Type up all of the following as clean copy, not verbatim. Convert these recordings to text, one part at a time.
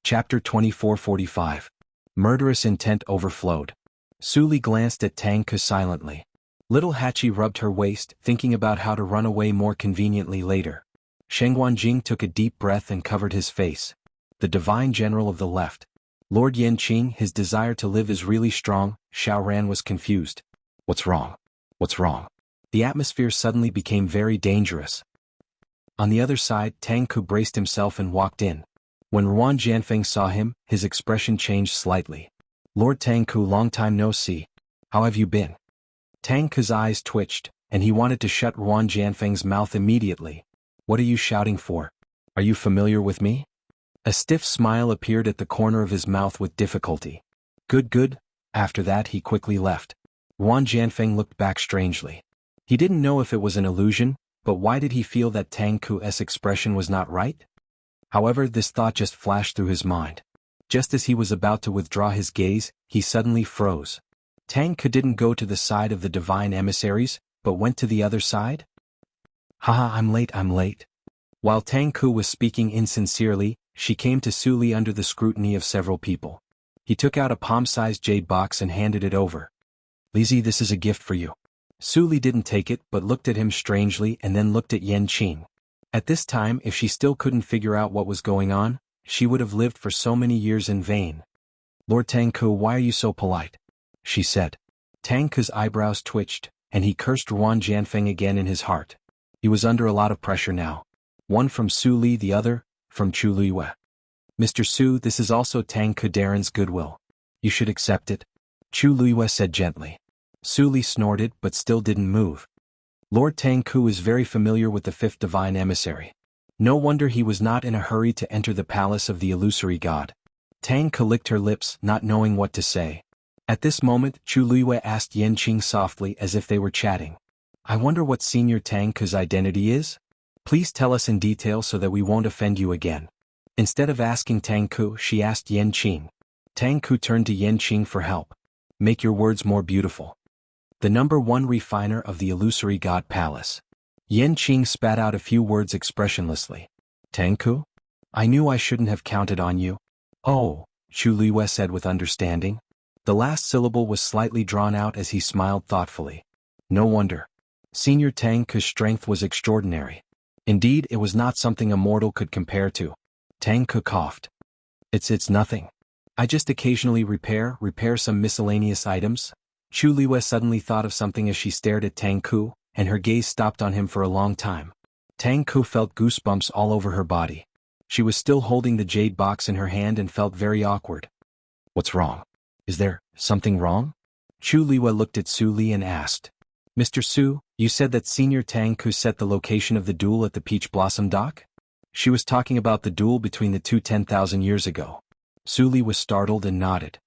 Chapter 2445. Murderous intent overflowed. Su Li glanced at Tang Ke silently. Little Hachi rubbed her waist, thinking about how to run away more conveniently later. Sheng Wanjing took a deep breath and covered his face. The divine general of the left. Lord Yanqing, his desire to live is really strong. Xiao Ran was confused. What's wrong? What's wrong? The atmosphere suddenly became very dangerous. On the other side, Tang Ke braced himself and walked in. When Ruan Jianfeng saw him, his expression changed slightly. Lord Tang Ke, long time no see. How have you been? Tang Ke's eyes twitched, and he wanted to shut Ruan Jianfeng's mouth immediately. What are you shouting for? Are you familiar with me? A stiff smile appeared at the corner of his mouth with difficulty. Good, good. After that he quickly left. Ruan Jianfeng looked back strangely. He didn't know if it was an illusion, but why did he feel that Tang Ke's expression was not right? However, this thought just flashed through his mind. Just as he was about to withdraw his gaze, he suddenly froze. Tang Ke didn't go to the side of the divine emissaries, but went to the other side? Haha, I'm late. While Tang Ke was speaking insincerely, she came to Su Li under the scrutiny of several people. He took out a palm-sized jade box and handed it over. Lizzie, this is a gift for you. Su Li didn't take it but looked at him strangely and then looked at Yanqing. At this time, if she still couldn't figure out what was going on, she would have lived for so many years in vain. Lord Tang Ke, why are you so polite? She said. Tang Ke's eyebrows twitched, and he cursed Ruan Jianfeng again in his heart. He was under a lot of pressure now. One from Su Li, the other from Chu Luiyue. Mr. Su, this is also Tang Ke Darren's goodwill. You should accept it. Chu Luiyue said gently. Su Li snorted but still didn't move. Lord Tang Ke is very familiar with the fifth divine emissary. No wonder he was not in a hurry to enter the palace of the illusory god. Tang Ke licked her lips, not knowing what to say. At this moment, Chu Luiyue asked Yanqing softly as if they were chatting. I wonder what Senior Tang Ke's identity is? Please tell us in detail so that we won't offend you again. Instead of asking Tang Ke, she asked Yanqing. Tang Ke turned to Yanqing for help. Make your words more beautiful. The number one refiner of the illusory god palace. Yanqing spat out a few words expressionlessly. Tang Ke? I knew I shouldn't have counted on you. Oh, Chu Luiyue said with understanding. The last syllable was slightly drawn out as he smiled thoughtfully. No wonder. Senior Tang Ke's strength was extraordinary. Indeed, it was not something a mortal could compare to. Tang Ke coughed. It's nothing. I just occasionally repair some miscellaneous items. Chu Luiyue suddenly thought of something as she stared at Tang Ke, and her gaze stopped on him for a long time. Tang Ke felt goosebumps all over her body. She was still holding the jade box in her hand and felt very awkward. What's wrong? Is there something wrong? Chu Luiyue looked at Su Li and asked. Mr. Su, you said that Senior Tang Ke set the location of the duel at the Peach Blossom Dock? She was talking about the duel between the two 10,000 years ago. Su Li was startled and nodded.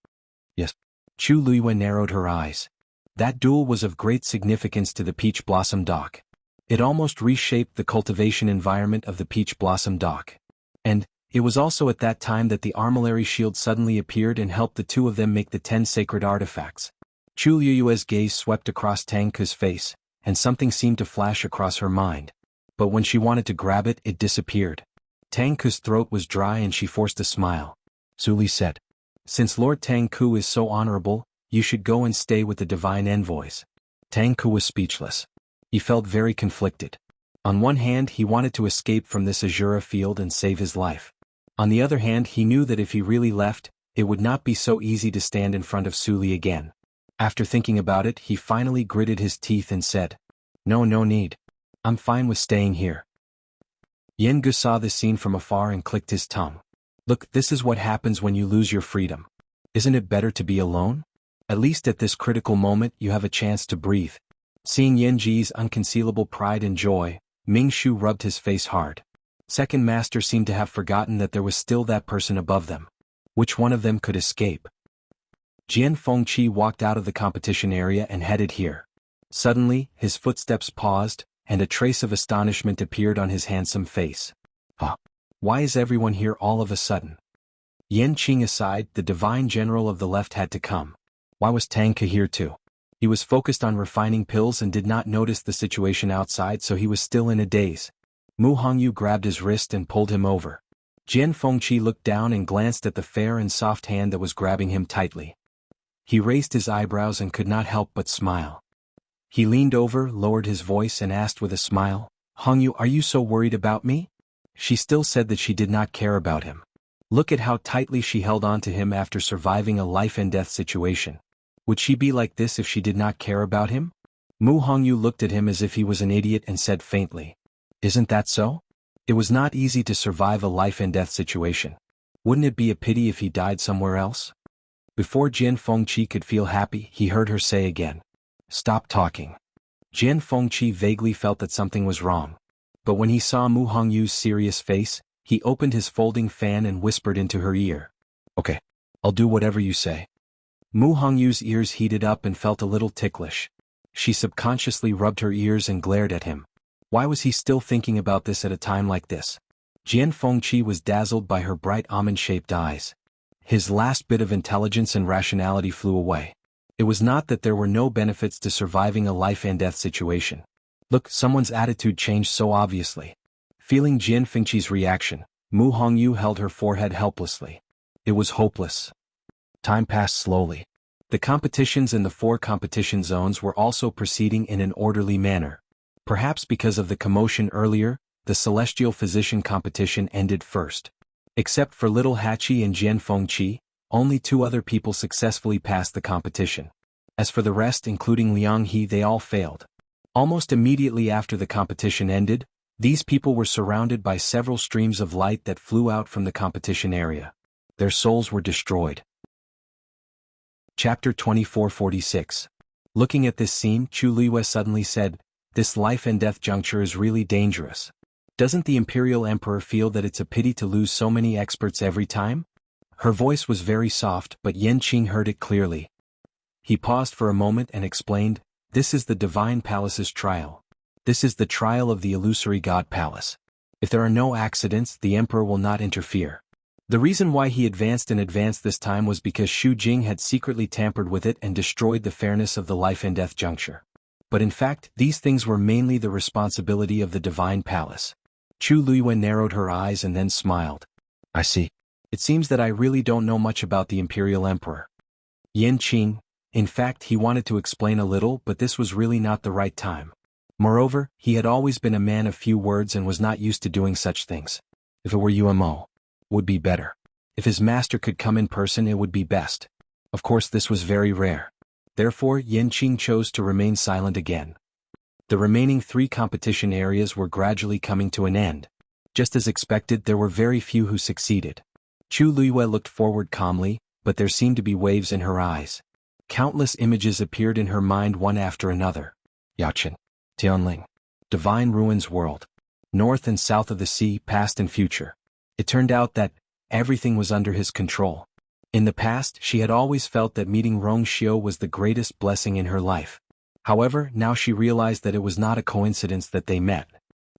Yes. Chu Luiyue narrowed her eyes. That duel was of great significance to the Peach Blossom Dock. It almost reshaped the cultivation environment of the Peach Blossom Dock. And it was also at that time that the armillary shield suddenly appeared and helped the two of them make the 10 sacred artifacts. Chu Luiyue's gaze swept across Tang Ke's face, and something seemed to flash across her mind. But when she wanted to grab it, it disappeared. Tang Ke's throat was dry and she forced a smile. Su Li said. Since Lord Tang Ke is so honorable, you should go and stay with the divine envoys. Tang Ke was speechless. He felt very conflicted. On one hand, he wanted to escape from this Azura field and save his life. On the other hand, he knew that if he really left, it would not be so easy to stand in front of Su Li again. After thinking about it, he finally gritted his teeth and said, No need. I'm fine with staying here. Yen Ge saw this scene from afar and clicked his tongue. Look, this is what happens when you lose your freedom. Isn't it better to be alone? At least at this critical moment you have a chance to breathe. Seeing Yen Ji's unconcealable pride and joy, Ming Shu rubbed his face hard. Second Master seemed to have forgotten that there was still that person above them. Which one of them could escape? Jian Fengqi walked out of the competition area and headed here. Suddenly, his footsteps paused, and a trace of astonishment appeared on his handsome face. Huh? Why is everyone here all of a sudden? Yanqing aside, the divine general of the left had to come. Why was Tang Ke here too? He was focused on refining pills and did not notice the situation outside, so he was still in a daze. Mu Hongyu grabbed his wrist and pulled him over. Jian Fengqi looked down and glanced at the fair and soft hand that was grabbing him tightly. He raised his eyebrows and could not help but smile. He leaned over, lowered his voice and asked with a smile, "Hongyu, are you so worried about me?" She still said that she did not care about him. Look at how tightly she held on to him after surviving a life-and-death situation. Would she be like this if she did not care about him? Mu Hongyu looked at him as if he was an idiot and said faintly, "Isn't that so? It was not easy to survive a life-and-death situation. Wouldn't it be a pity if he died somewhere else?" Before Jian Fengqi could feel happy, he heard her say again, "Stop talking." Jian Fengqi vaguely felt that something was wrong. But when he saw Mu Hongyu's serious face, he opened his folding fan and whispered into her ear, "Okay, I'll do whatever you say." Mu Hongyu's ears heated up and felt a little ticklish. She subconsciously rubbed her ears and glared at him. Why was he still thinking about this at a time like this? Jian Fengqi was dazzled by her bright almond-shaped eyes. His last bit of intelligence and rationality flew away. It was not that there were no benefits to surviving a life-and-death situation. Look, someone's attitude changed so obviously. Feeling Jian Fengqi's reaction, Mu Hongyu held her forehead helplessly. It was hopeless. Time passed slowly. The competitions in the 4 competition zones were also proceeding in an orderly manner. Perhaps because of the commotion earlier, the Celestial Physician competition ended first. Except for Little Hachi and Jian Fengqi, only 2 other people successfully passed the competition. As for the rest, including Liang He, they all failed. Almost immediately after the competition ended, these people were surrounded by several streams of light that flew out from the competition area. Their souls were destroyed. Chapter 2446. Looking at this scene, Chu Liwei suddenly said, "This life-and-death juncture is really dangerous. Doesn't the Imperial Emperor feel that it's a pity to lose so many experts every time?" Her voice was very soft, but Yan Qing heard it clearly. He paused for a moment and explained, "This is the Divine Palace's trial. This is the trial of the illusory God Palace. If there are no accidents, the Emperor will not interfere." The reason why he advanced in advance this time was because Xu Jing had secretly tampered with it and destroyed the fairness of the life-and-death juncture. But in fact, these things were mainly the responsibility of the Divine Palace. Chu Liwei narrowed her eyes and then smiled. "I see. It seems that I really don't know much about the Imperial Emperor." Yan Qing, in fact, he wanted to explain a little, but this was really not the right time. Moreover, he had always been a man of few words and was not used to doing such things. If it were UMO, would be better. If his master could come in person, it would be best. Of course, this was very rare. Therefore, Yan Qing chose to remain silent again. The remaining 3 competition areas were gradually coming to an end. Just as expected, there were very few who succeeded. Chu Liwei looked forward calmly, but there seemed to be waves in her eyes. Countless images appeared in her mind one after another. Yaochen, Tianling, Divine Ruins World, north and south of the sea, past and future. It turned out that everything was under his control. In the past, she had always felt that meeting Rong Xiu was the greatest blessing in her life. However, now she realized that it was not a coincidence that they met.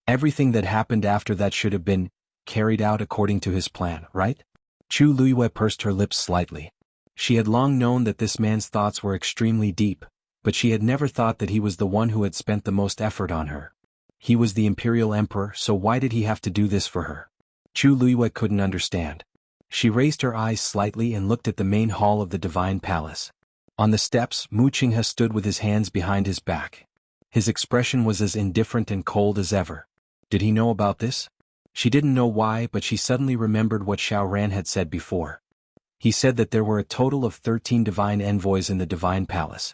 Everything that happened after that should have been carried out according to his plan, right? Chu Liwei pursed her lips slightly. She had long known that this man's thoughts were extremely deep, but she had never thought that he was the one who had spent the most effort on her. He was the Imperial Emperor, so why did he have to do this for her? Chu Liwei couldn't understand. She raised her eyes slightly and looked at the main hall of the Divine Palace. On the steps, Mu Qinghe stood with his hands behind his back. His expression was as indifferent and cold as ever. Did he know about this? She didn't know why, but she suddenly remembered what Xiao Ran had said before. He said that there were a total of 13 divine envoys in the Divine Palace.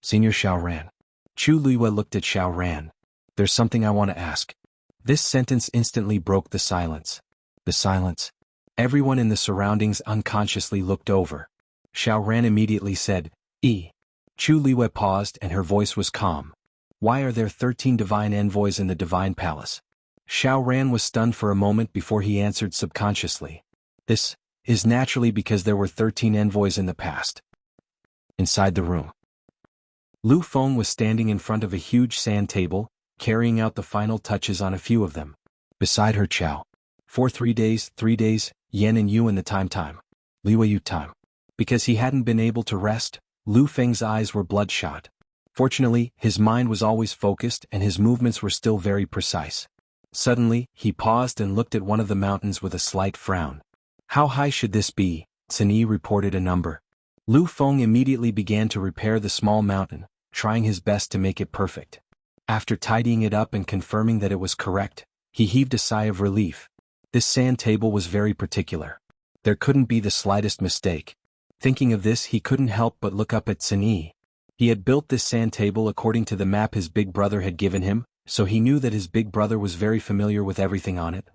Senior Xiao Ran. Chu Liwei looked at Xiao Ran. "There's something I want to ask." This sentence instantly broke the silence. The silence. Everyone in the surroundings unconsciously looked over. Xiao Ran immediately said, Chu Liwei paused and her voice was calm. "Why are there 13 divine envoys in the Divine Palace?" Xiao Ran was stunned for a moment before he answered subconsciously. "This is naturally because there were 13 envoys in the past." Inside the room, Lu Feng was standing in front of a huge sand table, carrying out the final touches on a few of them. Beside her Chao. For 3 days, Yan and Yu in the time. Liwei Yu time. Because he hadn't been able to rest, Lu Feng's eyes were bloodshot. Fortunately, his mind was always focused and his movements were still very precise. Suddenly, he paused and looked at one of the mountains with a slight frown. How high should this be? Cini reported a number. Lu Feng immediately began to repair the small mountain, trying his best to make it perfect. After tidying it up and confirming that it was correct, he heaved a sigh of relief. This sand table was very particular. There couldn't be the slightest mistake. Thinking of this, he couldn't help but look up at Cini. He had built this sand table according to the map his big brother had given him, so he knew that his big brother was very familiar with everything on it.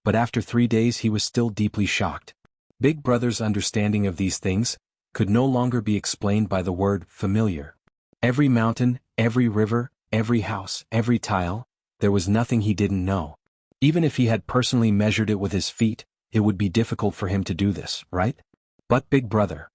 But after 3 days he was still deeply shocked. Big brother's understanding of these things could no longer be explained by the word familiar. Every mountain, every river, every house, every tile, there was nothing he didn't know. Even if he had personally measured it with his feet, it would be difficult for him to do this, right? But big brother.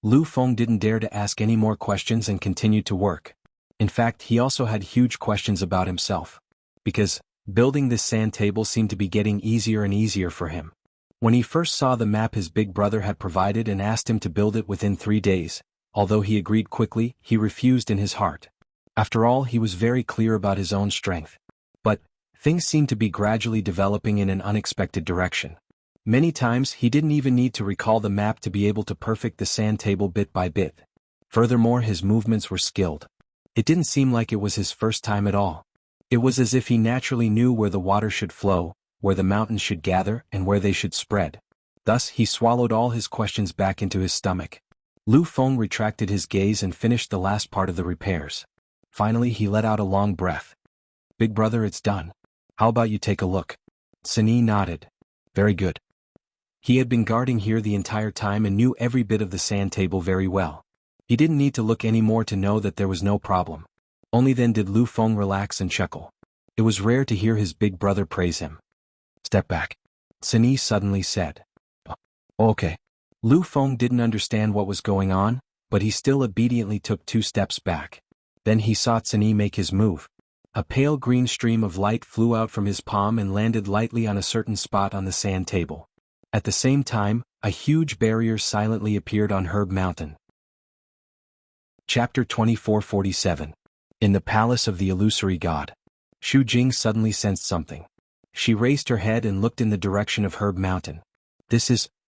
Lu Feng didn't dare to ask any more questions and continued to work. In fact, he also had huge questions about himself. Because building this sand table seemed to be getting easier and easier for him. When he first saw the map his big brother had provided and asked him to build it within 3 days, although he agreed quickly, he refused in his heart. After all, he was very clear about his own strength. But things seemed to be gradually developing in an unexpected direction. Many times he didn't even need to recall the map to be able to perfect the sand table bit by bit. Furthermore, his movements were skilled. It didn't seem like it was his first time at all. It was as if he naturally knew where the water should flow, where the mountains should gather, and where they should spread. Thus, he swallowed all his questions back into his stomach. Lu Feng retracted his gaze and finished the last part of the repairs. Finally, he let out a long breath. Big brother, it's done. How about you take a look? Cini nodded. Very good. He had been guarding here the entire time and knew every bit of the sand table very well. He didn't need to look any more to know that there was no problem. Only then did Lu Feng relax and chuckle. It was rare to hear his big brother praise him. Step back. Cini suddenly said. Okay. Lu Feng didn't understand what was going on, but he still obediently took 2 steps back. Then he saw Cini make his move. A pale green stream of light flew out from his palm and landed lightly on a certain spot on the sand table. At the same time, a huge barrier silently appeared on Herb Mountain. Chapter 2447. In the Palace of the Illusory God. Xu Jing suddenly sensed something. She raised her head and looked in the direction of Herb Mountain.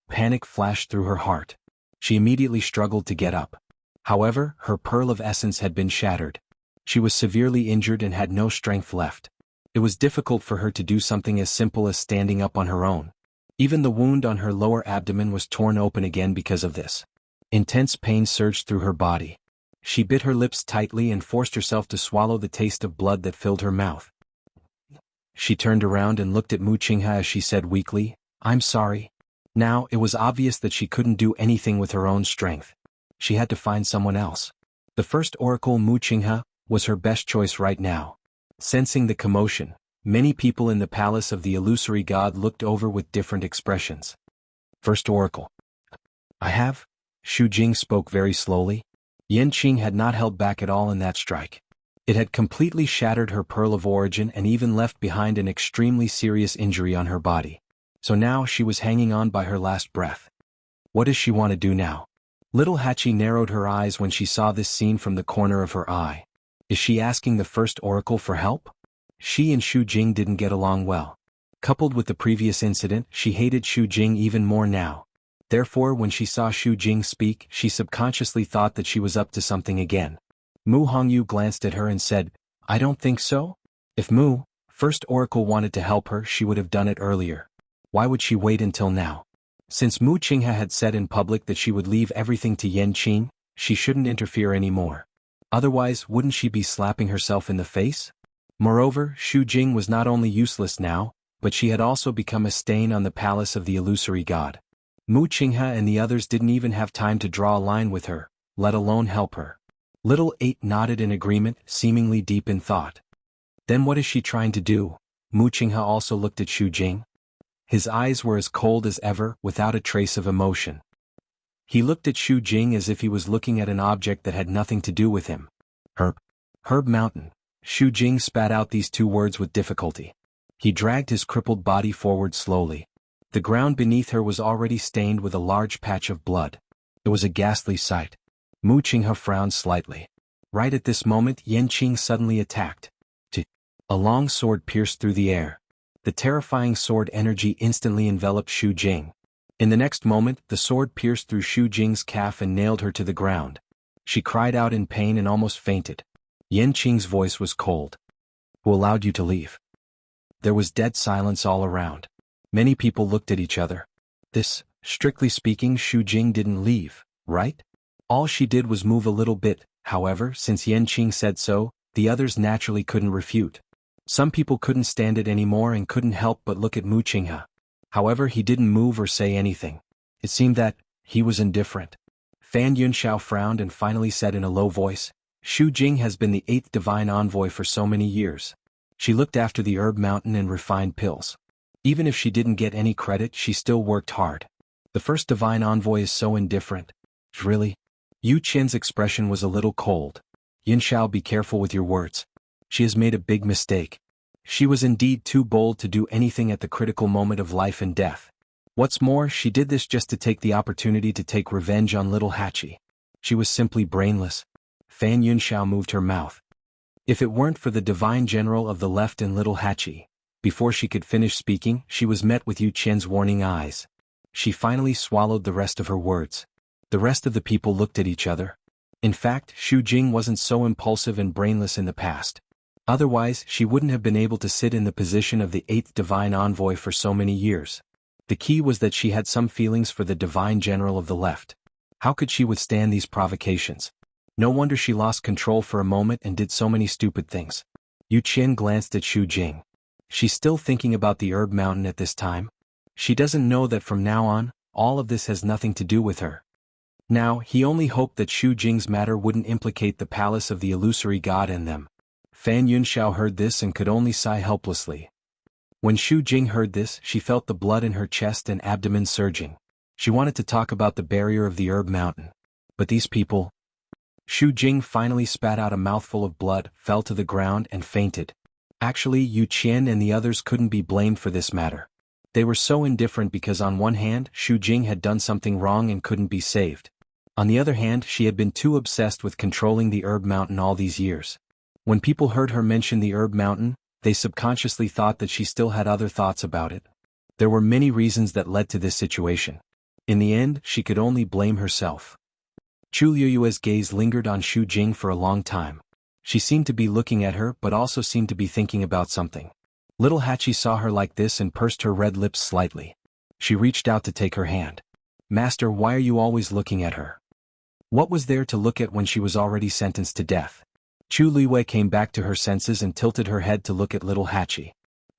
Panic flashed through her heart. She immediately struggled to get up. However, her pearl of essence had been shattered. She was severely injured and had no strength left. It was difficult for her to do something as simple as standing up on her own. Even the wound on her lower abdomen was torn open again because of this. Intense pain surged through her body. She bit her lips tightly and forced herself to swallow the taste of blood that filled her mouth. She turned around and looked at Mu Qinghe as she said weakly, I'm sorry. Now, it was obvious that she couldn't do anything with her own strength. She had to find someone else. The first oracle, Mu Qinghe, was her best choice right now. Sensing the commotion, many people in the palace of the illusory god looked over with different expressions. First oracle. I have? Xu Jing spoke very slowly. Yan Qing had not held back at all in that strike. It had completely shattered her pearl of origin and even left behind an extremely serious injury on her body. So now she was hanging on by her last breath. What does she want to do now? Little Hachi narrowed her eyes when she saw this scene from the corner of her eye. Is she asking the first oracle for help? She and Xu Jing didn't get along well. Coupled with the previous incident, she hated Xu Jing even more now. Therefore, when she saw Xu Jing speak, she subconsciously thought that she was up to something again. Mu Hongyu glanced at her and said, I don't think so. If Mu, first oracle, wanted to help her, she would have done it earlier. Why would she wait until now? Since Mu Qinghe had said in public that she would leave everything to Yan Qing, she shouldn't interfere anymore. Otherwise, wouldn't she be slapping herself in the face? Moreover, Xu Jing was not only useless now, but she had also become a stain on the palace of the illusory god. Mu Qinghe and the others didn't even have time to draw a line with her, let alone help her. Little 8 nodded in agreement, seemingly deep in thought. Then what is she trying to do? Mu Qinghe also looked at Xu Jing. His eyes were as cold as ever, without a trace of emotion. He looked at Xu Jing as if he was looking at an object that had nothing to do with him. Herb Mountain. Xu Jing spat out these 2 words with difficulty. He dragged his crippled body forward slowly. The ground beneath her was already stained with a large patch of blood. It was a ghastly sight. Mu Qinghe frowned slightly. Right at this moment, Yan Qing suddenly attacked. A long sword pierced through the air. The terrifying sword energy instantly enveloped Xu Jing. In the next moment, the sword pierced through Xu Jing's calf and nailed her to the ground. She cried out in pain and almost fainted. Yan Qing's voice was cold. Who allowed you to leave? There was dead silence all around. Many people looked at each other. Strictly speaking, Xu Jing didn't leave, right? All she did was move a little bit. However, since Yan Qing said so, the others naturally couldn't refute. Some people couldn't stand it anymore and couldn't help but look at Mu Qinghe. However, he didn't move or say anything. It seemed that he was indifferent. Fan Yunxiao frowned and finally said in a low voice, Xu Jing has been the 8th divine envoy for so many years. She looked after the herb mountain and refined pills. Even if she didn't get any credit, she still worked hard. The first divine envoy is so indifferent. Really? Yu Qian's expression was a little cold. Yunxiao, be careful with your words. She has made a big mistake. She was indeed too bold to do anything at the critical moment of life and death. What's more, she did this just to take the opportunity to take revenge on little Hachi. She was simply brainless. Fan Yunxiao moved her mouth. If it weren't for the divine general of the left and little Hachi. Before she could finish speaking, she was met with Yu Qian's warning eyes. She finally swallowed the rest of her words. The rest of the people looked at each other. In fact, Xu Jing wasn't so impulsive and brainless in the past. Otherwise, she wouldn't have been able to sit in the position of the 8th divine envoy for so many years. The key was that she had some feelings for the divine general of the left. How could she withstand these provocations? No wonder she lost control for a moment and did so many stupid things. Yu Qian glanced at Xu Jing. She's still thinking about the herb mountain at this time. She doesn't know that from now on, all of this has nothing to do with her. Now, he only hoped that Xu Jing's matter wouldn't implicate the palace of the illusory god and them. Fan Yunxiao heard this and could only sigh helplessly. When Xu Jing heard this, she felt the blood in her chest and abdomen surging. She wanted to talk about the barrier of the herb mountain. But these people... Xu Jing finally spat out a mouthful of blood, fell to the ground and fainted. Actually, Yu Qian and the others couldn't be blamed for this matter. They were so indifferent because on one hand, Xu Jing had done something wrong and couldn't be saved. On the other hand, she had been too obsessed with controlling the herb mountain all these years. When people heard her mention the herb mountain, they subconsciously thought that she still had other thoughts about it. There were many reasons that led to this situation. In the end, she could only blame herself. Chu Liyue's gaze lingered on Xu Jing for a long time. She seemed to be looking at her but also seemed to be thinking about something. Little Hachi saw her like this and pursed her red lips slightly. She reached out to take her hand. Master, why are you always looking at her? What was there to look at when she was already sentenced to death? Chu Liyue came back to her senses and tilted her head to look at little Hachi.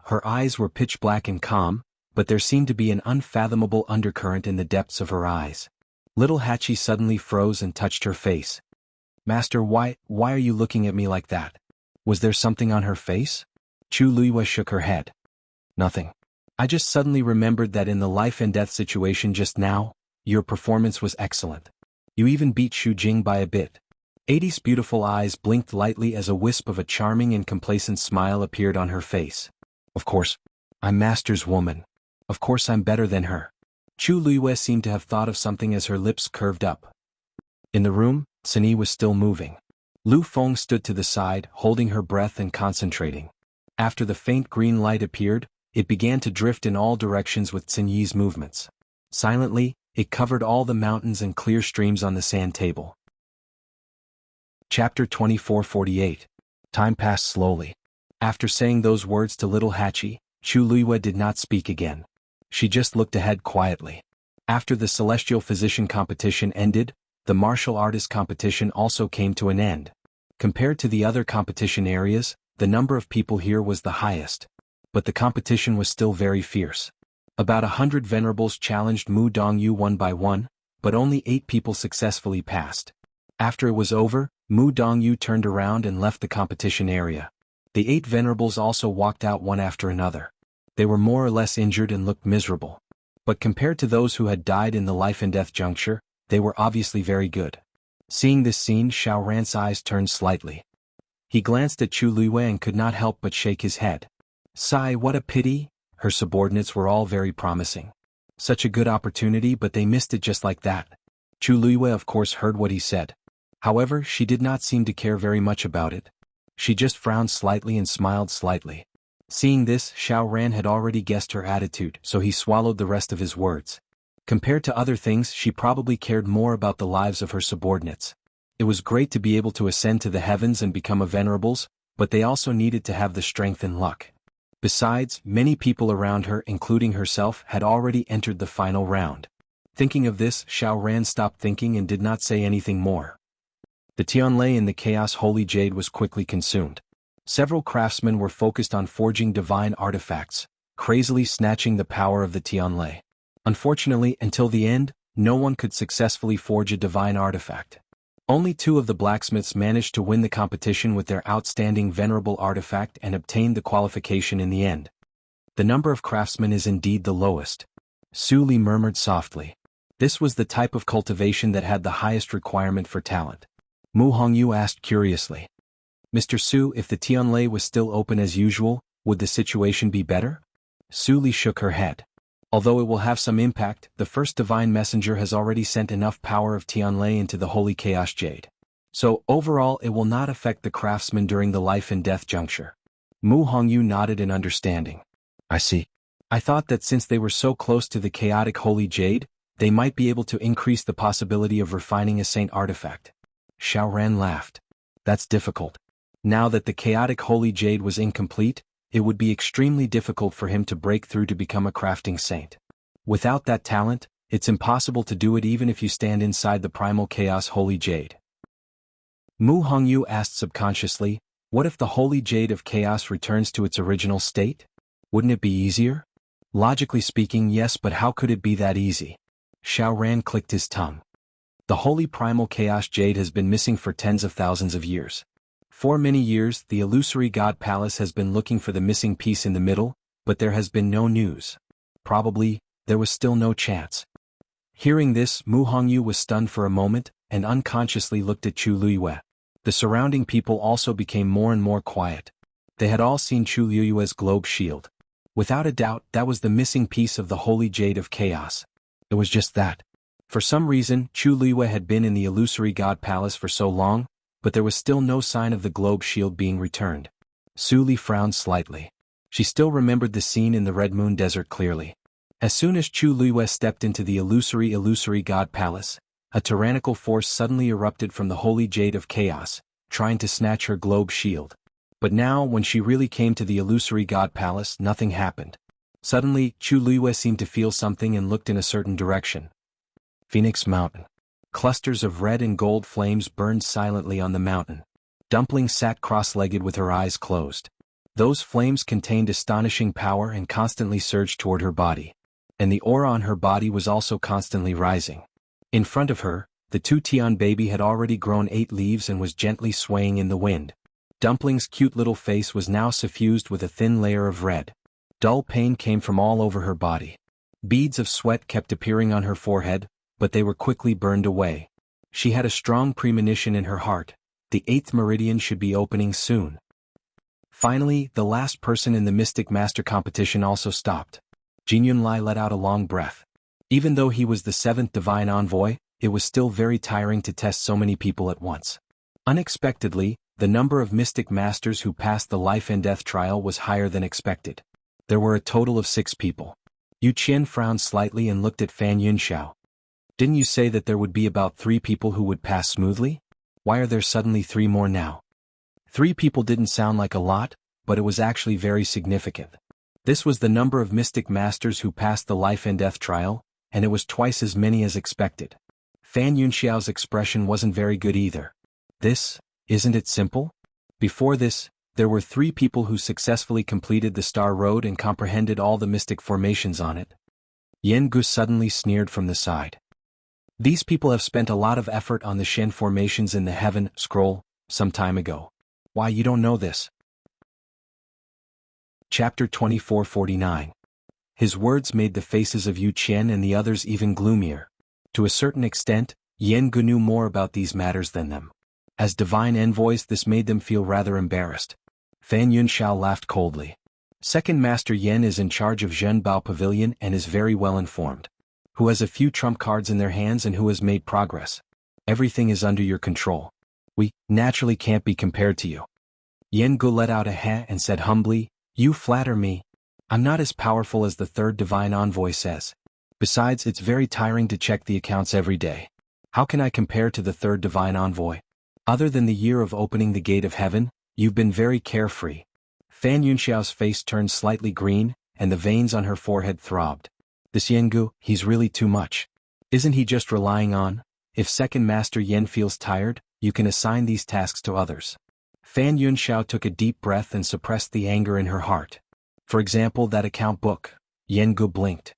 Her eyes were pitch black and calm, but there seemed to be an unfathomable undercurrent in the depths of her eyes. Little Hachi suddenly froze and touched her face. Master, why are you looking at me like that? Was there something on her face? Chu Liyue shook her head. Nothing. I just suddenly remembered that in the life and death situation just now, your performance was excellent. You even beat Xu Jing by a bit. 80's beautiful eyes blinked lightly as a wisp of a charming and complacent smile appeared on her face. Of course. I'm Master's woman. Of course I'm better than her. Chu Liyue seemed to have thought of something as her lips curved up. In the room, Sunyi was still moving. Lu Feng stood to the side, holding her breath and concentrating. After the faint green light appeared, it began to drift in all directions with Sunyi's movements. Silently, it covered all the mountains and clear streams on the sand table. Chapter 2448. Time passed slowly. After saying those words to little Hachi, Chu Liyue did not speak again. She just looked ahead quietly. After the celestial physician competition ended, the martial artist competition also came to an end. Compared to the other competition areas, the number of people here was the highest. But the competition was still very fierce. About 100 venerables challenged Mu Dongyu one by one, but only 8 people successfully passed. After it was over, Mu Dongyu turned around and left the competition area. The 8 venerables also walked out one after another. They were more or less injured and looked miserable. But compared to those who had died in the life and death juncture, they were obviously very good. Seeing this scene, Xiao Ran's eyes turned slightly. He glanced at Chu Liyue and could not help but shake his head. Sigh, what a pity. Her subordinates were all very promising. Such a good opportunity, but they missed it just like that. Chu Liyue of course heard what he said. However, she did not seem to care very much about it. She just frowned slightly and smiled slightly. Seeing this, Xiao Ran had already guessed her attitude, so he swallowed the rest of his words. Compared to other things, she probably cared more about the lives of her subordinates. It was great to be able to ascend to the heavens and become a venerables, but they also needed to have the strength and luck. Besides, many people around her, including herself, had already entered the final round. Thinking of this, Xiao Ran stopped thinking and did not say anything more. The Tianlei in the Chaos Holy Jade was quickly consumed. Several craftsmen were focused on forging divine artifacts, crazily snatching the power of the Tianlei. Unfortunately, until the end, no one could successfully forge a divine artifact. Only 2 of the blacksmiths managed to win the competition with their outstanding venerable artifact and obtained the qualification in the end. The number of craftsmen is indeed the lowest. Su Li murmured softly. This was the type of cultivation that had the highest requirement for talent. Mu Hongyu asked curiously. Mr. Su, if the Tianlei was still open as usual, would the situation be better? Su Li shook her head. Although it will have some impact, the first divine messenger has already sent enough power of Tianlei into the Holy Chaos Jade. So, overall it will not affect the craftsmen during the life and death juncture. Mu Hongyu nodded in understanding. I see. I thought that since they were so close to the chaotic Holy Jade, they might be able to increase the possibility of refining a saint artifact. Xiao Ran laughed. That's difficult. Now that the chaotic Holy Jade was incomplete, it would be extremely difficult for him to break through to become a crafting saint. Without that talent, it's impossible to do it even if you stand inside the primal chaos Holy Jade. Mu Hongyu asked subconsciously, what if the Holy Jade of Chaos returns to its original state? Wouldn't it be easier? Logically speaking, yes, but how could it be that easy? Xiao Ran clicked his tongue. The Holy Primal Chaos Jade has been missing for tens of thousands of years. For many years, the illusory God Palace has been looking for the missing piece in the middle, but there has been no news. Probably, there was still no chance. Hearing this, Mu Hongyu was stunned for a moment, and unconsciously looked at Chu Liyue. The surrounding people also became more and more quiet. They had all seen Chu Liyue's globe shield. Without a doubt, that was the missing piece of the Holy Jade of Chaos. It was just that. For some reason, Chu Liyue had been in the illusory God Palace for so long, but there was still no sign of the globe shield being returned. Su Li frowned slightly. She still remembered the scene in the Red Moon Desert clearly. As soon as Chu Liyue stepped into the illusory God Palace, a tyrannical force suddenly erupted from the Holy Jade of Chaos, trying to snatch her globe shield. But now, when she really came to the illusory God Palace, nothing happened. Suddenly, Chu Liyue seemed to feel something and looked in a certain direction. Phoenix Mountain. Clusters of red and gold flames burned silently on the mountain. Dumpling sat cross-legged with her eyes closed. Those flames contained astonishing power and constantly surged toward her body. And the aura on her body was also constantly rising. In front of her, the 2 Tian baby had already grown 8 leaves and was gently swaying in the wind. Dumpling's cute little face was now suffused with a thin layer of red. Dull pain came from all over her body. Beads of sweat kept appearing on her forehead, but they were quickly burned away. She had a strong premonition in her heart. The 8th meridian should be opening soon. Finally, the last person in the Mystic Master competition also stopped. Jin Yunlai let out a long breath. Even though he was the 7th divine envoy, it was still very tiring to test so many people at once. Unexpectedly, the number of Mystic Masters who passed the life and death trial was higher than expected. There were a total of 6 people. Yu Qian frowned slightly and looked at Fan Yunxiao. Didn't you say that there would be about 3 people who would pass smoothly? Why are there suddenly 3 more now? 3 people didn't sound like a lot, but it was actually very significant. This was the number of Mystic Masters who passed the life and death trial, and it was twice as many as expected. Fan Yunxiao's expression wasn't very good either. Isn't it simple? Before this, there were 3 people who successfully completed the Star Road and comprehended all the mystic formations on it. Yen Gu suddenly sneered from the side. These people have spent a lot of effort on the Shen formations in the Heaven Scroll some time ago. Why, you don't know this? Chapter 2449. His words made the faces of Yu Qian and the others even gloomier. To a certain extent, Yen Gu knew more about these matters than them. As divine envoys, this made them feel rather embarrassed. Fan Yunxiao laughed coldly. Second Master Yen is in charge of Zhenbao Pavilion and is very well informed. Who has a few trump cards in their hands and who has made progress. Everything is under your control. We, naturally, can't be compared to you. Yen Gu let out a heh and said humbly, You flatter me. I'm not as powerful as the third divine envoy says. Besides, it's very tiring to check the accounts every day. How can I compare to the third divine envoy? Other than the year of opening the gate of heaven, you've been very carefree. Fan Yunxiao's face turned slightly green, and the veins on her forehead throbbed. This Yengu, he's really too much. Isn't he just relying on? If second master Yen feels tired, you can assign these tasks to others. Fan Yunxiao took a deep breath and suppressed the anger in her heart. For example, that account book. Yengu blinked.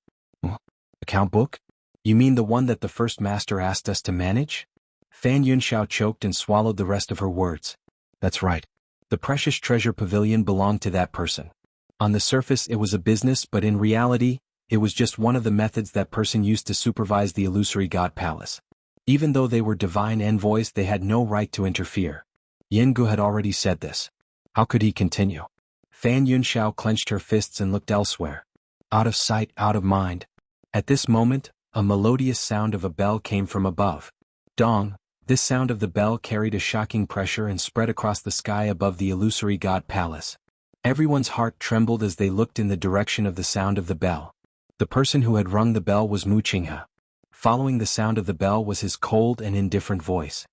Account book? You mean the one that the first master asked us to manage? Fan Yunxiao choked and swallowed the rest of her words. That's right. The precious treasure pavilion belonged to that person. On the surface it was a business, but in reality, it was just one of the methods that person used to supervise the illusory god palace. Even though they were divine envoys, they had no right to interfere. Yengu had already said this. How could he continue? Fan Yunxiao clenched her fists and looked elsewhere. Out of sight, out of mind. At this moment, a melodious sound of a bell came from above. Dong. This sound of the bell carried a shocking pressure and spread across the sky above the illusory god palace. Everyone's heart trembled as they looked in the direction of the sound of the bell. The person who had rung the bell was Mu Qinghe. Following the sound of the bell was his cold and indifferent voice.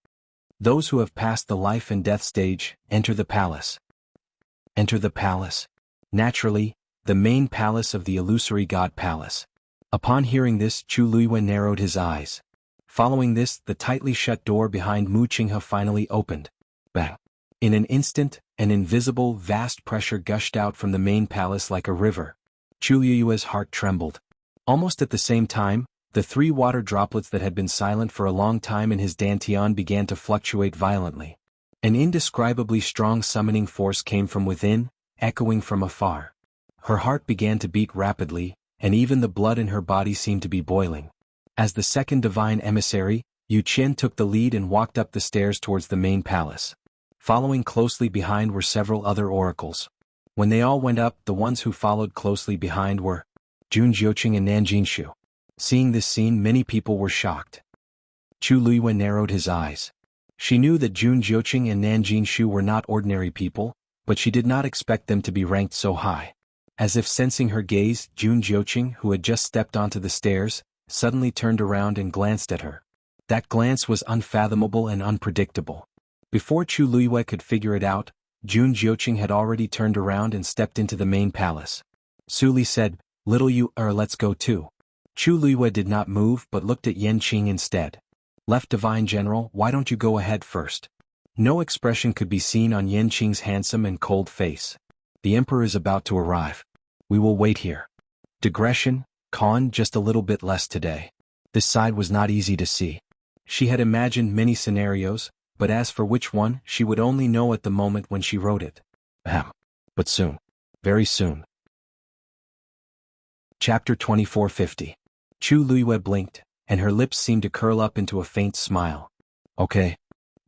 Those who have passed the life and death stage, enter the palace. Enter the palace. Naturally, the main palace of the illusory god palace. Upon hearing this, Chu Luiyue narrowed his eyes. Following this, the tightly shut door behind Mu Qinghe finally opened. Bang! In an instant, an invisible, vast pressure gushed out from the main palace like a river. Chu Luiyue's heart trembled. Almost at the same time, the 3 water droplets that had been silent for a long time in his dantian began to fluctuate violently. An indescribably strong summoning force came from within, echoing from afar. Her heart began to beat rapidly, and even the blood in her body seemed to be boiling. As the second divine emissary, Yu Qian took the lead and walked up the stairs towards the main palace. Following closely behind were several other oracles. When they all went up, the ones who followed closely behind were Jun Jiuqing and Nan Jinshu. Seeing this scene, many people were shocked. Chu Luiyue narrowed his eyes. She knew that Jun Jiuqing and Nan Jinshu were not ordinary people, but she did not expect them to be ranked so high. As if sensing her gaze, Jun Jiuqing, who had just stepped onto the stairs, suddenly turned around and glanced at her. That glance was unfathomable and unpredictable. Before Chu Luiyue could figure it out, Jun Jiuqing had already turned around and stepped into the main palace. Su Li said, "Little you, let's go too." Chu Luiyue did not move but looked at Yan Qing instead. "Left Divine General, why don't you go ahead first?" No expression could be seen on Yan Qing's handsome and cold face. "The Emperor is about to arrive. We will wait here." Digression, Con, just a little bit less today. This side was not easy to see. She had imagined many scenarios, but as for which one, she would only know at the moment when she wrote it. But soon. Very soon. Chapter 2450. Chu Luiyue blinked, and her lips seemed to curl up into a faint smile. Okay.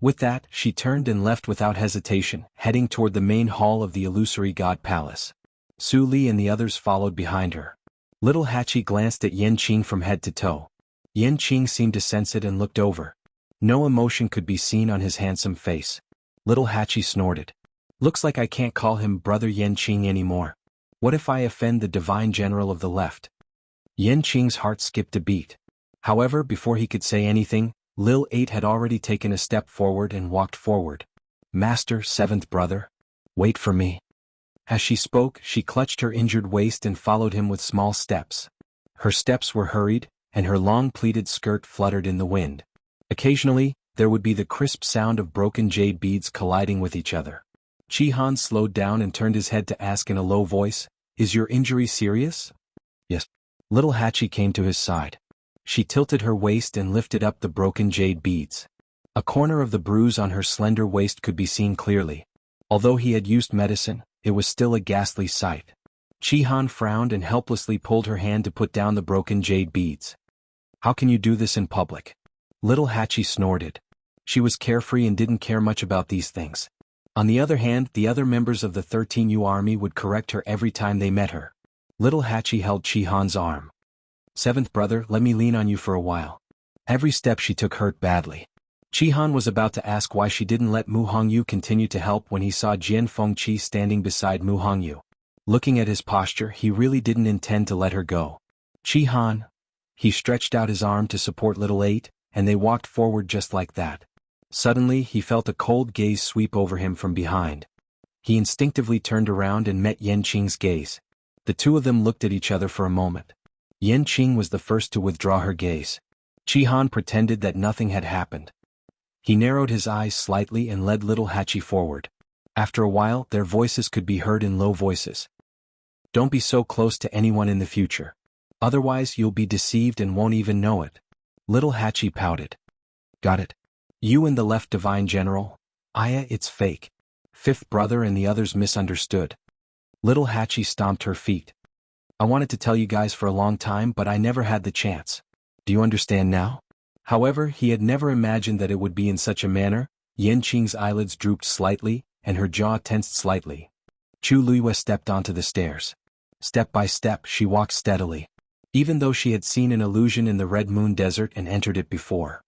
With that, she turned and left without hesitation, heading toward the main hall of the illusory god palace. Su Li and the others followed behind her. Little Hachi glanced at Yan Qing from head to toe. Yan Qing seemed to sense it and looked over. No emotion could be seen on his handsome face. Little Hachi snorted. "Looks like I can't call him Brother Yan Qing anymore. What if I offend the Divine General of the Left?" Yan Qing's heart skipped a beat. However, before he could say anything, Lil 8 had already taken a step forward and walked forward. "Master, 7th brother. Wait for me." As she spoke, she clutched her injured waist and followed him with small steps. Her steps were hurried, and her long pleated skirt fluttered in the wind. Occasionally, there would be the crisp sound of broken jade beads colliding with each other. Chi-Han slowed down and turned his head to ask in a low voice, "Is your injury serious?" "Yes." Little Hachi came to his side. She tilted her waist and lifted up the broken jade beads. A corner of the bruise on her slender waist could be seen clearly. Although he had used medicine, it was still a ghastly sight. Chi-Han frowned and helplessly pulled her hand to put down the broken jade beads. "How can you do this in public?" Little Hachi snorted. She was carefree and didn't care much about these things. On the other hand, the other members of the 13U army would correct her every time they met her. Little Hachi held Chi-Han's arm. "7th brother, let me lean on you for a while." Every step she took hurt badly. Chi-Han was about to ask why she didn't let Mu Hongyu continue to help when he saw Jian Fengqi standing beside Mu Hongyu. Looking at his posture, he really didn't intend to let her go. Chi-han. He stretched out his arm to support little 8, and they walked forward just like that. Suddenly, he felt a cold gaze sweep over him from behind. He instinctively turned around and met Yanqing's gaze. The two of them looked at each other for a moment. Yanqing was the first to withdraw her gaze. Chi-han pretended that nothing had happened. He narrowed his eyes slightly and led little Hachi forward. After a while, their voices could be heard in low voices. Don't be so close to anyone in the future. Otherwise you'll be deceived and won't even know it. Little Hachi pouted. Got it. You and the left divine general? Aya, it's fake. Fifth brother and the others misunderstood. Little Hachi stomped her feet. I wanted to tell you guys for a long time, but I never had the chance. Do you understand now? However, he had never imagined that it would be in such a manner. Yanqing's eyelids drooped slightly, and her jaw tensed slightly. Chu Luiyue stepped onto the stairs. Step by step, she walked steadily. Even though she had seen an illusion in the Red Moon Desert and entered it before.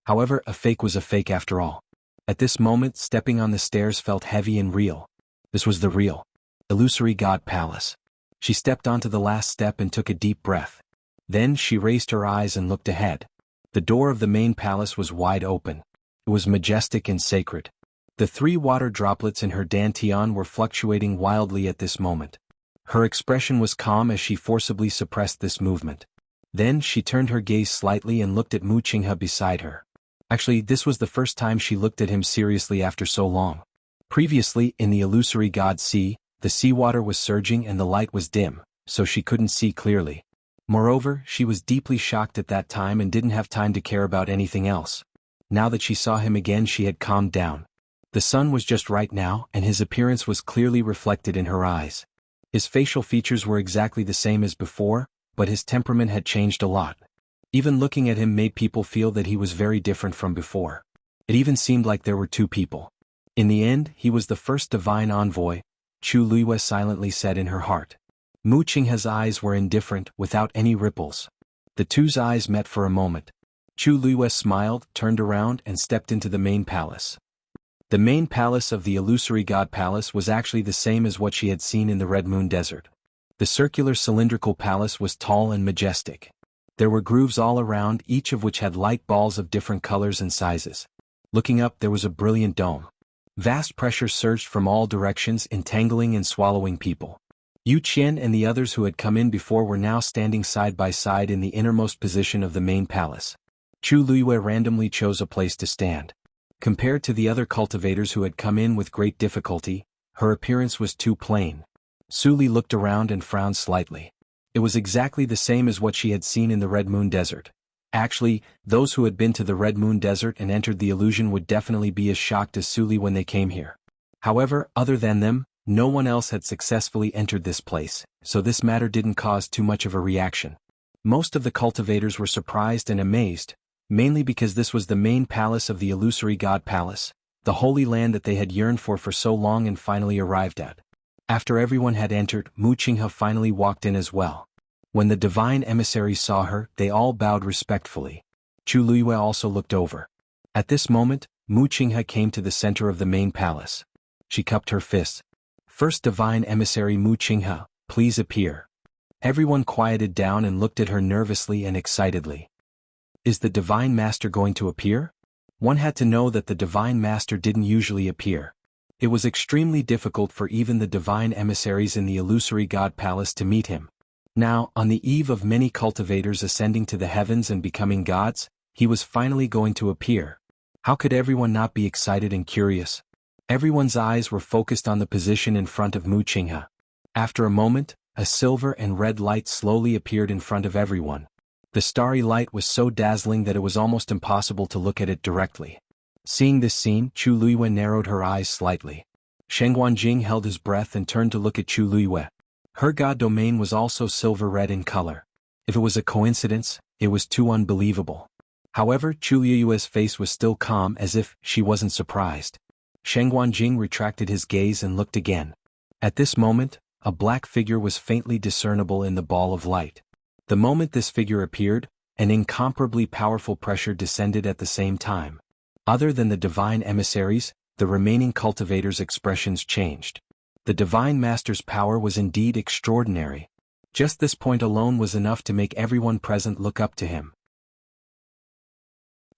However, a fake was a fake after all. At this moment, stepping on the stairs felt heavy and real. This was the real, illusory God Palace. She stepped onto the last step and took a deep breath. Then she raised her eyes and looked ahead. The door of the main palace was wide open. It was majestic and sacred. The 3 water droplets in her dantian were fluctuating wildly at this moment. Her expression was calm as she forcibly suppressed this movement. Then she turned her gaze slightly and looked at Mu Qinghe beside her. Actually, this was the first time she looked at him seriously after so long. Previously, in the illusory God Sea, the seawater was surging and the light was dim, so she couldn't see clearly. Moreover, she was deeply shocked at that time and didn't have time to care about anything else. Now that she saw him again, she had calmed down. The sun was just right now, and his appearance was clearly reflected in her eyes. His facial features were exactly the same as before, but his temperament had changed a lot. Even looking at him made people feel that he was very different from before. It even seemed like there were 2 people. In the end, he was the first divine envoy, Chu Luiyue silently said in her heart. Mu Qinghe's eyes were indifferent, without any ripples. The two's eyes met for a moment. Chu Luiyue smiled, turned around, and stepped into the main palace. The main palace of the illusory God Palace was actually the same as what she had seen in the Red Moon Desert. The circular cylindrical palace was tall and majestic. There were grooves all around, each of which had light balls of different colors and sizes. Looking up, there was a brilliant dome. Vast pressure surged from all directions, entangling and swallowing people. Yu Qian and the others who had come in before were now standing side by side in the innermost position of the main palace. Chu Luiyue randomly chose a place to stand. Compared to the other cultivators who had come in with great difficulty, her appearance was too plain. Su Li looked around and frowned slightly. It was exactly the same as what she had seen in the Red Moon Desert. Actually, those who had been to the Red Moon Desert and entered the illusion would definitely be as shocked as Su Li when they came here. However, other than them, no one else had successfully entered this place, so this matter didn't cause too much of a reaction. Most of the cultivators were surprised and amazed, mainly because this was the main palace of the illusory God Palace, the holy land that they had yearned for so long and finally arrived at. After everyone had entered, Mu Qinghe finally walked in as well. When the divine emissaries saw her, they all bowed respectfully. Chu Luiyue also looked over. At this moment, Mu Qinghe came to the center of the main palace. She cupped her fists. First divine emissary Mu Qinghe, please appear. Everyone quieted down and looked at her nervously and excitedly. Is the Divine Master going to appear? One had to know that the Divine Master didn't usually appear. It was extremely difficult for even the divine emissaries in the illusory God Palace to meet him. Now, on the eve of many cultivators ascending to the heavens and becoming gods, he was finally going to appear. How could everyone not be excited and curious? Everyone's eyes were focused on the position in front of Mu Qinghe. After a moment, a silver and red light slowly appeared in front of everyone. The starry light was so dazzling that it was almost impossible to look at it directly. Seeing this scene, Chu Luiyue narrowed her eyes slightly. Sheng Guanjing held his breath and turned to look at Chu Luiyue. Her god domain was also silver-red in color. If it was a coincidence, it was too unbelievable. However, Chu Luiyue's face was still calm, as if she wasn't surprised. Sheng Guanjing retracted his gaze and looked again. At this moment, a black figure was faintly discernible in the ball of light. The moment this figure appeared, an incomparably powerful pressure descended at the same time. Other than the divine emissaries, the remaining cultivators' expressions changed. The Divine Master's power was indeed extraordinary. Just this point alone was enough to make everyone present look up to him.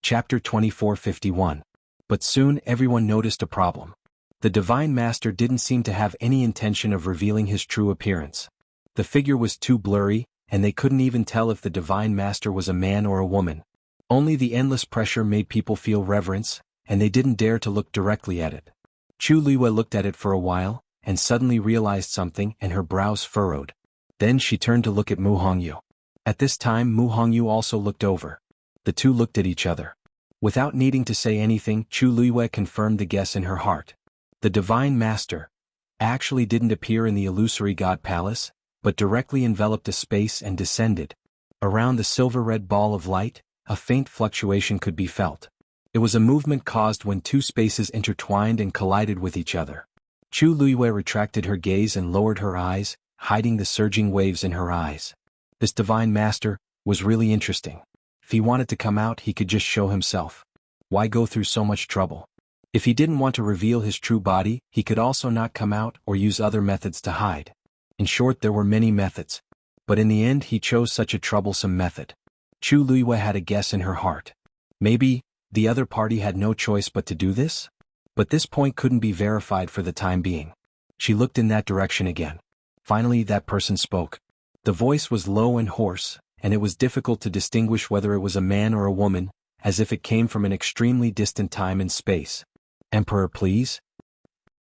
Chapter 2451. But soon everyone noticed a problem. The Divine Master didn't seem to have any intention of revealing his true appearance. The figure was too blurry, and they couldn't even tell if the Divine Master was a man or a woman. Only the endless pressure made people feel reverence, and they didn't dare to look directly at it. Chu Liwei looked at it for a while, and suddenly realized something, and her brows furrowed. Then she turned to look at Mu Hongyu. At this time Mu Hongyu also looked over. The two looked at each other. Without needing to say anything, Chu Liwei confirmed the guess in her heart. The Divine Master actually didn't appear in the illusory God Palace, but directly enveloped a space and descended. Around the silver-red ball of light, a faint fluctuation could be felt. It was a movement caused when two spaces intertwined and collided with each other. Chu Liwei retracted her gaze and lowered her eyes, hiding the surging waves in her eyes. This Divine Master was really interesting. If he wanted to come out, he could just show himself. Why go through so much trouble? If he didn't want to reveal his true body, he could also not come out or use other methods to hide. In short, there were many methods. But in the end he chose such a troublesome method. Chu Liwei had a guess in her heart. Maybe the other party had no choice but to do this? But this point couldn't be verified for the time being. She looked in that direction again. Finally that person spoke. The voice was low and hoarse, and it was difficult to distinguish whether it was a man or a woman, as if it came from an extremely distant time and space. Emperor, please?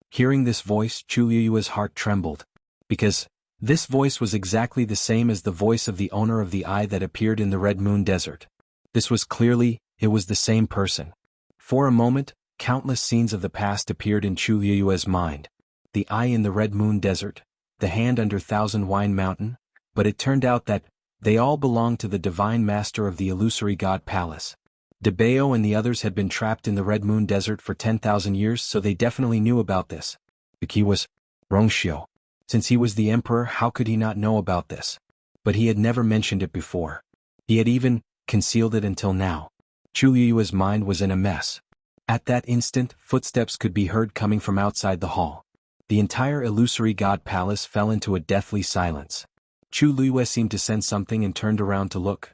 Hearing this voice, Chu Liui's heart trembled. Because this voice was exactly the same as the voice of the owner of the eye that appeared in the Red Moon Desert. This was clearly, it was the same person. For a moment, countless scenes of the past appeared in Chu Liui's mind. The eye in the Red Moon Desert, the hand under Thousand Wine Mountain, but it turned out that they all belonged to the Divine Master of the illusory God Palace. Debao and the others had been trapped in the Red Moon Desert for 10,000 years, so they definitely knew about this. The key was Rongxiu. Since he was the emperor, how could he not know about this? But he had never mentioned it before. He had even concealed it until now. Chu Liui's mind was in a mess. At that instant, footsteps could be heard coming from outside the hall. The entire illusory God Palace fell into a deathly silence. Chu Liwei seemed to sense something and turned around to look.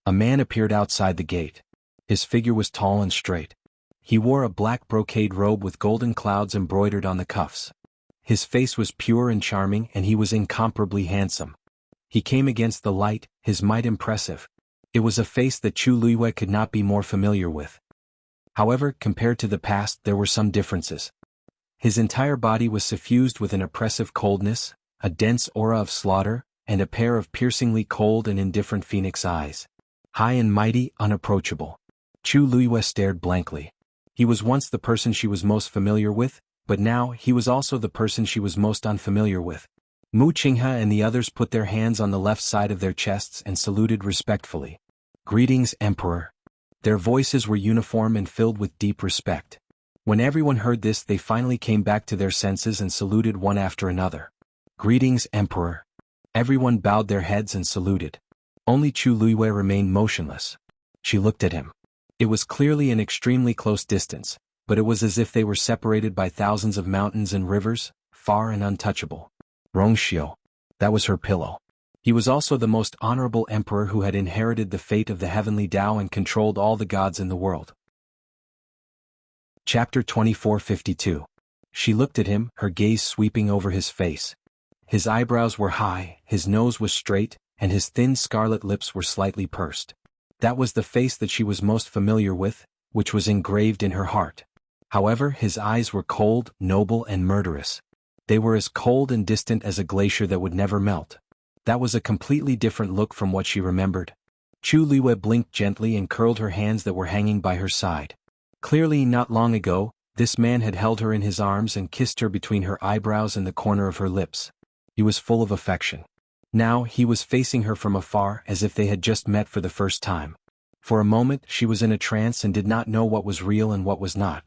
A man appeared outside the gate. His figure was tall and straight. He wore a black brocade robe with golden clouds embroidered on the cuffs. His face was pure and charming, and he was incomparably handsome. He came against the light, his might impressive. It was a face that Chu Liwei could not be more familiar with. However, compared to the past, there were some differences. His entire body was suffused with an oppressive coldness, a dense aura of slaughter, and a pair of piercingly cold and indifferent phoenix eyes. High and mighty, unapproachable. Chu Liwei stared blankly. He was once the person she was most familiar with, but now he was also the person she was most unfamiliar with. Mu Qinghe and the others put their hands on the left side of their chests and saluted respectfully. Greetings, Emperor. Their voices were uniform and filled with deep respect. When everyone heard this, they finally came back to their senses and saluted one after another. Greetings, Emperor. Everyone bowed their heads and saluted. Only Chu Liwei remained motionless. She looked at him. It was clearly an extremely close distance, but it was as if they were separated by thousands of mountains and rivers, far and untouchable. Rongxiu. That was her pillow. He was also the most honorable emperor who had inherited the fate of the heavenly Tao and controlled all the gods in the world. Chapter 2452. She looked at him, her gaze sweeping over his face. His eyebrows were high, his nose was straight, and his thin scarlet lips were slightly pursed. That was the face that she was most familiar with, which was engraved in her heart. However, his eyes were cold, noble, and murderous. They were as cold and distant as a glacier that would never melt. That was a completely different look from what she remembered. Chu Liwei blinked gently and curled her hands that were hanging by her side. Clearly, not long ago, this man had held her in his arms and kissed her between her eyebrows and the corner of her lips. He was full of affection. Now, he was facing her from afar as if they had just met for the first time. For a moment, she was in a trance and did not know what was real and what was not.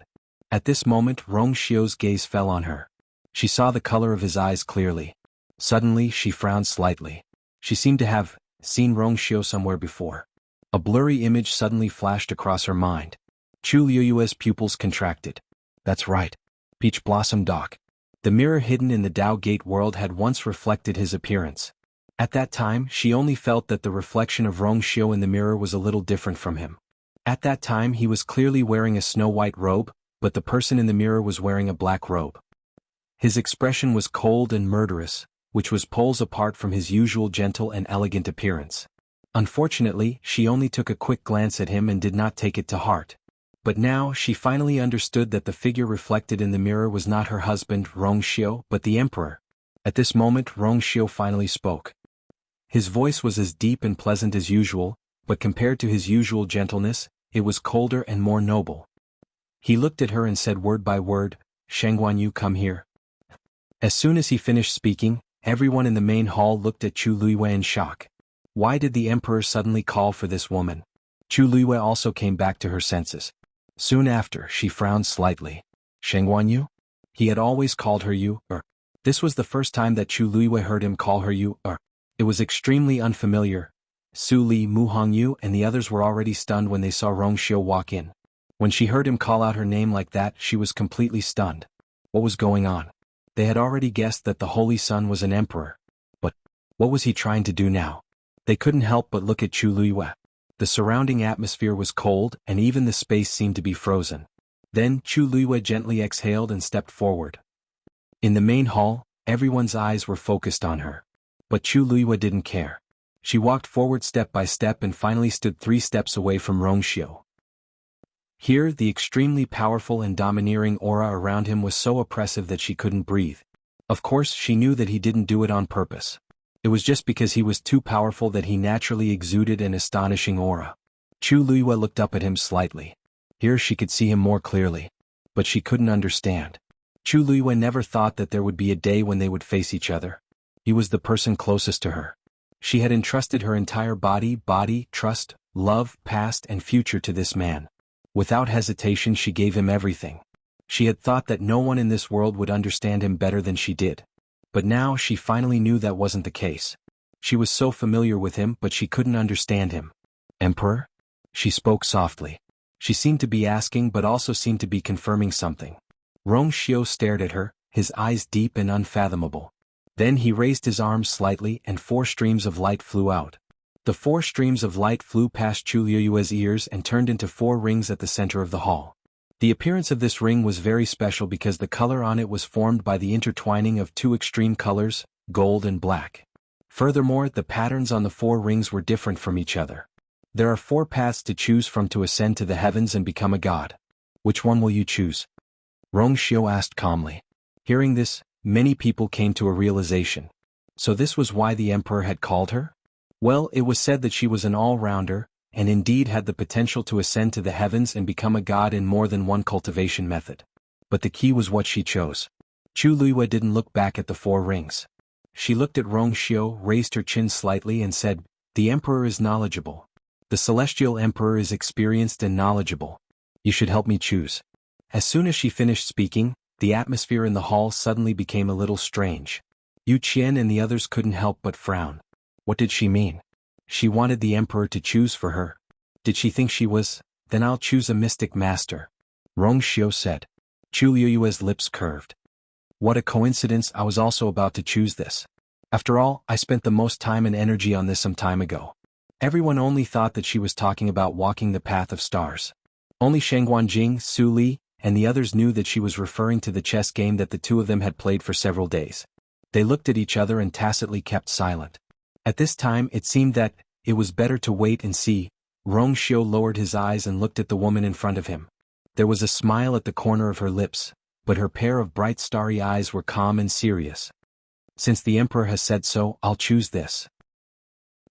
At this moment, Rongxiu's gaze fell on her. She saw the color of his eyes clearly. Suddenly, she frowned slightly. She seemed to have seen Rongxiu somewhere before. A blurry image suddenly flashed across her mind. Chu Liui's pupils contracted. That's right. Peach Blossom Dock. The mirror hidden in the Tao Gate world had once reflected his appearance. At that time, she only felt that the reflection of Rongxiu in the mirror was a little different from him. At that time he was clearly wearing a snow-white robe, but the person in the mirror was wearing a black robe. His expression was cold and murderous, which was poles apart from his usual gentle and elegant appearance. Unfortunately, she only took a quick glance at him and did not take it to heart. But now she finally understood that the figure reflected in the mirror was not her husband, Rongxiu, but the emperor. At this moment Rongxiu finally spoke. His voice was as deep and pleasant as usual, but compared to his usual gentleness, it was colder and more noble. He looked at her and said word by word, "Shangguanyu, come here." As soon as he finished speaking, everyone in the main hall looked at Chu Luiwei in shock. Why did the emperor suddenly call for this woman? Chu Luiwei also came back to her senses. Soon after, she frowned slightly. Shangguanyu? He had always called her you, or. This was the first time that Chu Luiwei heard him call her you, or. It was extremely unfamiliar. Su Li, Mu Hongyu and the others were already stunned when they saw Rongxiu walk in. When she heard him call out her name like that, she was completely stunned. What was going on? They had already guessed that the Holy Sun was an emperor. But what was he trying to do now? They couldn't help but look at Chu Luiwei. The surrounding atmosphere was cold and even the space seemed to be frozen. Then Chu Luiwei gently exhaled and stepped forward. In the main hall, everyone's eyes were focused on her. But Chu Luiwei didn't care. She walked forward step by step and finally stood 3 steps away from Rongxiu. Here, the extremely powerful and domineering aura around him was so oppressive that she couldn't breathe. Of course, she knew that he didn't do it on purpose. It was just because he was too powerful that he naturally exuded an astonishing aura. Chu Luiwei looked up at him slightly. Here she could see him more clearly. But she couldn't understand. Chu Luiwei never thought that there would be a day when they would face each other. He was the person closest to her. She had entrusted her entire body, trust, love, past and future to this man. Without hesitation she gave him everything. She had thought that no one in this world would understand him better than she did. But now she finally knew that wasn't the case. She was so familiar with him but she couldn't understand him. Emperor? She spoke softly. She seemed to be asking but also seemed to be confirming something. Rongxiu stared at her, his eyes deep and unfathomable. Then he raised his arms slightly and 4 streams of light flew out. The 4 streams of light flew past Chu Luiwei's ears and turned into 4 rings at the center of the hall. The appearance of this ring was very special because the color on it was formed by the intertwining of 2 extreme colors, gold and black. Furthermore, the patterns on the 4 rings were different from each other. There are 4 paths to choose from to ascend to the heavens and become a god. Which one will you choose? Rongxiu asked calmly. Hearing this, many people came to a realization. So this was why the emperor had called her? Well, it was said that she was an all-rounder, and indeed had the potential to ascend to the heavens and become a god in more than one cultivation method. But the key was what she chose. Chu Luiwei didn't look back at the 4 rings. She looked at Rongxiu, raised her chin slightly and said, "The emperor is knowledgeable. The celestial emperor is experienced and knowledgeable. You should help me choose." As soon as she finished speaking, the atmosphere in the hall suddenly became a little strange. Yu Qian and the others couldn't help but frown. What did she mean? She wanted the emperor to choose for her. Did she think she was? Then I'll choose a mystic master. Rongxiu said. Chu Luiwei's lips curved. What a coincidence, I was also about to choose this. After all, I spent the most time and energy on this some time ago. Everyone only thought that she was talking about walking the path of stars. Only Shangguanjing, Su Li, and the others knew that she was referring to the chess game that the 2 of them had played for several days. They looked at each other and tacitly kept silent. At this time it seemed that it was better to wait and see. Rongxiu lowered his eyes and looked at the woman in front of him. There was a smile at the corner of her lips, but her pair of bright starry eyes were calm and serious. Since the emperor has said so, I'll choose this.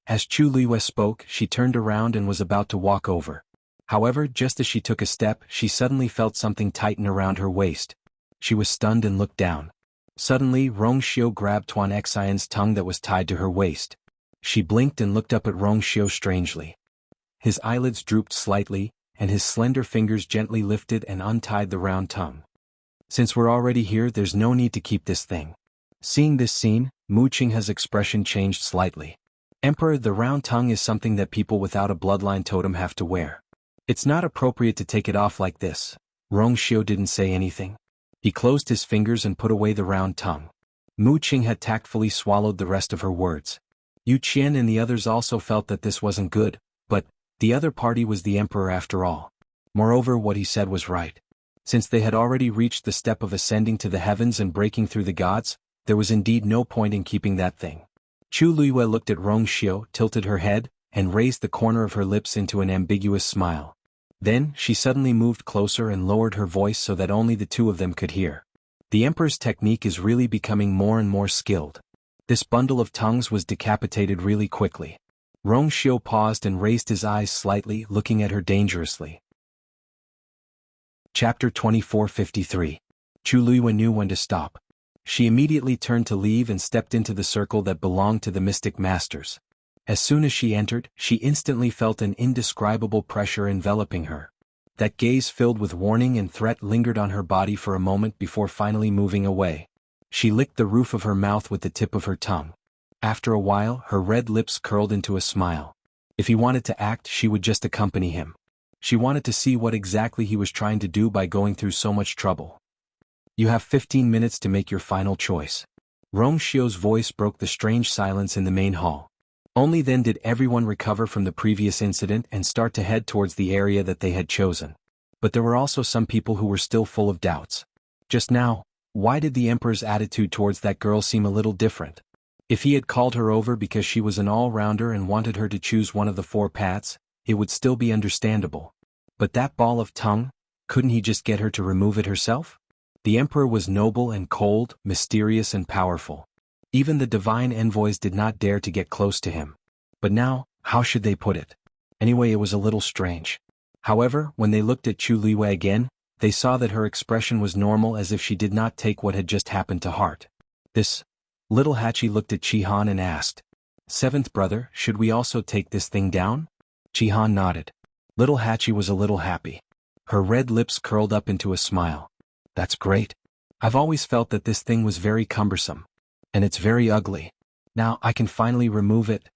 As Chu Luiwei spoke, she turned around and was about to walk over. However, just as she took a step, she suddenly felt something tighten around her waist. She was stunned and looked down. Suddenly, Rongxiu grabbed Tuan Xian's tongue that was tied to her waist. She blinked and looked up at Rongxiu strangely. His eyelids drooped slightly, and his slender fingers gently lifted and untied the round tongue. Since we're already here, there's no need to keep this thing. Seeing this scene, Mu Qinghe's expression changed slightly. Emperor, the round tongue is something that people without a bloodline totem have to wear. It's not appropriate to take it off like this. Rongxiu didn't say anything. He closed his fingers and put away the round tongue. Mu Qing had tactfully swallowed the rest of her words. Yu Qian and the others also felt that this wasn't good, but the other party was the emperor after all. Moreover, what he said was right. Since they had already reached the step of ascending to the heavens and breaking through the gods, there was indeed no point in keeping that thing. Chu Luiyue looked at Rong Xiu, tilted her head, and raised the corner of her lips into an ambiguous smile. Then, she suddenly moved closer and lowered her voice so that only the two of them could hear. The emperor's technique is really becoming more and more skilled. This bundle of tongues was decapitated really quickly. Rong Xiu paused and raised his eyes slightly, looking at her dangerously. Chapter 2453. Chu Luiyue knew when to stop. She immediately turned to leave and stepped into the circle that belonged to the mystic masters. As soon as she entered, she instantly felt an indescribable pressure enveloping her. That gaze filled with warning and threat lingered on her body for a moment before finally moving away. She licked the roof of her mouth with the tip of her tongue. After a while, her red lips curled into a smile. If he wanted to act, she would just accompany him. She wanted to see what exactly he was trying to do by going through so much trouble. You have 15 minutes to make your final choice. Rong Xiu's voice broke the strange silence in the main hall. Only then did everyone recover from the previous incident and start to head towards the area that they had chosen. But there were also some people who were still full of doubts. Just now, why did the emperor's attitude towards that girl seem a little different? If he had called her over because she was an all-rounder and wanted her to choose one of the 4 paths, it would still be understandable. But that ball of tongue, couldn't he just get her to remove it herself? The emperor was noble and cold, mysterious and powerful. Even the divine envoys did not dare to get close to him. But now, how should they put it? Anyway, it was a little strange. However, when they looked at Chu Luiyue again, they saw that her expression was normal, as if she did not take what had just happened to heart. This little Hachi looked at Chi-Han and asked, "Seventh brother, should we also take this thing down?" Chi-Han nodded. Little Hachi was a little happy. Her red lips curled up into a smile. "That's great. I've always felt that this thing was very cumbersome. And it's very ugly. Now I can finally remove it."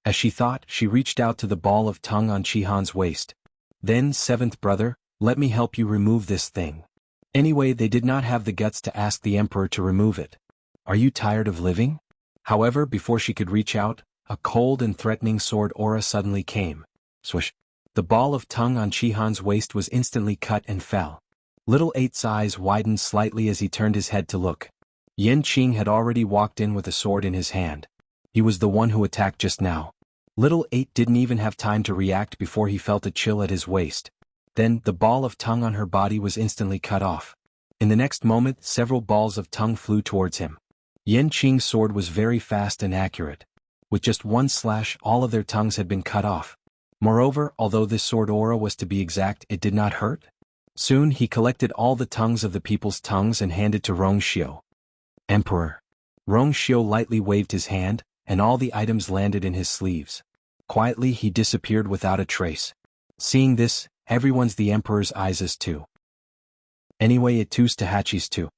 As she thought, she reached out to the ball of tongue on Chi-Han's waist. "Then, seventh brother, let me help you remove this thing." Anyway, they did not have the guts to ask the emperor to remove it. "Are you tired of living?" However, before she could reach out, a cold and threatening sword aura suddenly came. Swish! The ball of tongue on Chi-Han's waist was instantly cut and fell. Little Eight's eyes widened slightly as he turned his head to look. Yan Qing had already walked in with a sword in his hand. He was the one who attacked just now. Little Eight didn't even have time to react before he felt a chill at his waist. Then, the ball of tongue on her body was instantly cut off. In the next moment, several balls of tongue flew towards him. Yan Qing's sword was very fast and accurate. With just one slash, all of their tongues had been cut off. Moreover, although this sword aura was to be exact, it did not hurt. Soon, he collected all the tongues of the people's tongues and handed to Rong Xiu. "Emperor." Rong Xiu lightly waved his hand, and all the items landed in his sleeves. Quietly, he disappeared without a trace. Seeing this, everyone's the emperor's eyes as too. Anyway, it too's to Hachi's too.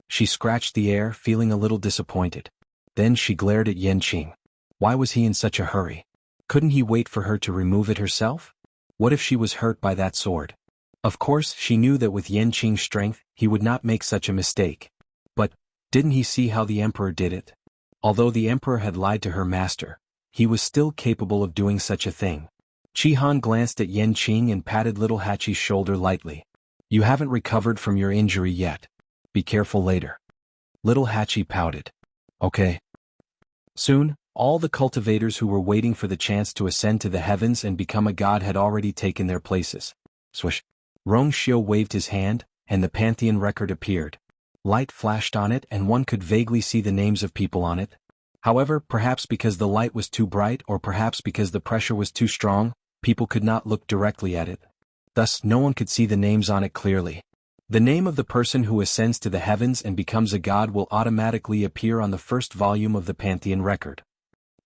She scratched the air, feeling a little disappointed. Then she glared at Yan Qing. Why was he in such a hurry? Couldn't he wait for her to remove it herself? What if she was hurt by that sword? Of course, she knew that with Yan Qing's strength, he would not make such a mistake. But, didn't he see how the emperor did it? Although the emperor had lied to her master, he was still capable of doing such a thing. Chi-Han glanced at Yan Qing and patted little Hachi's shoulder lightly. "You haven't recovered from your injury yet. Be careful later." Little Hachi pouted. "Okay." Soon, all the cultivators who were waiting for the chance to ascend to the heavens and become a god had already taken their places. Swish! Rong Xiu waved his hand, and the Pantheon record appeared. Light flashed on it and one could vaguely see the names of people on it. However, perhaps because the light was too bright or perhaps because the pressure was too strong, people could not look directly at it. Thus, no one could see the names on it clearly. The name of the person who ascends to the heavens and becomes a god will automatically appear on the first volume of the Pantheon record.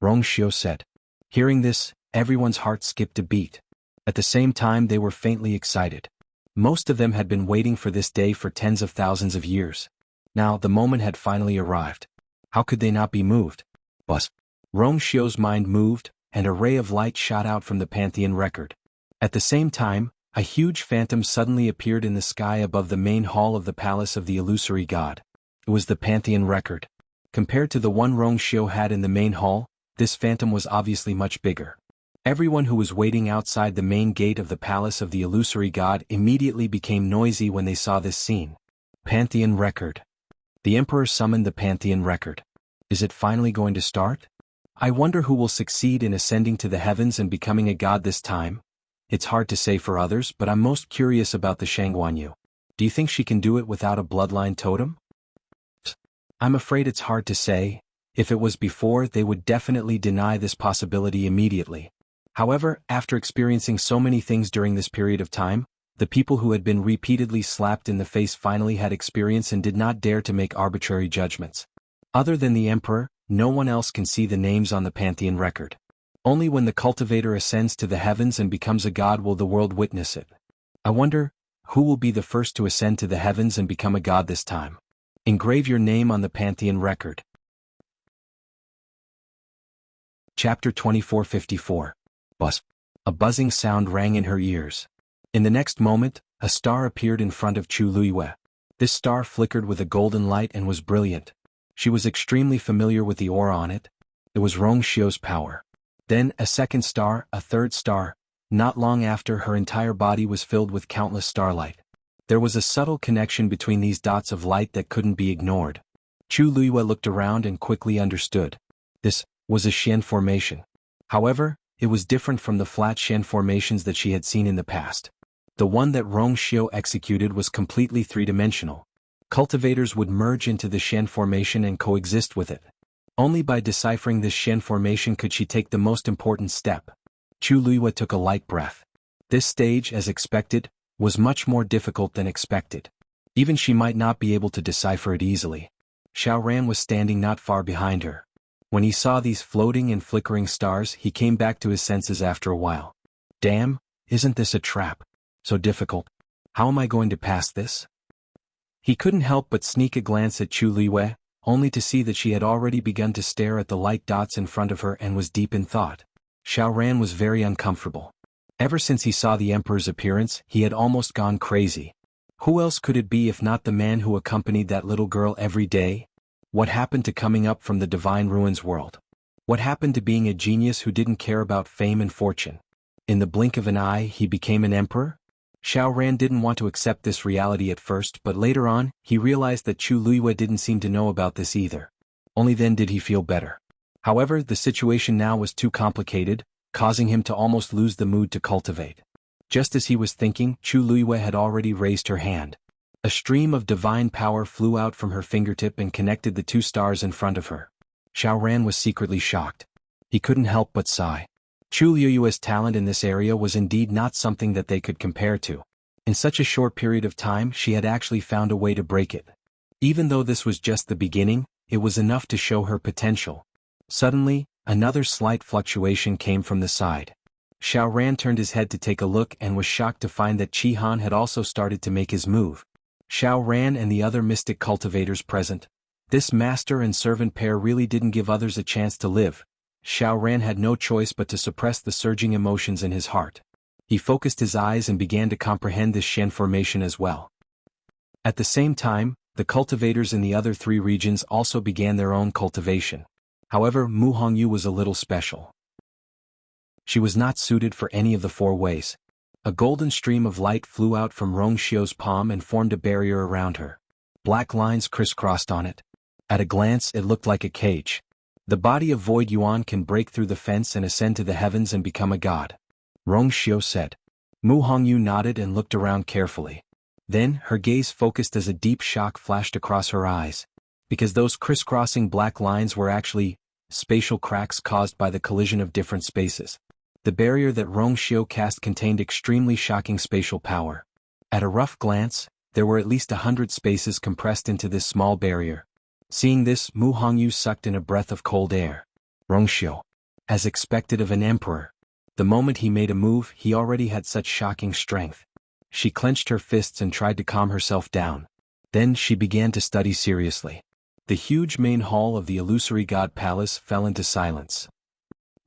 Rong Xiu said. Hearing this, everyone's heart skipped a beat. At the same time, they were faintly excited. Most of them had been waiting for this day for tens of thousands of years. Now, the moment had finally arrived. How could they not be moved? Buzz. Rong Xiu's mind moved, and a ray of light shot out from the Pantheon record. At the same time, A huge phantom suddenly appeared in the sky above the main hall of the palace of the illusory god. It was the Pantheon record. Compared to the one Rongxiu had in the main hall, this phantom was obviously much bigger. Everyone who was waiting outside the main gate of the palace of the illusory god immediately became noisy when they saw this scene. Pantheon record. The emperor summoned the Pantheon record. Is it finally going to start? I wonder who will succeed in ascending to the heavens and becoming a god this time. It's hard to say for others, but I'm most curious about the Shangguanyu. Do you think she can do it without a bloodline totem? I'm afraid it's hard to say. If it was before, they would definitely deny this possibility immediately. However, after experiencing so many things during this period of time, the people who had been repeatedly slapped in the face finally had experience and did not dare to make arbitrary judgments. Other than the emperor, no one else can see the names on the Pantheon record. Only when the cultivator ascends to the heavens and becomes a god will the world witness it. I wonder, who will be the first to ascend to the heavens and become a god this time? Engrave your name on the Pantheon record. Chapter 2454. Buzz. A buzzing sound rang in her ears. In the next moment, a star appeared in front of Chu Luiyue. This star flickered with a golden light and was brilliant. She was extremely familiar with the aura on it. It was Rongxiu's power. Then, a second star, a third star. Not long after, her entire body was filled with countless starlight. There was a subtle connection between these dots of light that couldn't be ignored. Chu Luiyue looked around and quickly understood. This was a Xian formation. However, it was different from the flat Xian formations that she had seen in the past. The one that Rongxiu executed was completely three-dimensional. Cultivators would merge into the Xian formation and coexist with it. Only by deciphering this Xian formation could she take the most important step. Chu Luiyue took a light breath. This stage, as expected, was much more difficult than expected. Even she might not be able to decipher it easily. Xiao Ran was standing not far behind her. When he saw these floating and flickering stars, he came back to his senses after a while. Damn, isn't this a trap? So difficult. How am I going to pass this? He couldn't help but sneak a glance at Chu Luiyue, only to see that she had already begun to stare at the light dots in front of her and was deep in thought. Xiao Ran was very uncomfortable. Ever since he saw the emperor's appearance, he had almost gone crazy. Who else could it be if not the man who accompanied that little girl every day? What happened to coming up from the divine ruins world? What happened to being a genius who didn't care about fame and fortune? In the blink of an eye, he became an emperor? Xiao Ran didn't want to accept this reality at first, but later on, he realized that Chu Luiyue didn't seem to know about this either. Only then did he feel better. However, the situation now was too complicated, causing him to almost lose the mood to cultivate. Just as he was thinking, Chu Luiyue had already raised her hand. A stream of divine power flew out from her fingertip and connected the two stars in front of her. Xiao Ran was secretly shocked. He couldn't help but sigh. Chu Luiyue's talent in this area was indeed not something that they could compare to. In such a short period of time, she had actually found a way to break it. Even though this was just the beginning, it was enough to show her potential. Suddenly, another slight fluctuation came from the side. Xiao Ran turned his head to take a look and was shocked to find that Qi Han had also started to make his move. Xiao Ran and the other mystic cultivators present. This master and servant pair really didn't give others a chance to live. Xiao Ran had no choice but to suppress the surging emotions in his heart. He focused his eyes and began to comprehend this Xian formation as well. At the same time, the cultivators in the other three regions also began their own cultivation. However, Mu Hongyu was a little special. She was not suited for any of the four ways. A golden stream of light flew out from Rongxiu's palm and formed a barrier around her. Black lines crisscrossed on it. At a glance, it looked like a cage. The body of Void Yuan can break through the fence and ascend to the heavens and become a god. Rongxiu said. Mu Hongyu nodded and looked around carefully. Then, her gaze focused as a deep shock flashed across her eyes. Because those crisscrossing black lines were actually spatial cracks caused by the collision of different spaces. The barrier that Rongxiu cast contained extremely shocking spatial power. At a rough glance, there were at least 100 spaces compressed into this small barrier. Seeing this, Mu Hongyu sucked in a breath of cold air. Rongxiu. As expected of an emperor. The moment he made a move, he already had such shocking strength. She clenched her fists and tried to calm herself down. Then she began to study seriously. The huge main hall of the illusory god palace fell into silence.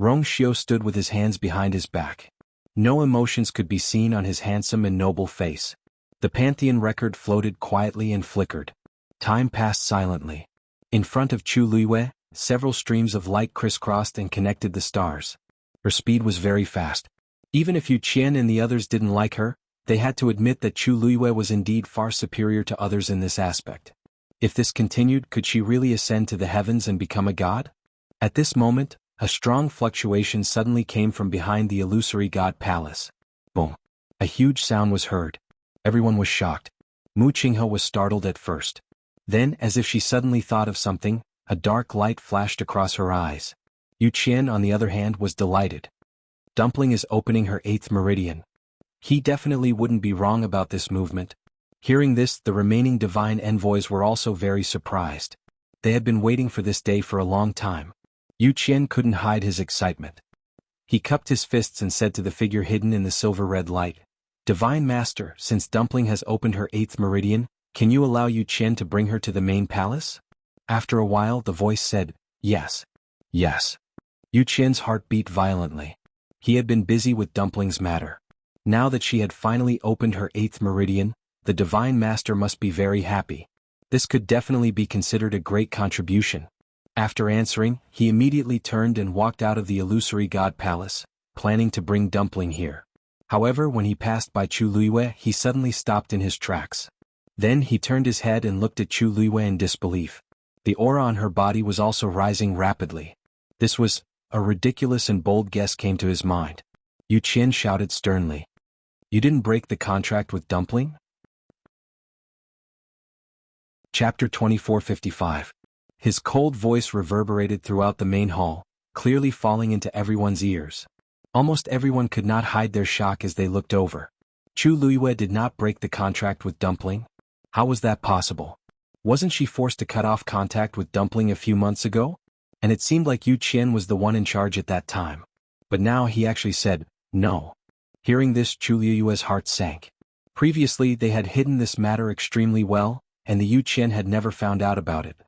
Rongxiu stood with his hands behind his back. No emotions could be seen on his handsome and noble face. The Pantheon record floated quietly and flickered. Time passed silently. In front of Chu Luiyue, several streams of light crisscrossed and connected the stars. Her speed was very fast. Even if Yu Qian and the others didn't like her, they had to admit that Chu Luiyue was indeed far superior to others in this aspect. If this continued, could she really ascend to the heavens and become a god? At this moment, a strong fluctuation suddenly came from behind the illusory god palace. Boom! A huge sound was heard. Everyone was shocked. Mu Qinghe was startled at first. Then, as if she suddenly thought of something, a dark light flashed across her eyes. Yu Qian, on the other hand, was delighted. Dumpling is opening her 8th meridian. He definitely wouldn't be wrong about this movement. Hearing this, the remaining divine envoys were also very surprised. They had been waiting for this day for a long time. Yu Qian couldn't hide his excitement. He cupped his fists and said to the figure hidden in the silver-red light, "Divine Master, since Dumpling has opened her 8th meridian, can you allow Yu Qian to bring her to the main palace?" After a while the voice said, "Yes. Yes." Yu Qian's heart beat violently. He had been busy with Dumpling's matter. Now that she had finally opened her 8th meridian, the Divine Master must be very happy. This could definitely be considered a great contribution. After answering, he immediately turned and walked out of the illusory god palace, planning to bring Dumpling here. However, when he passed by Chu Luiyue, he suddenly stopped in his tracks. Then he turned his head and looked at Chu Luiyue in disbelief. The aura on her body was also rising rapidly. This was a ridiculous and bold guess came to his mind. Yu Qian shouted sternly, "You didn't break the contract with Dumpling?" Chapter 2455. His cold voice reverberated throughout the main hall, clearly falling into everyone's ears. Almost everyone could not hide their shock as they looked over. Chu Luiyue did not break the contract with Dumpling? How was that possible? Wasn't she forced to cut off contact with Dumpling a few months ago? And it seemed like Yu Qian was the one in charge at that time. But now he actually said, no. Hearing this, Chu Luiyue's heart sank. Previously they had hidden this matter extremely well, and the Yu Qian had never found out about it.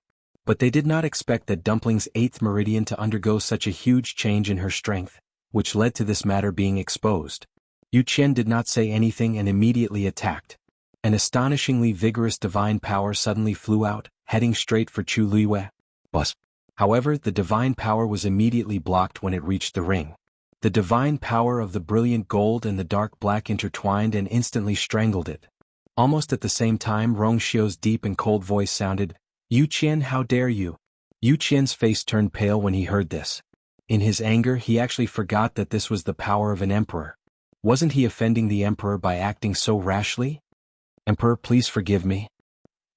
But they did not expect that Dumpling's 8th meridian to undergo such a huge change in her strength, which led to this matter being exposed. Yu Qian did not say anything and immediately attacked. An astonishingly vigorous divine power suddenly flew out, heading straight for Chu Luiyue. Bus. However, the divine power was immediately blocked when it reached the ring. The divine power of the brilliant gold and the dark black intertwined and instantly strangled it. Almost at the same time, Rong Xiu's deep and cold voice sounded, "Yu Qian, how dare you?" Yu Qian's face turned pale when he heard this. In his anger, he actually forgot that this was the power of an emperor. Wasn't he offending the emperor by acting so rashly? "Emperor, please forgive me."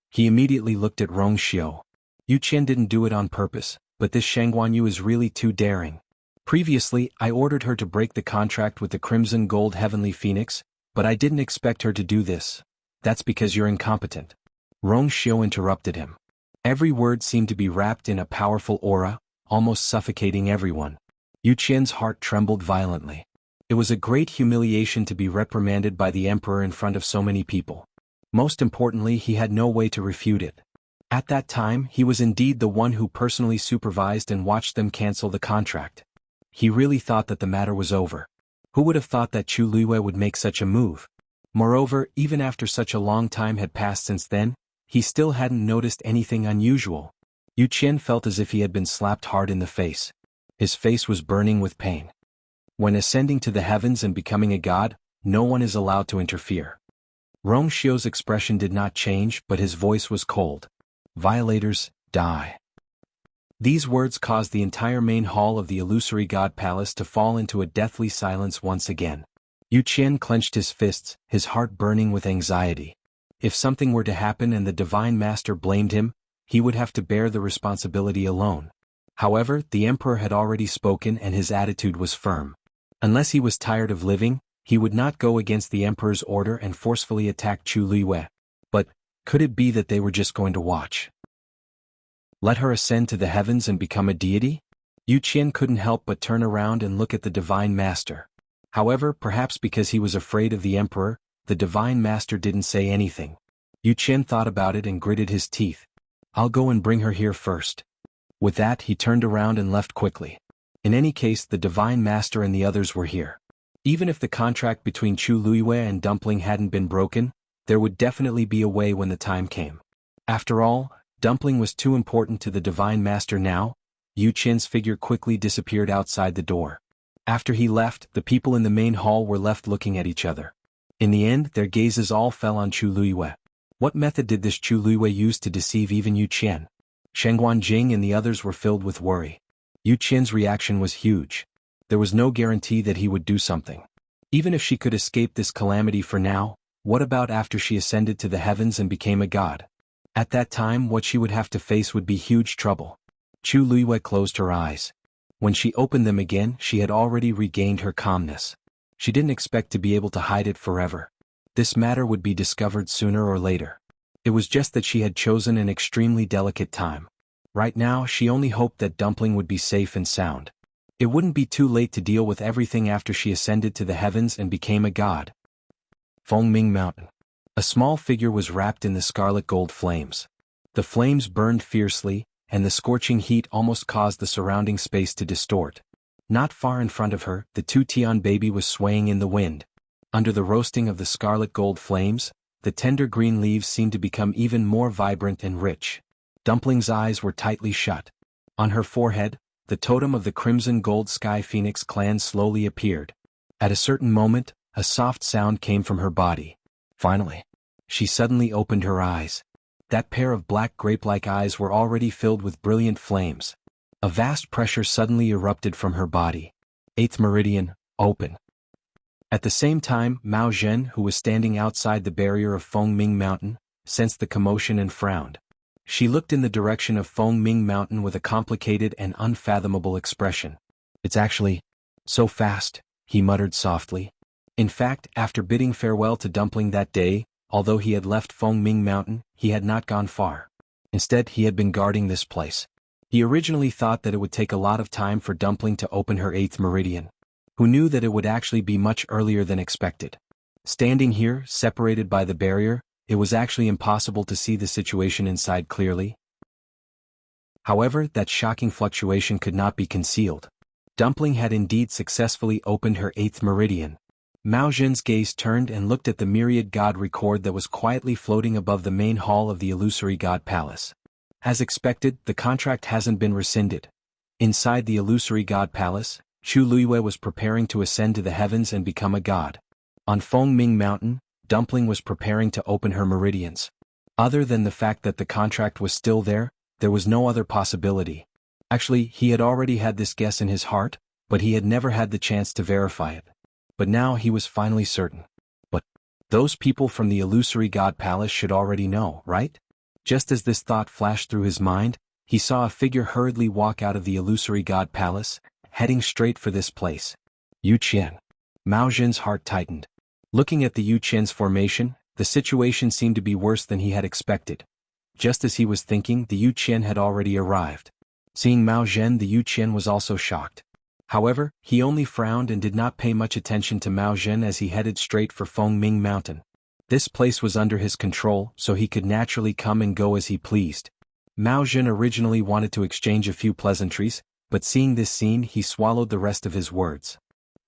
He immediately looked at Rong Xiu. Yu Qian didn't do it on purpose, but this Shangguanyu is really too daring. Previously, I ordered her to break the contract with the Crimson Gold Heavenly Phoenix, but I didn't expect her to do this. That's because you're incompetent. Rong Xiu interrupted him. Every word seemed to be wrapped in a powerful aura, almost suffocating everyone. Yu Qian's heart trembled violently. It was a great humiliation to be reprimanded by the emperor in front of so many people. Most importantly, he had no way to refute it. At that time, he was indeed the one who personally supervised and watched them cancel the contract. He really thought that the matter was over. Who would have thought that Chu Luiyue would make such a move? Moreover, even after such a long time had passed since then, he still hadn't noticed anything unusual. Yu Qian felt as if he had been slapped hard in the face. His face was burning with pain. When ascending to the heavens and becoming a god, no one is allowed to interfere. Rong Xiu's expression did not change, but his voice was cold. "Violators, die." These words caused the entire main hall of the illusory god palace to fall into a deathly silence once again. Yu Qian clenched his fists, his heart burning with anxiety. If something were to happen and the Divine Master blamed him, he would have to bear the responsibility alone. However, the emperor had already spoken and his attitude was firm. Unless he was tired of living, he would not go against the emperor's order and forcefully attack Chu Luiyue. But could it be that they were just going to watch? Let her ascend to the heavens and become a deity? Yu Qian couldn't help but turn around and look at the Divine Master. However, perhaps because he was afraid of the emperor, the Divine Master didn't say anything. Yu Qian thought about it and gritted his teeth. "I'll go and bring her here first." With that, he turned around and left quickly. In any case, the Divine Master and the others were here. Even if the contract between Chu Luiyue and Dumpling hadn't been broken, there would definitely be a way when the time came. After all, Dumpling was too important to the Divine Master now. Yu Qian's figure quickly disappeared outside the door. After he left, the people in the main hall were left looking at each other. In the end, their gazes all fell on Chu Luiyue. What method did this Chu Luiyue use to deceive even Yu Qian? Sheng Guanjing and the others were filled with worry. Yu Qian's reaction was huge. There was no guarantee that he would do something. Even if she could escape this calamity for now, what about after she ascended to the heavens and became a god? At that time, what she would have to face would be huge trouble. Chu Luiyue closed her eyes. When she opened them again, she had already regained her calmness. She didn't expect to be able to hide it forever. This matter would be discovered sooner or later. It was just that she had chosen an extremely delicate time. Right now, she only hoped that Dumpling would be safe and sound. It wouldn't be too late to deal with everything after she ascended to the heavens and became a god. Fengming Mountain. A small figure was wrapped in the scarlet gold flames. The flames burned fiercely, and the scorching heat almost caused the surrounding space to distort. Not far in front of her, the two-tian baby was swaying in the wind. Under the roasting of the scarlet gold flames, the tender green leaves seemed to become even more vibrant and rich. Dumpling's eyes were tightly shut. On her forehead, the totem of the Crimson Gold Sky Phoenix clan slowly appeared. At a certain moment, a soft sound came from her body. Finally, she suddenly opened her eyes. That pair of black grape-like eyes were already filled with brilliant flames. A vast pressure suddenly erupted from her body. 8th meridian, open. At the same time, Mao Zhen, who was standing outside the barrier of Fengming Mountain, sensed the commotion and frowned. She looked in the direction of Fengming Mountain with a complicated and unfathomable expression. It's actually so fast, he muttered softly. In fact, after bidding farewell to Dumpling that day, although he had left Fengming Mountain, he had not gone far. Instead, he had been guarding this place. He originally thought that it would take a lot of time for Dumpling to open her 8th meridian. Who knew that it would actually be much earlier than expected? Standing here, separated by the barrier, it was actually impossible to see the situation inside clearly. However, that shocking fluctuation could not be concealed. Dumpling had indeed successfully opened her 8th meridian. Mao Zhen's gaze turned and looked at the myriad god record that was quietly floating above the main hall of the illusory god palace. As expected, the contract hasn't been rescinded. Inside the illusory god palace, Chu Luiyue was preparing to ascend to the heavens and become a god. On Fengming Mountain, Dumpling was preparing to open her meridians. Other than the fact that the contract was still there was no other possibility. Actually, he had already had this guess in his heart, but he had never had the chance to verify it. But now he was finally certain. But those people from the illusory god palace should already know, right? Just as this thought flashed through his mind, he saw a figure hurriedly walk out of the illusory god palace, heading straight for this place. Yu Qian. Mao Zhen's heart tightened. Looking at the Yu Qian's formation, the situation seemed to be worse than he had expected. Just as he was thinking, the Yu Qian had already arrived. Seeing Mao Zhen, the Yu Qian was also shocked. However, he only frowned and did not pay much attention to Mao Zhen as he headed straight for Fengming Mountain. This place was under his control, so he could naturally come and go as he pleased. Mao Zhen originally wanted to exchange a few pleasantries, but seeing this scene, he swallowed the rest of his words.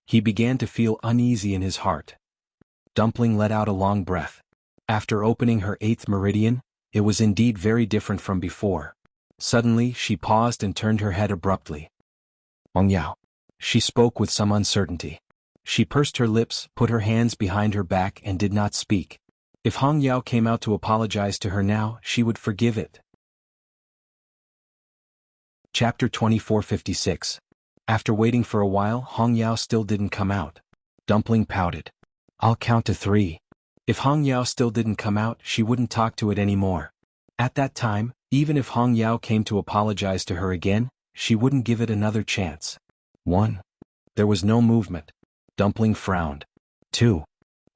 He began to feel uneasy in his heart. Dumpling let out a long breath. After opening her 8th meridian, it was indeed very different from before. Suddenly, she paused and turned her head abruptly. Hong Yao. She spoke with some uncertainty. She pursed her lips, put her hands behind her back and did not speak. If Hong Yao came out to apologize to her now, she would forgive it. Chapter 2456. After waiting for a while, Hong Yao still didn't come out. Dumpling pouted. I'll count to 3. If Hong Yao still didn't come out, she wouldn't talk to it anymore. At that time, even if Hong Yao came to apologize to her again, she wouldn't give it another chance. 1. There was no movement. Dumpling frowned. 2.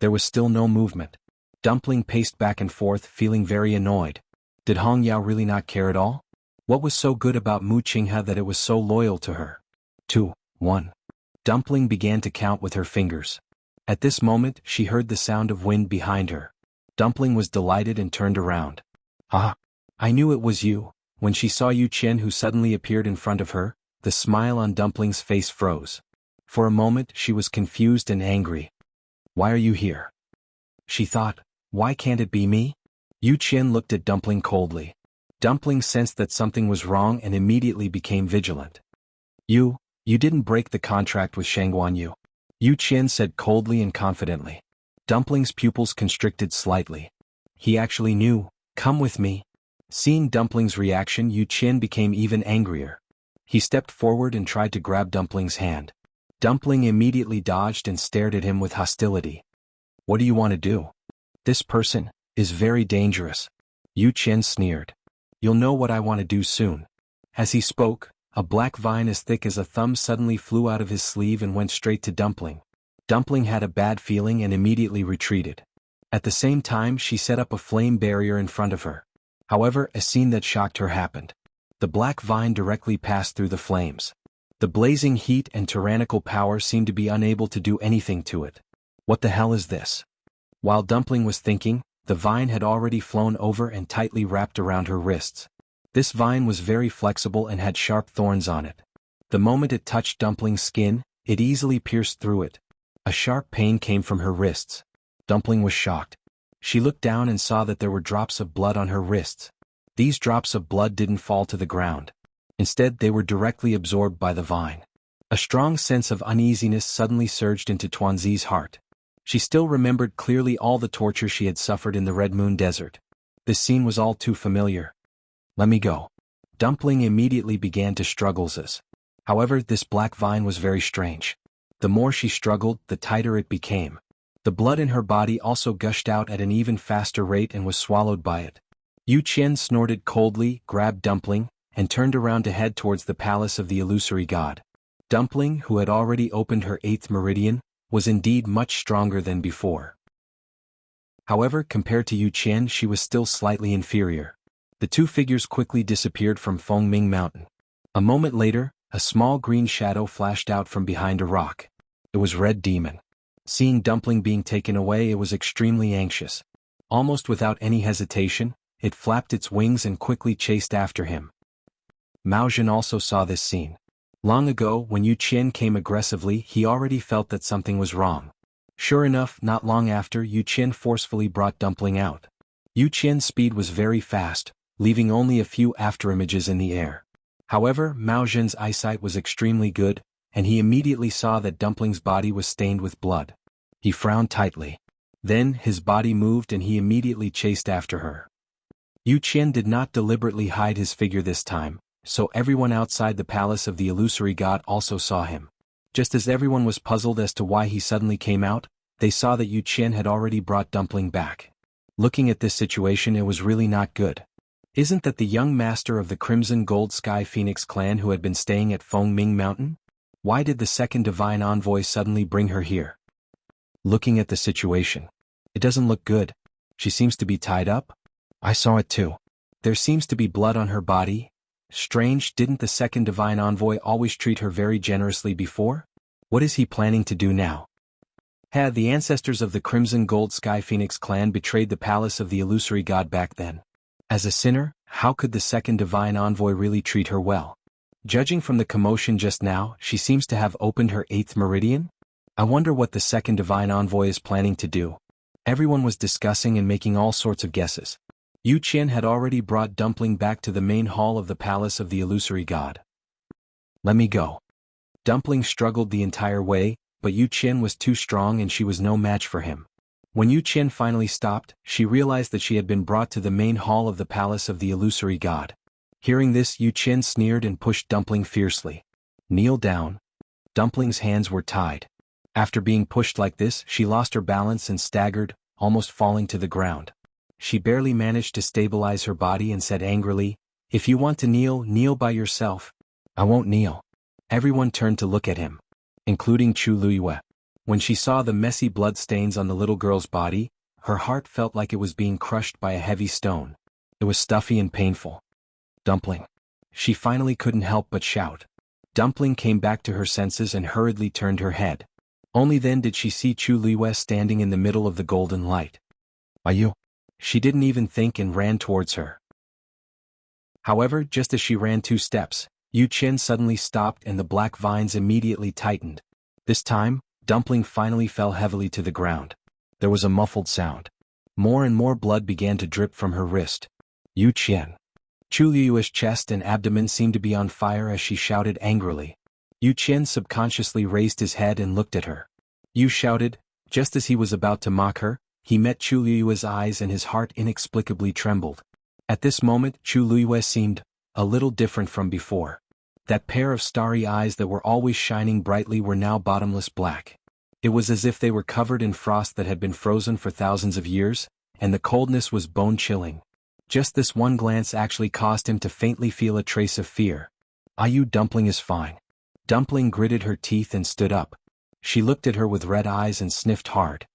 There was still no movement. Dumpling paced back and forth, feeling very annoyed. Did Hong Yao really not care at all? What was so good about Mu Qinghe that it was so loyal to her? 2. 1. Dumpling began to count with her fingers. At this moment, she heard the sound of wind behind her. Dumpling was delighted and turned around. Ah! I knew it was you. When she saw Yu Qian who suddenly appeared in front of her, the smile on Dumpling's face froze. For a moment she was confused and angry. Why are you here? She thought, why can't it be me? Yu Qian looked at Dumpling coldly. Dumpling sensed that something was wrong and immediately became vigilant. You didn't break the contract with Shangguan Yu. Yu Qian said coldly and confidently. Dumpling's pupils constricted slightly. He actually knew. Come with me. Seeing Dumpling's reaction, Yu Qian became even angrier. He stepped forward and tried to grab Dumpling's hand. Dumpling immediately dodged and stared at him with hostility. What do you want to do? This person is very dangerous. Yu Qian sneered. You'll know what I want to do soon. As he spoke, a black vine as thick as a thumb suddenly flew out of his sleeve and went straight to Dumpling. Dumpling had a bad feeling and immediately retreated. At the same time, she set up a flame barrier in front of her. However, a scene that shocked her happened. The black vine directly passed through the flames. The blazing heat and tyrannical power seemed to be unable to do anything to it. What the hell is this? While Dumpling was thinking, the vine had already flown over and tightly wrapped around her wrists. This vine was very flexible and had sharp thorns on it. The moment it touched Dumpling's skin, it easily pierced through it. A sharp pain came from her wrists. Dumpling was shocked. She looked down and saw that there were drops of blood on her wrists. These drops of blood didn't fall to the ground. Instead, they were directly absorbed by the vine. A strong sense of uneasiness suddenly surged into Tuanzi's heart. She still remembered clearly all the torture she had suffered in the Red Moon Desert. This scene was all too familiar. Let me go. Dumpling immediately began to struggle. However, this black vine was very strange. The more she struggled, the tighter it became. The blood in her body also gushed out at an even faster rate and was swallowed by it. Yu Qian snorted coldly, grabbed Dumpling, and turned around to head towards the palace of the illusory god. Dumpling, who had already opened her 8th meridian, was indeed much stronger than before. However, compared to Yu Qian, she was still slightly inferior. The two figures quickly disappeared from Fengming Mountain. A moment later, a small green shadow flashed out from behind a rock. It was Red Demon. Seeing Dumpling being taken away, it was extremely anxious. Almost without any hesitation, it flapped its wings and quickly chased after him. Mao Zhen also saw this scene. Long ago, when Yu Qian came aggressively, he already felt that something was wrong. Sure enough, not long after, Yu Qian forcefully brought Dumpling out. Yu Qian's speed was very fast, leaving only a few afterimages in the air. However, Mao Zhen's eyesight was extremely good, and he immediately saw that Dumpling's body was stained with blood. He frowned tightly. Then, his body moved and he immediately chased after her. Yu Qian did not deliberately hide his figure this time, so everyone outside the palace of the illusory god also saw him. Just as everyone was puzzled as to why he suddenly came out, they saw that Yu Qian had already brought Dumpling back. Looking at this situation, it was really not good. Isn't that the young master of the Crimson Gold Sky Phoenix clan who had been staying at Fengming Mountain? Why did the second divine envoy suddenly bring her here? Looking at the situation, it doesn't look good. She seems to be tied up. I saw it too. There seems to be blood on her body. Strange, didn't the second divine envoy always treat her very generously before? What is he planning to do now? Had the ancestors of the Crimson Gold Sky Phoenix clan betrayed the palace of the illusory god back then? As a sinner, how could the second divine envoy really treat her well? Judging from the commotion just now, she seems to have opened her 8th meridian? I wonder what the second divine envoy is planning to do. Everyone was discussing and making all sorts of guesses. Yu Qian had already brought Dumpling back to the main hall of the palace of the illusory god. Let me go. Dumpling struggled the entire way, but Yu Qian was too strong and she was no match for him. When Yu Qian finally stopped, she realized that she had been brought to the main hall of the palace of the illusory god. Hearing this, Yu Qian sneered and pushed Dumpling fiercely. Kneel down. Dumpling's hands were tied. After being pushed like this, she lost her balance and staggered, almost falling to the ground. She barely managed to stabilize her body and said angrily, "If you want to kneel, kneel by yourself." "I won't kneel." Everyone turned to look at him, including Chu Luiyue. When she saw the messy blood stains on the little girl's body, her heart felt like it was being crushed by a heavy stone. It was stuffy and painful. Dumpling. She finally couldn't help but shout. Dumpling came back to her senses and hurriedly turned her head. Only then did she see Chu Luiyue standing in the middle of the golden light. "Are you?" She didn't even think and ran towards her. However, just as she ran 2 steps, Yu Qian suddenly stopped and the black vines immediately tightened. This time, Dumpling finally fell heavily to the ground. There was a muffled sound. More and more blood began to drip from her wrist. Yu Qian. Chu Liyue's chest and abdomen seemed to be on fire as she shouted angrily. Yu Qian subconsciously raised his head and looked at her. Yu shouted. Just as he was about to mock her, he met Chu Liyue's eyes and his heart inexplicably trembled. At this moment, Chu Liyue seemed a little different from before. That pair of starry eyes that were always shining brightly were now bottomless black. It was as if they were covered in frost that had been frozen for thousands of years, and the coldness was bone-chilling. Just this one glance actually caused him to faintly feel a trace of fear. "Ayu, Dumpling is fine." Dumpling gritted her teeth and stood up. She looked at her with red eyes and sniffed hard.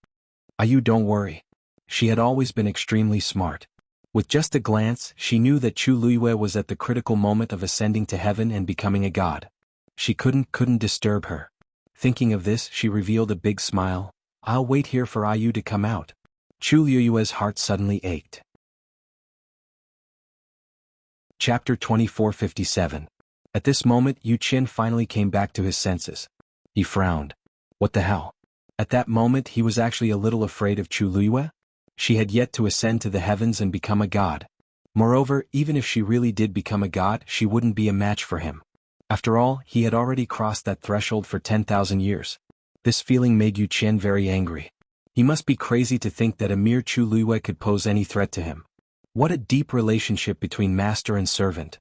"Ayu, don't worry." She had always been extremely smart. With just a glance, she knew that Chu Liyue was at the critical moment of ascending to heaven and becoming a god. She couldn't disturb her. Thinking of this, she revealed a big smile. "I'll wait here for Ayu to come out." Chu Liyue's heart suddenly ached. Chapter 2457. At this moment, Yu Qian finally came back to his senses. He frowned. What the hell? At that moment he was actually a little afraid of Chu Liyue. She had yet to ascend to the heavens and become a god. Moreover, even if she really did become a god, she wouldn't be a match for him. After all, he had already crossed that threshold for 10,000 years. This feeling made Yu Qian very angry. He must be crazy to think that a mere Chu Liyue could pose any threat to him. What a deep relationship between master and servant.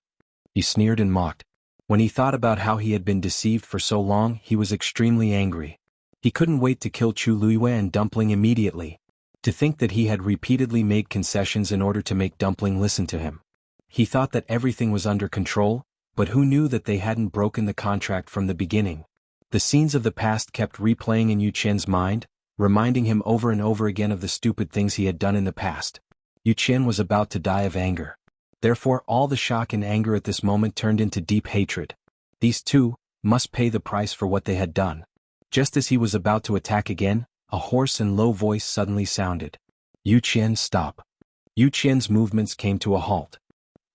He sneered and mocked. When he thought about how he had been deceived for so long, he was extremely angry. He couldn't wait to kill Chu Liyue and Dumpling immediately. To think that he had repeatedly made concessions in order to make Dumpling listen to him. He thought that everything was under control, but who knew that they hadn't broken the contract from the beginning? The scenes of the past kept replaying in Yu Qian's mind, reminding him over and over again of the stupid things he had done in the past. Yu Qian was about to die of anger. Therefore, all the shock and anger at this moment turned into deep hatred. These two must pay the price for what they had done. Just as he was about to attack again, a hoarse and low voice suddenly sounded. "Yu Qian, stop." Yu Qian's movements came to a halt.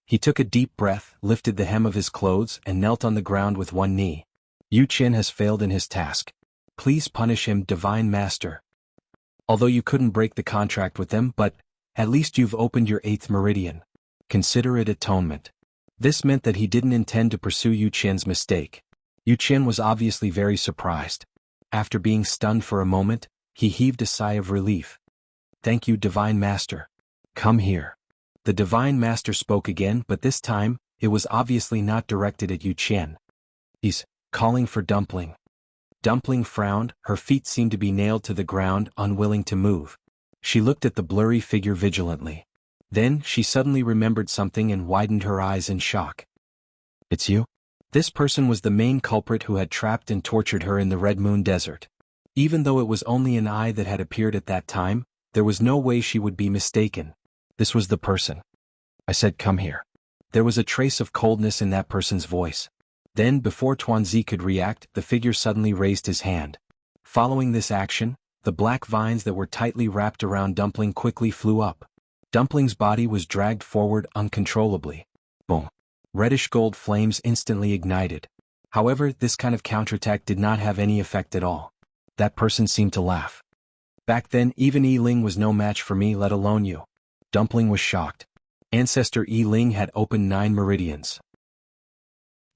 He took a deep breath, lifted the hem of his clothes, and knelt on the ground with one knee. "Yu Qian has failed in his task. Please punish him, Divine Master. Although you couldn't break the contract with them, but at least you've opened your 8th meridian. Consider it atonement." This meant that he didn't intend to pursue Yu Qian's mistake. Yu Qian was obviously very surprised. After being stunned for a moment, he heaved a sigh of relief. "Thank you, Divine Master. Come here." The Divine Master spoke again, but this time, it was obviously not directed at Yu Qian. "He's calling for Dumpling." Dumpling frowned, her feet seemed to be nailed to the ground, unwilling to move. She looked at the blurry figure vigilantly. Then, she suddenly remembered something and widened her eyes in shock. "It's you?" This person was the main culprit who had trapped and tortured her in the Red Moon Desert. Even though it was only an eye that had appeared at that time, there was no way she would be mistaken. This was the person. "I said come here." There was a trace of coldness in that person's voice. Then, before Tuanzi could react, the figure suddenly raised his hand. Following this action, the black vines that were tightly wrapped around Dumpling quickly flew up. Dumpling's body was dragged forward uncontrollably. Boom. Reddish gold flames instantly ignited. However, this kind of counterattack did not have any effect at all. That person seemed to laugh. "Back then, even Yi Ling was no match for me, let alone you." Dumpling was shocked. Ancestor Yi Ling had opened 9 meridians.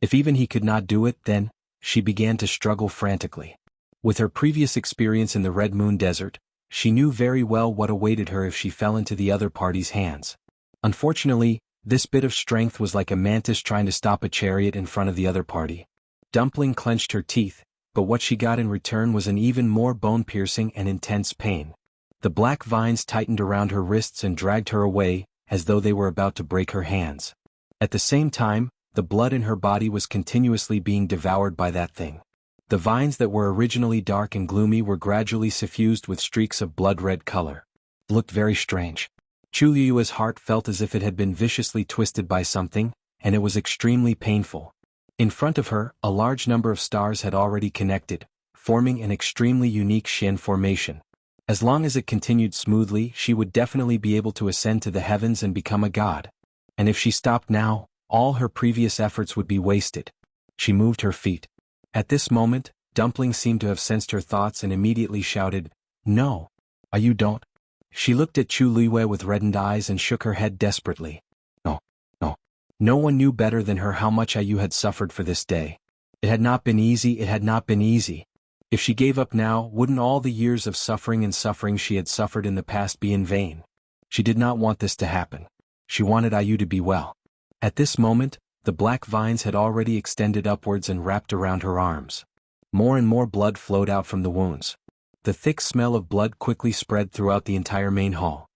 If even he could not do it, then, she began to struggle frantically. With her previous experience in the Red Moon Desert, she knew very well what awaited her if she fell into the other party's hands. Unfortunately, this bit of strength was like a mantis trying to stop a chariot in front of the other party. Dumpling clenched her teeth, but what she got in return was an even more bone-piercing and intense pain. The black vines tightened around her wrists and dragged her away, as though they were about to break her hands. At the same time, the blood in her body was continuously being devoured by that thing. The vines that were originally dark and gloomy were gradually suffused with streaks of blood-red color. It looked very strange. Chu Liyue's heart felt as if it had been viciously twisted by something, and it was extremely painful. In front of her, a large number of stars had already connected, forming an extremely unique Shin formation. As long as it continued smoothly, she would definitely be able to ascend to the heavens and become a god. And if she stopped now, all her previous efforts would be wasted. She moved her feet. At this moment, Dumpling seemed to have sensed her thoughts and immediately shouted, "No. You don't." She looked at Chu Luiwei with reddened eyes and shook her head desperately. "No, no." No one knew better than her how much Ayu had suffered for this day. It had not been easy, it had not been easy. If she gave up now, wouldn't all the years of suffering and suffering she had suffered in the past be in vain? She did not want this to happen. She wanted Ayu to be well. At this moment, the black vines had already extended upwards and wrapped around her arms. More and more blood flowed out from the wounds. The thick smell of blood quickly spread throughout the entire main hall.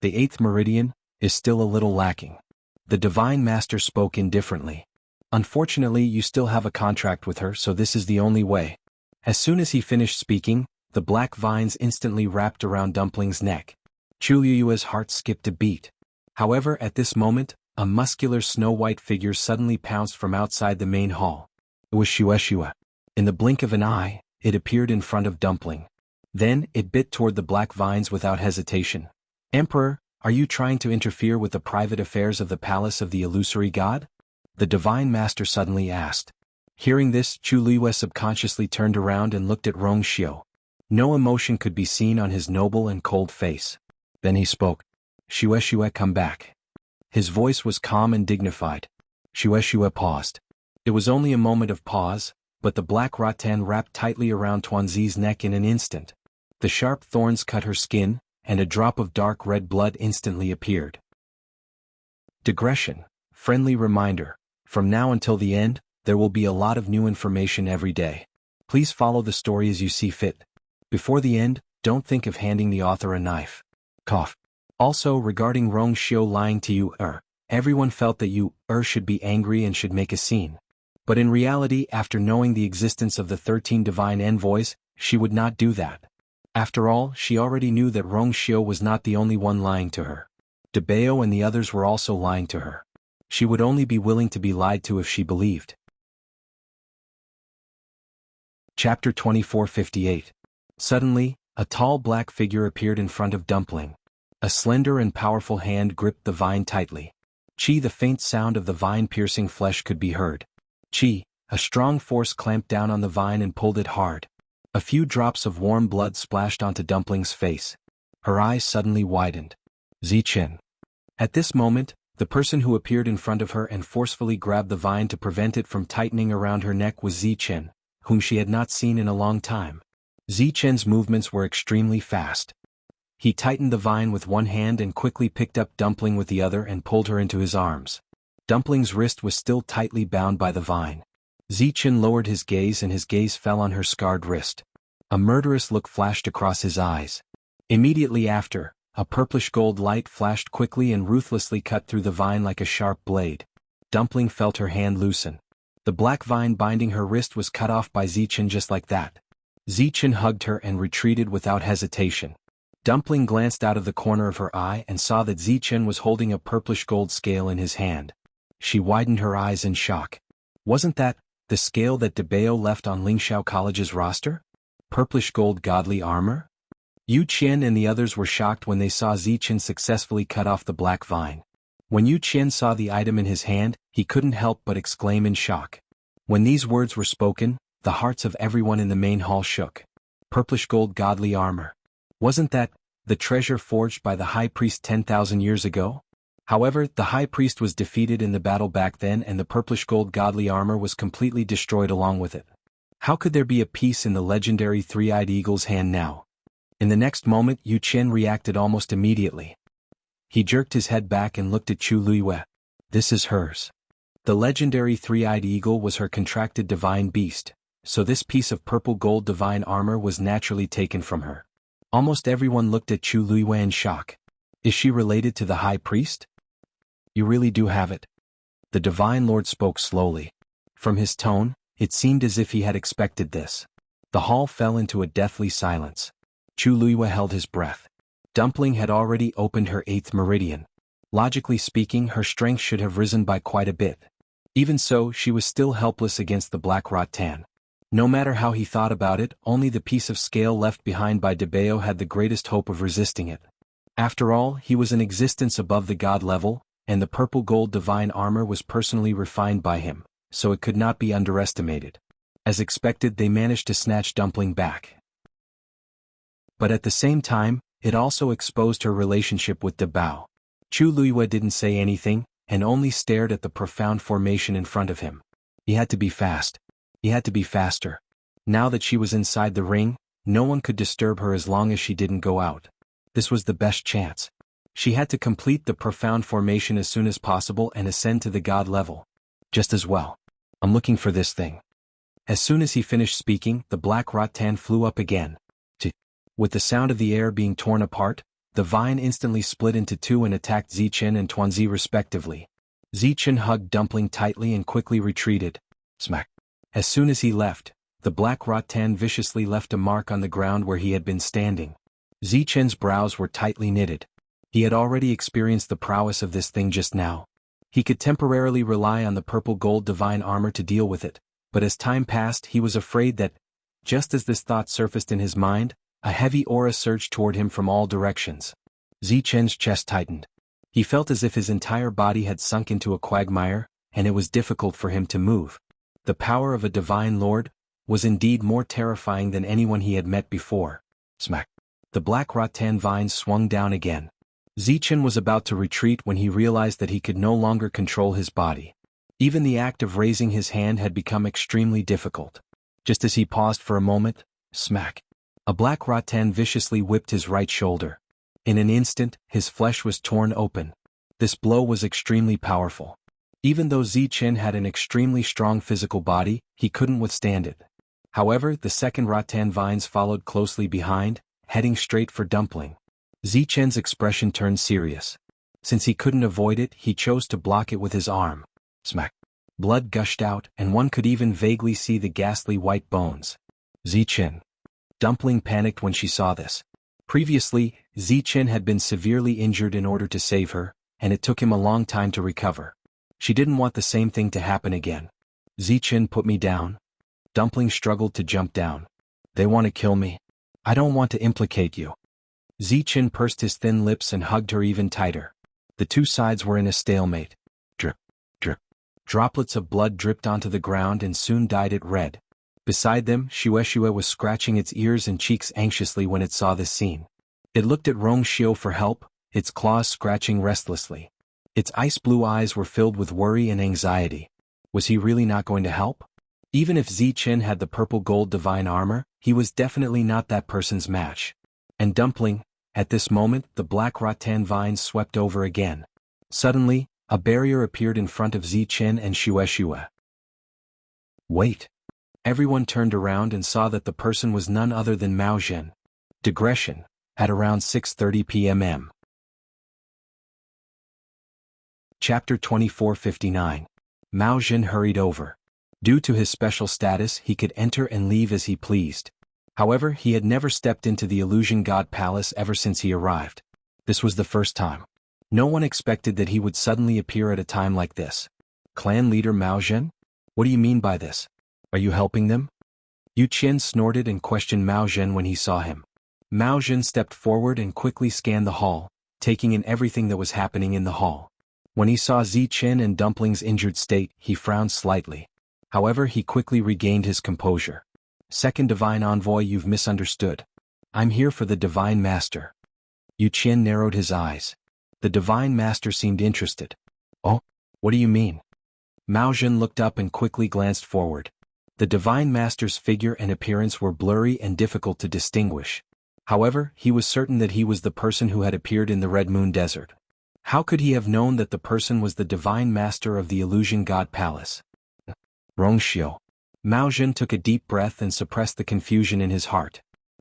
The 8th meridian is still a little lacking. The Divine Master spoke indifferently. Unfortunately, you still have a contract with her, so this is the only way. As soon as he finished speaking, the black vines instantly wrapped around Dumpling's neck. Chu Liyue's heart skipped a beat. However, at this moment, a muscular snow-white figure suddenly pounced from outside the main hall. It was Shueshua. In the blink of an eye, it appeared in front of Dumpling. Then, it bit toward the black vines without hesitation. "Emperor, are you trying to interfere with the private affairs of the palace of the illusory god?" The Divine Master suddenly asked. Hearing this, Chu Liyue subconsciously turned around and looked at Rong Xiu. No emotion could be seen on his noble and cold face. Then he spoke. "Shueshua, come back." His voice was calm and dignified. Shueshua paused. It was only a moment of pause, but the black rattan wrapped tightly around Tuanzi's neck in an instant. The sharp thorns cut her skin, and a drop of dark red blood instantly appeared. Digression. Friendly reminder. From now until the end, there will be a lot of new information every day. Please follow the story as you see fit. Before the end, don't think of handing the author a knife. Cough. Also, regarding Rong Xiu lying to you, everyone felt that you, should be angry and should make a scene. But in reality, after knowing the existence of the 13 divine envoys, she would not do that. After all, she already knew that Rong Xiu was not the only one lying to her. Debao and the others were also lying to her. She would only be willing to be lied to if she believed. Chapter 2458. Suddenly, a tall black figure appeared in front of Dumpling. A slender and powerful hand gripped the vine tightly. Chi, the faint sound of the vine piercing flesh could be heard. Chi, a strong force clamped down on the vine and pulled it hard. A few drops of warm blood splashed onto Dumpling's face. Her eyes suddenly widened. Zichen. At this moment, the person who appeared in front of her and forcefully grabbed the vine to prevent it from tightening around her neck was Zichen, whom she had not seen in a long time. Zichen's movements were extremely fast. He tightened the vine with one hand and quickly picked up Dumpling with the other and pulled her into his arms. Dumpling's wrist was still tightly bound by the vine. Zichen lowered his gaze and his gaze fell on her scarred wrist. A murderous look flashed across his eyes. Immediately after, a purplish gold light flashed quickly and ruthlessly cut through the vine like a sharp blade. Dumpling felt her hand loosen. The black vine binding her wrist was cut off by Zichen just like that. Zichen hugged her and retreated without hesitation. Dumpling glanced out of the corner of her eye and saw that Zichen was holding a purplish gold scale in his hand. She widened her eyes in shock. Wasn't that the scale that Debao left on Lingxiao College's roster? Purplish gold godly armor? Yu Qian and the others were shocked when they saw Zichen successfully cut off the black vine. When Yu Qian saw the item in his hand, he couldn't help but exclaim in shock. When these words were spoken, the hearts of everyone in the main hall shook. Purplish gold godly armor. Wasn't that the treasure forged by the high priest 10,000 years ago? However, the high priest was defeated in the battle back then and the purplish gold godly armor was completely destroyed along with it. How could there be a piece in the legendary three-eyed eagle's hand now? In the next moment, Yu Qian reacted almost immediately. He jerked his head back and looked at Chu Luiwei. This is hers. The legendary three-eyed eagle was her contracted divine beast, so this piece of purple gold divine armor was naturally taken from her. Almost everyone looked at Chu Luiwei in shock. Is she related to the high priest? You really do have it. The divine lord spoke slowly. From his tone, it seemed as if he had expected this. The hall fell into a deathly silence. Chu Luiwei held his breath. Dumpling had already opened her 8th meridian. Logically speaking, her strength should have risen by quite a bit. Even so, she was still helpless against the black rattan. No matter how he thought about it, only the piece of scale left behind by Debao had the greatest hope of resisting it. After all, he was an existence above the god level, and the purple gold divine armor was personally refined by him, so it could not be underestimated. As expected, they managed to snatch Dumpling back. But at the same time, it also exposed her relationship with De Bao. Chu Luiyue didn't say anything, and only stared at the profound formation in front of him. He had to be fast. He had to be faster. Now that she was inside the ring, no one could disturb her as long as she didn't go out. This was the best chance. She had to complete the profound formation as soon as possible and ascend to the god level. Just as well. I'm looking for this thing. As soon as he finished speaking, the black rattan flew up again. With the sound of the air being torn apart, the vine instantly split into two and attacked Zichen and Tuanzi respectively. Zichen hugged Dumpling tightly and quickly retreated. Smack. As soon as he left, the black rattan viciously left a mark on the ground where he had been standing. Zichen's brows were tightly knitted. He had already experienced the prowess of this thing just now. He could temporarily rely on the purple gold divine armor to deal with it, but as time passed he was afraid that, just as this thought surfaced in his mind, a heavy aura surged toward him from all directions. Zichen's chest tightened. He felt as if his entire body had sunk into a quagmire, and it was difficult for him to move. The power of a divine lord was indeed more terrifying than anyone he had met before. Smack. The black rattan vines swung down again. Zichen was about to retreat when he realized that he could no longer control his body. Even the act of raising his hand had become extremely difficult. Just as he paused for a moment, smack. A black rattan viciously whipped his right shoulder. In an instant, his flesh was torn open. This blow was extremely powerful. Even though Zichen had an extremely strong physical body, he couldn't withstand it. However, the second rattan vines followed closely behind, heading straight for Dumpling. Zichen's expression turned serious. Since he couldn't avoid it, he chose to block it with his arm. Smack. Blood gushed out, and one could even vaguely see the ghastly white bones. Zichen. Dumpling panicked when she saw this. Previously, Zichen had been severely injured in order to save her, and it took him a long time to recover. She didn't want the same thing to happen again. Zichen, put me down. Dumpling struggled to jump down. They want to kill me. I don't want to implicate you. Zichen pursed his thin lips and hugged her even tighter. The two sides were in a stalemate. Drip, drip. Droplets of blood dripped onto the ground and soon dyed it red. Beside them, Shueshue was scratching its ears and cheeks anxiously when it saw this scene. It looked at Rongxiu for help, its claws scratching restlessly. Its ice-blue eyes were filled with worry and anxiety. Was he really not going to help? Even if Zichen had the purple gold divine armor, he was definitely not that person's match. And Dumpling, at this moment, the black rattan vines swept over again. Suddenly, a barrier appeared in front of Zichen and Shueshue. Wait. Everyone turned around and saw that the person was none other than Mao Zhen. Digression, at around 6:30 p.m. Chapter 2459. Mao Zhen hurried over. Due to his special status, he could enter and leave as he pleased. However, he had never stepped into the Illusion God Palace ever since he arrived. This was the first time. No one expected that he would suddenly appear at a time like this. Clan leader Mao Zhen? What do you mean by this? Are you helping them? Yu Qian snorted and questioned Mao Zhen when he saw him. Mao Zhen stepped forward and quickly scanned the hall, taking in everything that was happening in the hall. When he saw Zichen and Dumpling's injured state, he frowned slightly. However, he quickly regained his composure. Second Divine Envoy, you've misunderstood. I'm here for the Divine Master. Yu Qian narrowed his eyes. The Divine Master seemed interested. Oh? What do you mean? Mao Zhen looked up and quickly glanced forward. The Divine Master's figure and appearance were blurry and difficult to distinguish. However, he was certain that he was the person who had appeared in the Red Moon Desert. How could he have known that the person was the Divine Master of the Illusion God Palace? Rongxiu. Mao Zhen took a deep breath and suppressed the confusion in his heart.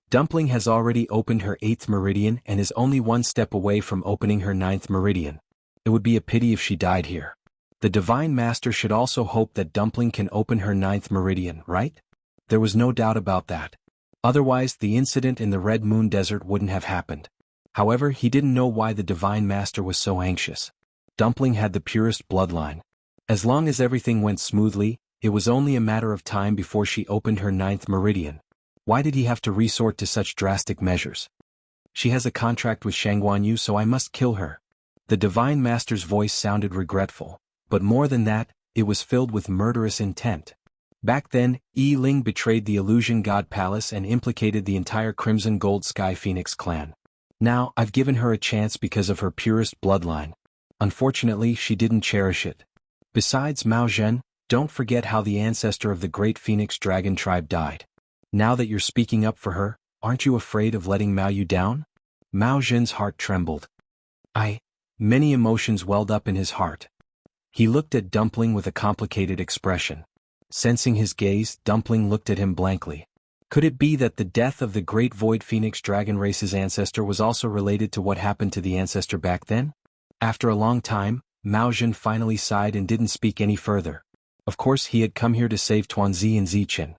Dumpling has already opened her 8th meridian and is only one step away from opening her 9th meridian. It would be a pity if she died here. The Divine Master should also hope that Dumpling can open her 9th meridian, right? There was no doubt about that. Otherwise, the incident in the Red Moon Desert wouldn't have happened. However, he didn't know why the Divine Master was so anxious. Dumpling had the purest bloodline. As long as everything went smoothly, it was only a matter of time before she opened her 9th meridian. Why did he have to resort to such drastic measures? She has a contract with Shangguanyu, so I must kill her. The Divine Master's voice sounded regretful. But more than that, it was filled with murderous intent. Back then, Yi Ling betrayed the Illusion God Palace and implicated the entire Crimson Gold Sky Phoenix clan. Now, I've given her a chance because of her purest bloodline. Unfortunately, she didn't cherish it. Besides, Mao Zhen, don't forget how the ancestor of the great Phoenix Dragon tribe died. Now that you're speaking up for her, aren't you afraid of letting Mao Yu down? Mao Zhen's heart trembled. Many emotions welled up in his heart. He looked at Dumpling with a complicated expression. Sensing his gaze, Dumpling looked at him blankly. Could it be that the death of the great Void Phoenix Dragon race's ancestor was also related to what happened to the ancestor back then? After a long time, Mao Zhen finally sighed and didn't speak any further. Of course, he had come here to save Tuanzi and Zichen.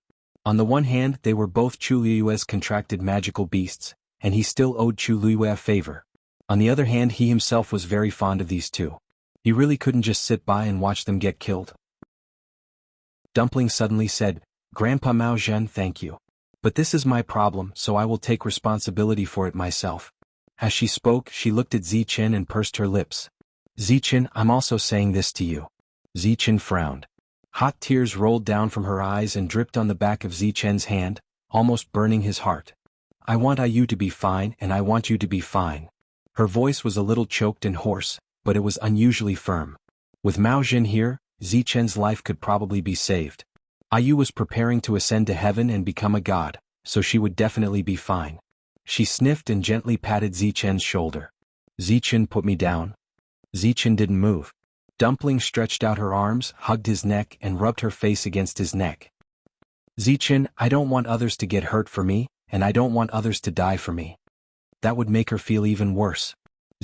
On the one hand, they were both Chu Liyue's contracted magical beasts, and he still owed Chu Liyue a favor. On the other hand, he himself was very fond of these two. He really couldn't just sit by and watch them get killed. Dumpling suddenly said, "Grandpa Mao Zhen, thank you. But this is my problem, so I will take responsibility for it myself." As she spoke, she looked at Zichen and pursed her lips. "Zichen, I'm also saying this to you." Zichen frowned. Hot tears rolled down from her eyes and dripped on the back of Zichen's hand, almost burning his heart. "I want you to be fine, and I want you to be fine." Her voice was a little choked and hoarse, but it was unusually firm. With Mao Zhen here, Zichen's life could probably be saved. Ayu was preparing to ascend to heaven and become a god, so she would definitely be fine. She sniffed and gently patted Zichen's shoulder. "Zichen, put me down." Zichen didn't move. Dumpling stretched out her arms, hugged his neck and rubbed her face against his neck. "Zichen, I don't want others to get hurt for me, and I don't want others to die for me. That would make her feel even worse."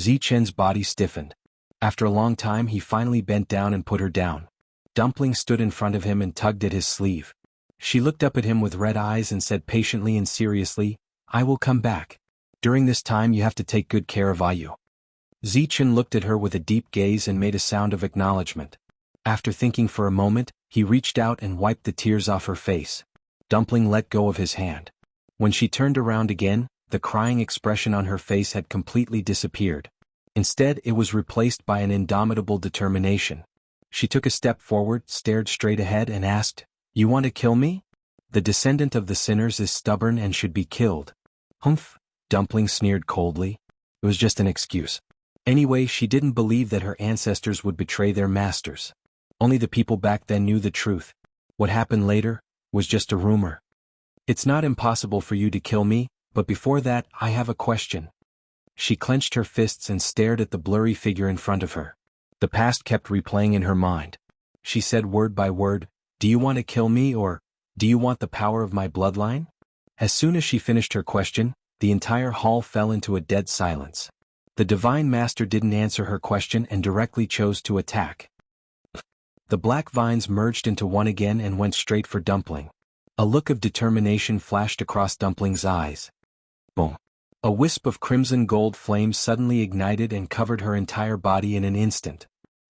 Zichen's body stiffened. After a long time he finally bent down and put her down. Dumpling stood in front of him and tugged at his sleeve. She looked up at him with red eyes and said patiently and seriously, "I will come back. During this time you have to take good care of Ayu." Zichen looked at her with a deep gaze and made a sound of acknowledgement. After thinking for a moment, he reached out and wiped the tears off her face. Dumpling let go of his hand. When she turned around again, the crying expression on her face had completely disappeared. Instead, it was replaced by an indomitable determination. She took a step forward, stared straight ahead and asked, "You want to kill me? The descendant of the sinners is stubborn and should be killed." "Humph," Dumpling sneered coldly. It was just an excuse. Anyway, she didn't believe that her ancestors would betray their masters. Only the people back then knew the truth. What happened later was just a rumor. "It's not impossible for you to kill me, but before that, I have a question." She clenched her fists and stared at the blurry figure in front of her. The past kept replaying in her mind. She said word by word, "Do you want to kill me or, do you want the power of my bloodline?" As soon as she finished her question, the entire hall fell into a dead silence. The Divine Master didn't answer her question and directly chose to attack. The black vines merged into one again and went straight for Dumpling. A look of determination flashed across Dumpling's eyes. Boom. A wisp of crimson gold flame suddenly ignited and covered her entire body in an instant.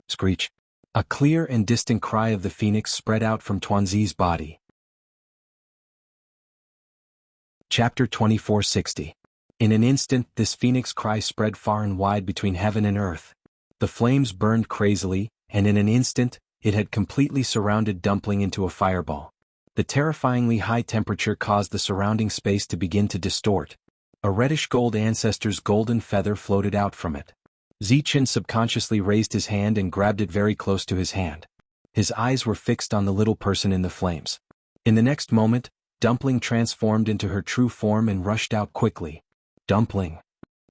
Screech. A clear and distant cry of the phoenix spread out from Tuanzi's body. Chapter 2460. In an instant, this phoenix cry spread far and wide between heaven and earth. The flames burned crazily, and in an instant, it had completely surrounded Dumpling into a fireball. The terrifyingly high temperature caused the surrounding space to begin to distort. A reddish-gold ancestor's golden feather floated out from it. Zichen subconsciously raised his hand and grabbed it very close to his hand. His eyes were fixed on the little person in the flames. In the next moment, Dumpling transformed into her true form and rushed out quickly. "Dumpling."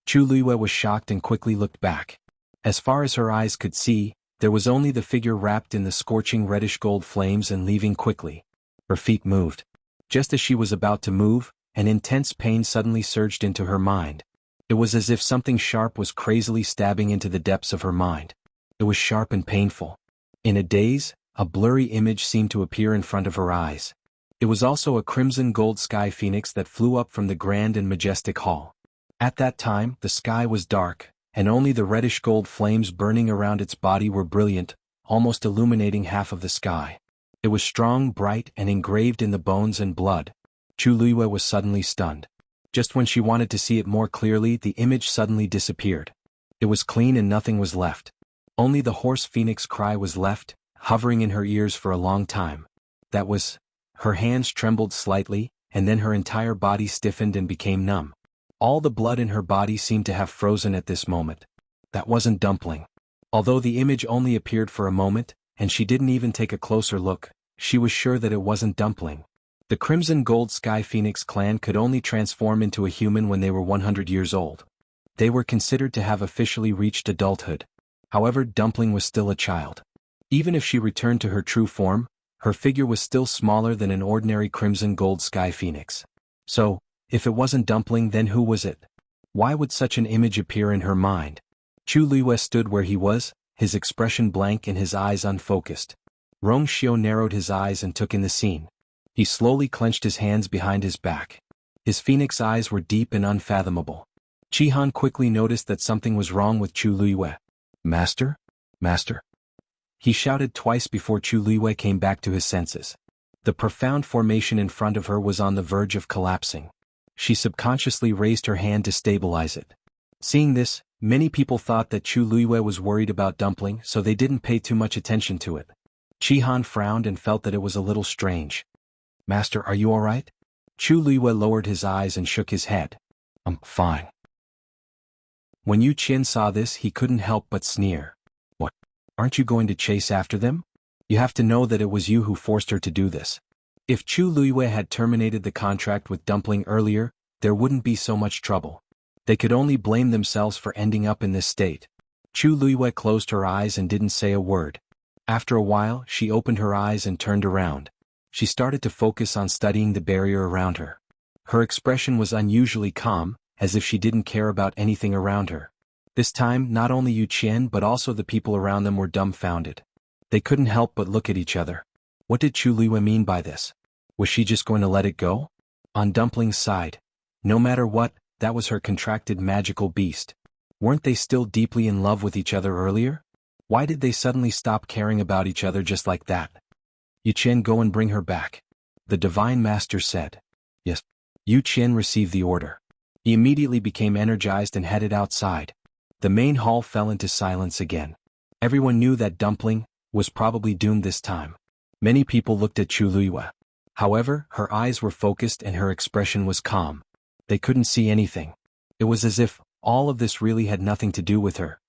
Chu Liyue was shocked and quickly looked back. As far as her eyes could see, there was only the figure wrapped in the scorching reddish-gold flames and leaving quickly. Her feet moved. Just as she was about to move, an intense pain suddenly surged into her mind. It was as if something sharp was crazily stabbing into the depths of her mind. It was sharp and painful. In a daze, a blurry image seemed to appear in front of her eyes. It was also a crimson gold sky phoenix that flew up from the grand and majestic hall. At that time, the sky was dark, and only the reddish gold flames burning around its body were brilliant, almost illuminating half of the sky. It was strong, bright, and engraved in the bones and blood. Chu Liyue was suddenly stunned. Just when she wanted to see it more clearly, the image suddenly disappeared. It was clean and nothing was left. Only the hoarse phoenix cry was left, hovering in her ears for a long time. That was Her hands trembled slightly, and then her entire body stiffened and became numb. All the blood in her body seemed to have frozen at this moment. That wasn't Dumpling. Although the image only appeared for a moment, and she didn't even take a closer look, she was sure that it wasn't Dumpling. The Crimson Gold Sky Phoenix clan could only transform into a human when they were 100 years old. They were considered to have officially reached adulthood. However, Dumpling was still a child. Even if she returned to her true form, her figure was still smaller than an ordinary Crimson Gold Sky Phoenix. So, if it wasn't Dumpling, then who was it? Why would such an image appear in her mind? Chu Luiyue stood where he was, his expression blank and his eyes unfocused. Rong Xiu narrowed his eyes and took in the scene. He slowly clenched his hands behind his back. His phoenix eyes were deep and unfathomable. Chihan quickly noticed that something was wrong with Chu Luiyue. Master? Master? He shouted twice before Chu Luiyue came back to his senses. The profound formation in front of her was on the verge of collapsing. She subconsciously raised her hand to stabilize it. Seeing this, many people thought that Chu Luiyue was worried about Dumpling, so they didn't pay too much attention to it. Chihan frowned and felt that it was a little strange. Master, are you all right? Chu Luiyue lowered his eyes and shook his head. I'm fine. When Yu Qian saw this, he couldn't help but sneer. What? Aren't you going to chase after them? You have to know that it was you who forced her to do this. If Chu Luiyue had terminated the contract with Dumpling earlier, there wouldn't be so much trouble. They could only blame themselves for ending up in this state. Chu Luiyue closed her eyes and didn't say a word. After a while, she opened her eyes and turned around. She started to focus on studying the barrier around her. Her expression was unusually calm, as if she didn't care about anything around her. This time, not only Yu Qian but also the people around them were dumbfounded. They couldn't help but look at each other. What did Chu Luiyue mean by this? Was she just going to let it go? On Dumpling's side, no matter what, that was her contracted magical beast. Weren't they still deeply in love with each other earlier? Why did they suddenly stop caring about each other just like that? Yu Qian, go and bring her back. The Divine Master said. Yes. Yu Qian received the order. He immediately became energized and headed outside. The main hall fell into silence again. Everyone knew that Dumpling was probably doomed this time. Many people looked at Chu Luiyue. However, her eyes were focused and her expression was calm. They couldn't see anything. It was as if all of this really had nothing to do with her.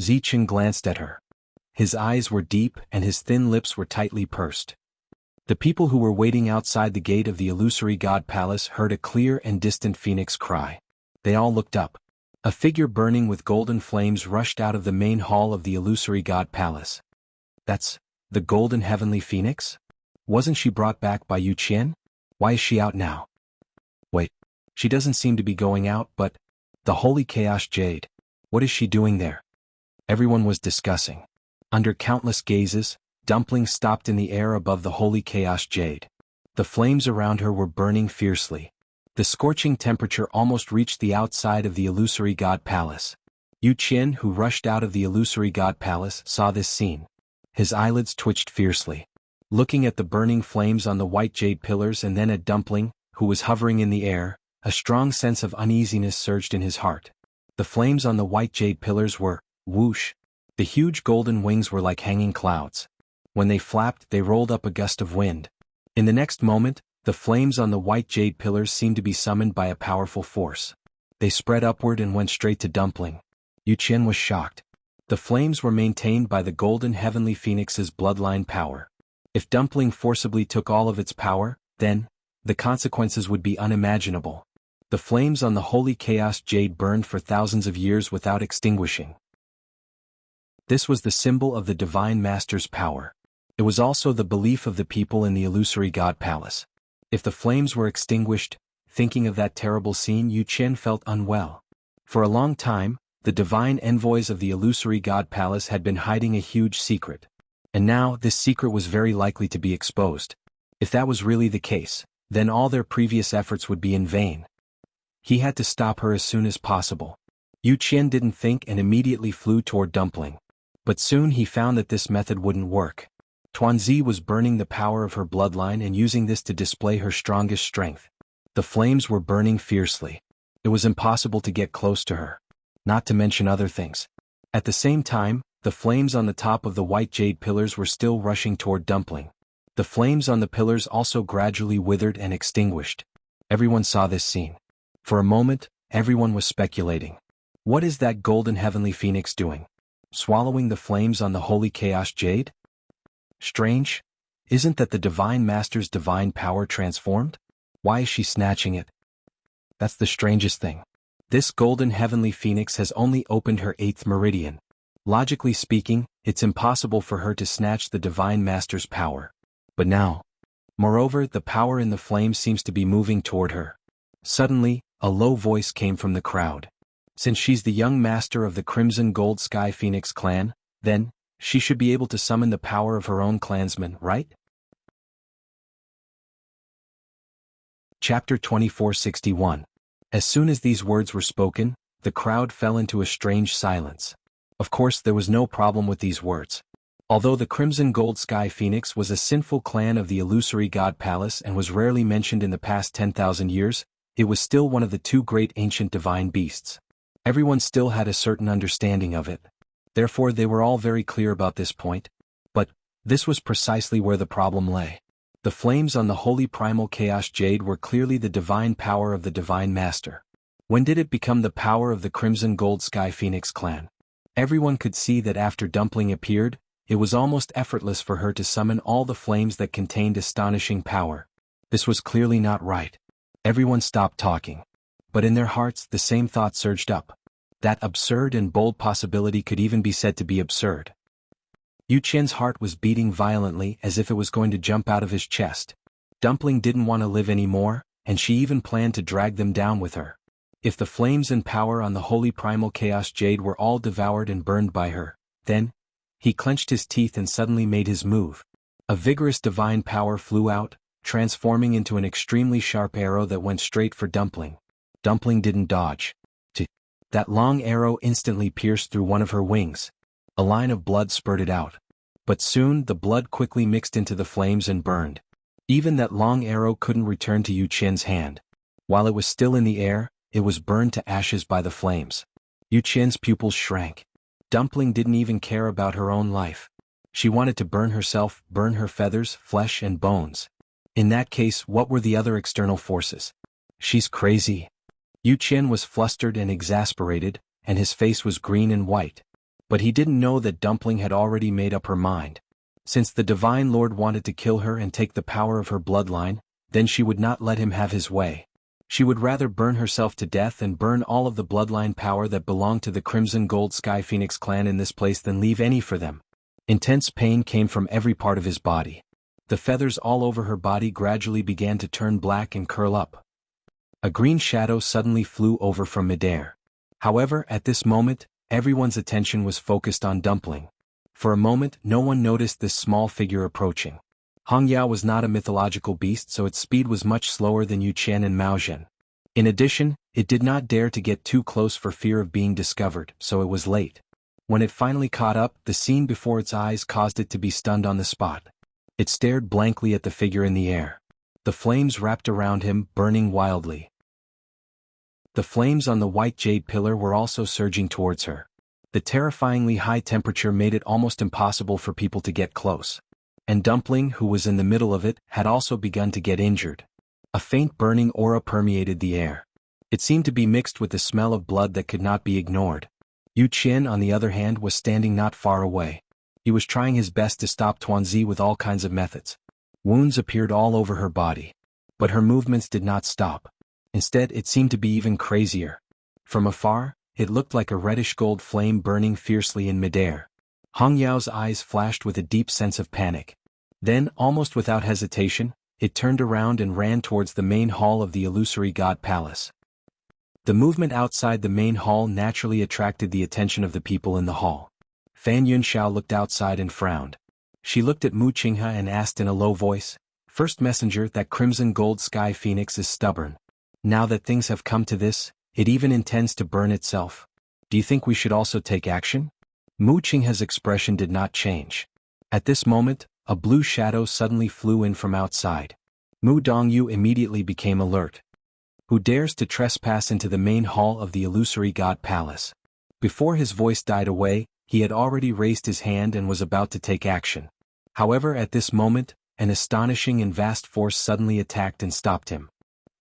Zicheng glanced at her. His eyes were deep and his thin lips were tightly pursed. The people who were waiting outside the gate of the illusory god palace heard a clear and distant phoenix cry. They all looked up. A figure burning with golden flames rushed out of the main hall of the illusory god palace. That's the golden heavenly phoenix? Wasn't she brought back by Yu Qian? Why is she out now? Wait, she doesn't seem to be going out, but the holy chaos jade. What is she doing there? Everyone was discussing. Under countless gazes, Dumpling stopped in the air above the holy chaos jade. The flames around her were burning fiercely. The scorching temperature almost reached the outside of the illusory god palace. Yu Qian, who rushed out of the illusory god palace, saw this scene. His eyelids twitched fiercely. Looking at the burning flames on the white jade pillars and then at Dumpling, who was hovering in the air, a strong sense of uneasiness surged in his heart. The flames on the white jade pillars were whoosh. The huge golden wings were like hanging clouds. When they flapped, they rolled up a gust of wind. In the next moment, the flames on the white jade pillars seemed to be summoned by a powerful force. They spread upward and went straight to Dumpling. Yu Qian was shocked. The flames were maintained by the golden heavenly phoenix's bloodline power. If Dumpling forcibly took all of its power, then the consequences would be unimaginable. The flames on the holy chaos jade burned for thousands of years without extinguishing. This was the symbol of the Divine Master's power. It was also the belief of the people in the illusory god palace. If the flames were extinguished, thinking of that terrible scene, Yu Qian felt unwell. For a long time, the divine envoys of the illusory god palace had been hiding a huge secret. And now, this secret was very likely to be exposed. If that was really the case, then all their previous efforts would be in vain. He had to stop her as soon as possible. Yu Qian didn't think and immediately flew toward Dumpling. But soon he found that this method wouldn't work. Tuanzi was burning the power of her bloodline and using this to display her strongest strength. The flames were burning fiercely. It was impossible to get close to her. Not to mention other things. At the same time, the flames on the top of the white jade pillars were still rushing toward Dumpling. The flames on the pillars also gradually withered and extinguished. Everyone saw this scene. For a moment, everyone was speculating. What is that golden heavenly phoenix doing? Swallowing the flames on the holy chaos jade? Strange? Isn't that the divine master's divine power transformed? Why is she snatching it? That's the strangest thing. This golden heavenly phoenix has only opened her 8th meridian. Logically speaking, it's impossible for her to snatch the divine master's power. But now. Moreover, the power in the flame seems to be moving toward her. Suddenly, a low voice came from the crowd. Since she's the young master of the Crimson Gold Sky Phoenix clan, then, she should be able to summon the power of her own clansmen, right? Chapter 2461. As soon as these words were spoken, the crowd fell into a strange silence. Of course, there was no problem with these words. Although the Crimson Gold Sky Phoenix was a sinful clan of the illusory god Palace and was rarely mentioned in the past 10,000 years, it was still one of the 2 great ancient divine beasts. Everyone still had a certain understanding of it. Therefore they were all very clear about this point. But, this was precisely where the problem lay. The flames on the holy primal chaos jade were clearly the divine power of the divine master. When did it become the power of the Crimson Gold Sky Phoenix clan? Everyone could see that after Dumpling appeared, it was almost effortless for her to summon all the flames that contained astonishing power. This was clearly not right. Everyone stopped talking. But in their hearts the same thought surged up. That absurd and bold possibility could even be said to be absurd. Yu Qian's heart was beating violently as if it was going to jump out of his chest. Dumpling didn't want to live anymore, and she even planned to drag them down with her. If the flames and power on the holy primal chaos jade were all devoured and burned by her, then, he clenched his teeth and suddenly made his move. A vigorous divine power flew out, transforming into an extremely sharp arrow that went straight for Dumpling. Dumpling didn't dodge. That long arrow instantly pierced through one of her wings. A line of blood spurted out. But soon the blood quickly mixed into the flames and burned. Even that long arrow couldn't return to Yu Qian's hand. While it was still in the air, it was burned to ashes by the flames. Yu Qian's pupils shrank. Dumpling didn't even care about her own life. She wanted to burn herself, burn her feathers, flesh and bones. In that case, what were the other external forces? She's crazy. Yu Qian was flustered and exasperated, and his face was green and white. But he didn't know that Dumpling had already made up her mind. Since the Divine Lord wanted to kill her and take the power of her bloodline, then she would not let him have his way. She would rather burn herself to death and burn all of the bloodline power that belonged to the Crimson Gold Sky Phoenix clan in this place than leave any for them. Intense pain came from every part of his body. The feathers all over her body gradually began to turn black and curl up. A green shadow suddenly flew over from midair. However, at this moment, everyone's attention was focused on Dumpling. For a moment, no one noticed this small figure approaching. Hongyao was not a mythological beast, so its speed was much slower than Yu Qian and Mao Zhen. In addition, it did not dare to get too close for fear of being discovered, so it was late. When it finally caught up, the scene before its eyes caused it to be stunned on the spot. It stared blankly at the figure in the air. The flames wrapped around him, burning wildly. The flames on the white jade pillar were also surging towards her. The terrifyingly high temperature made it almost impossible for people to get close. And Dumpling, who was in the middle of it, had also begun to get injured. A faint burning aura permeated the air. It seemed to be mixed with the smell of blood that could not be ignored. Yu Qian, on the other hand, was standing not far away. He was trying his best to stop Tuanzi with all kinds of methods. Wounds appeared all over her body. But her movements did not stop. Instead, it seemed to be even crazier. From afar, it looked like a reddish-gold flame burning fiercely in midair. Hongyao's eyes flashed with a deep sense of panic. Then, almost without hesitation, it turned around and ran towards the main hall of the illusory god palace. The movement outside the main hall naturally attracted the attention of the people in the hall. Fan Yunxiao looked outside and frowned. She looked at Mu Qinghe and asked in a low voice, "First messenger, that Crimson Gold Sky Phoenix is stubborn. Now that things have come to this, it even intends to burn itself. Do you think we should also take action?" Mu Qinghe's expression did not change. At this moment, a blue shadow suddenly flew in from outside. Mu Dongyu immediately became alert. Who dares to trespass into the main hall of the illusory god palace? Before his voice died away, he had already raised his hand and was about to take action. However, at this moment, an astonishing and vast force suddenly attacked and stopped him.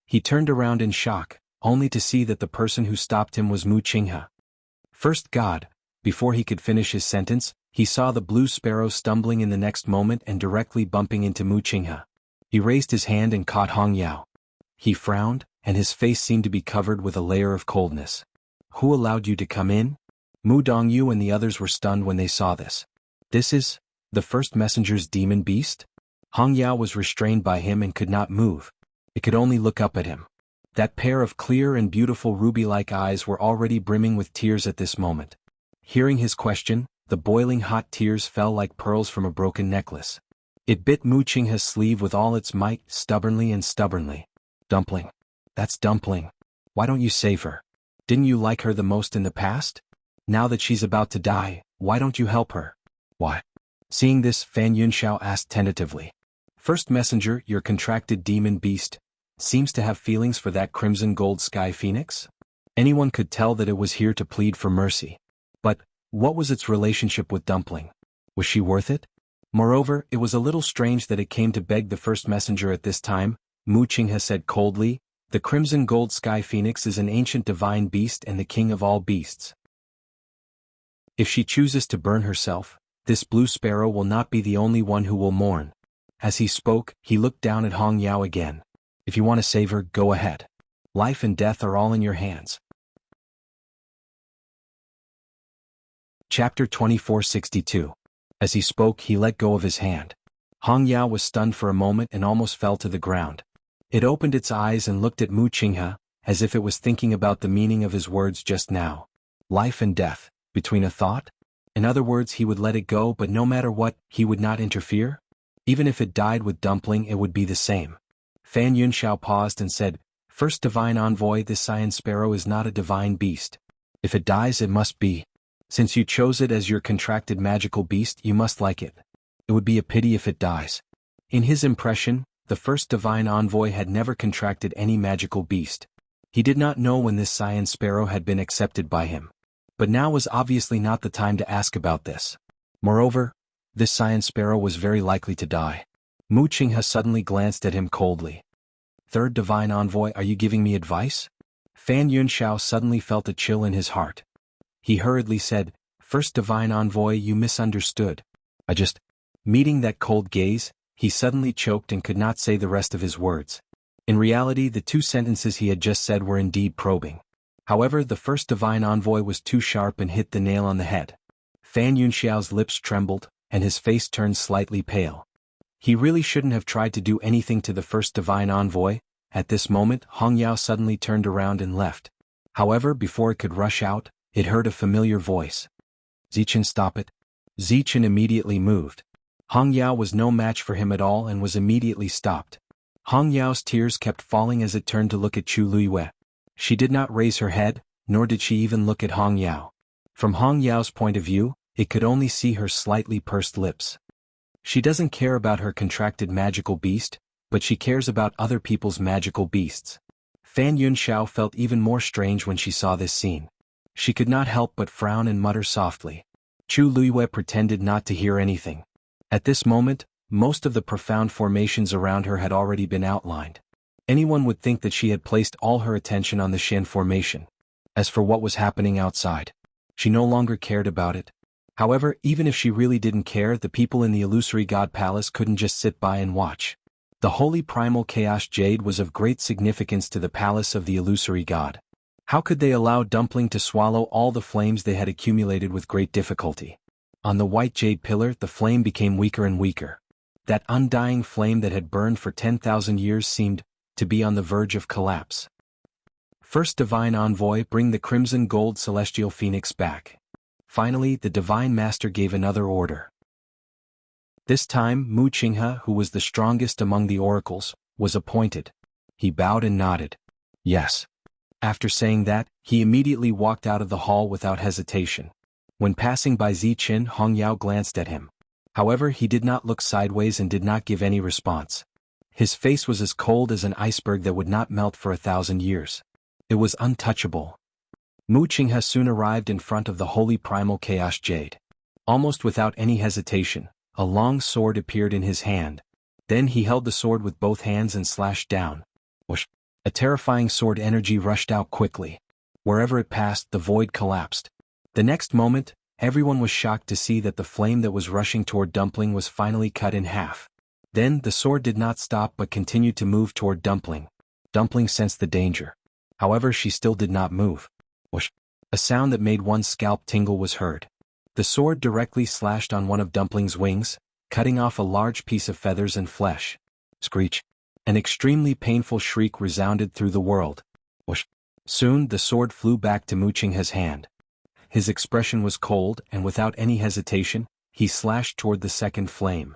He turned around in shock, only to see that the person who stopped him was Mu Qinghe. First God, before he could finish his sentence, he saw the blue sparrow stumbling in the next moment and directly bumping into Mu Qinghe. He raised his hand and caught Hong Yao. He frowned, and his face seemed to be covered with a layer of coldness. Who allowed you to come in? Mu Dongyu and the others were stunned when they saw this. This is the first messenger's demon beast? Hong Yao was restrained by him and could not move. It could only look up at him. That pair of clear and beautiful ruby-like eyes were already brimming with tears at this moment. Hearing his question, the boiling hot tears fell like pearls from a broken necklace. It bit Mu Qinghe's sleeve with all its might, stubbornly. Dumpling. That's Dumpling. Why don't you save her? Didn't you like her the most in the past? Now that she's about to die, why don't you help her? Why? Seeing this, Fan Yunxiao asked tentatively. First messenger, your contracted demon beast, seems to have feelings for that crimson gold sky phoenix? Anyone could tell that it was here to plead for mercy. But, what was its relationship with Dumpling? Was she worth it? Moreover, it was a little strange that it came to beg the first messenger at this time. Mu Qinghe said coldly, the crimson gold sky phoenix is an ancient divine beast and the king of all beasts. If she chooses to burn herself, this blue sparrow will not be the only one who will mourn. As he spoke, he looked down at Hong Yao again. If you want to save her, go ahead. Life and death are all in your hands. Chapter 2462. As he spoke, he let go of his hand. Hong Yao was stunned for a moment and almost fell to the ground. It opened its eyes and looked at Mu Qinghe, as if it was thinking about the meaning of his words just now. Life and death, between a thought? In other words, he would let it go, but no matter what, he would not interfere? Even if it died with Dumpling, it would be the same. Fan Yunxiao paused and said, First divine envoy, this cyan sparrow is not a divine beast. If it dies, it must be. Since you chose it as your contracted magical beast, you must like it. It would be a pity if it dies. In his impression, the first divine envoy had never contracted any magical beast. He did not know when this cyan sparrow had been accepted by him. But now was obviously not the time to ask about this. Moreover, this cyan sparrow was very likely to die. Mu Qinghe suddenly glanced at him coldly. Third divine envoy, are you giving me advice? Fan Yunxiao suddenly felt a chill in his heart. He hurriedly said, First divine envoy, you misunderstood. Meeting that cold gaze, he suddenly choked and could not say the rest of his words. In reality, the two sentences he had just said were indeed probing. However, the first divine envoy was too sharp and hit the nail on the head. Fan Yunxiao's lips trembled, and his face turned slightly pale. He really shouldn't have tried to do anything to the first divine envoy. At this moment, Hong Yao suddenly turned around and left. However, before it could rush out, it heard a familiar voice. Zichen, stop it. Zichen immediately moved. Hong Yao was no match for him at all and was immediately stopped. Hong Yao's tears kept falling as it turned to look at Chu Luiyue. She did not raise her head, nor did she even look at Hong Yao. From Hong Yao's point of view, it could only see her slightly pursed lips. She doesn't care about her contracted magical beast, but she cares about other people's magical beasts. Fan Yunxiao felt even more strange when she saw this scene. She could not help but frown and mutter softly. Chu Luiyue pretended not to hear anything. At this moment, most of the profound formations around her had already been outlined. Anyone would think that she had placed all her attention on the Shen formation. As for what was happening outside, she no longer cared about it. However, even if she really didn't care, the people in the illusory god palace couldn't just sit by and watch. The holy primal chaos jade was of great significance to the palace of the illusory god. How could they allow Dumpling to swallow all the flames they had accumulated with great difficulty? On the white jade pillar, the flame became weaker and weaker. That undying flame that had burned for 10,000 years seemed to be on the verge of collapse. First divine envoy, bring the crimson gold celestial phoenix back. Finally, the divine master gave another order. This time, Mu Qinghe, who was the strongest among the oracles, was appointed. He bowed and nodded. Yes. After saying that, he immediately walked out of the hall without hesitation. When passing by Zichen, Hong Yao glanced at him. However, he did not look sideways and did not give any response. His face was as cold as an iceberg that would not melt for 1,000 years. It was untouchable. Mu Qinghe soon arrived in front of the holy primal chaos jade. Almost without any hesitation, a long sword appeared in his hand. Then he held the sword with both hands and slashed down. Whoosh! A terrifying sword energy rushed out quickly. Wherever it passed, the void collapsed. The next moment, everyone was shocked to see that the flame that was rushing toward Dumpling was finally cut in half. Then the sword did not stop but continued to move toward Dumpling. Dumpling sensed the danger. However, she still did not move. Whoosh! A sound that made one's scalp tingle was heard. The sword directly slashed on one of Dumpling's wings, cutting off a large piece of feathers and flesh. Screech! An extremely painful shriek resounded through the world. Whoosh! Soon the sword flew back to Muqinghe's hand. His expression was cold, and without any hesitation, he slashed toward the second flame.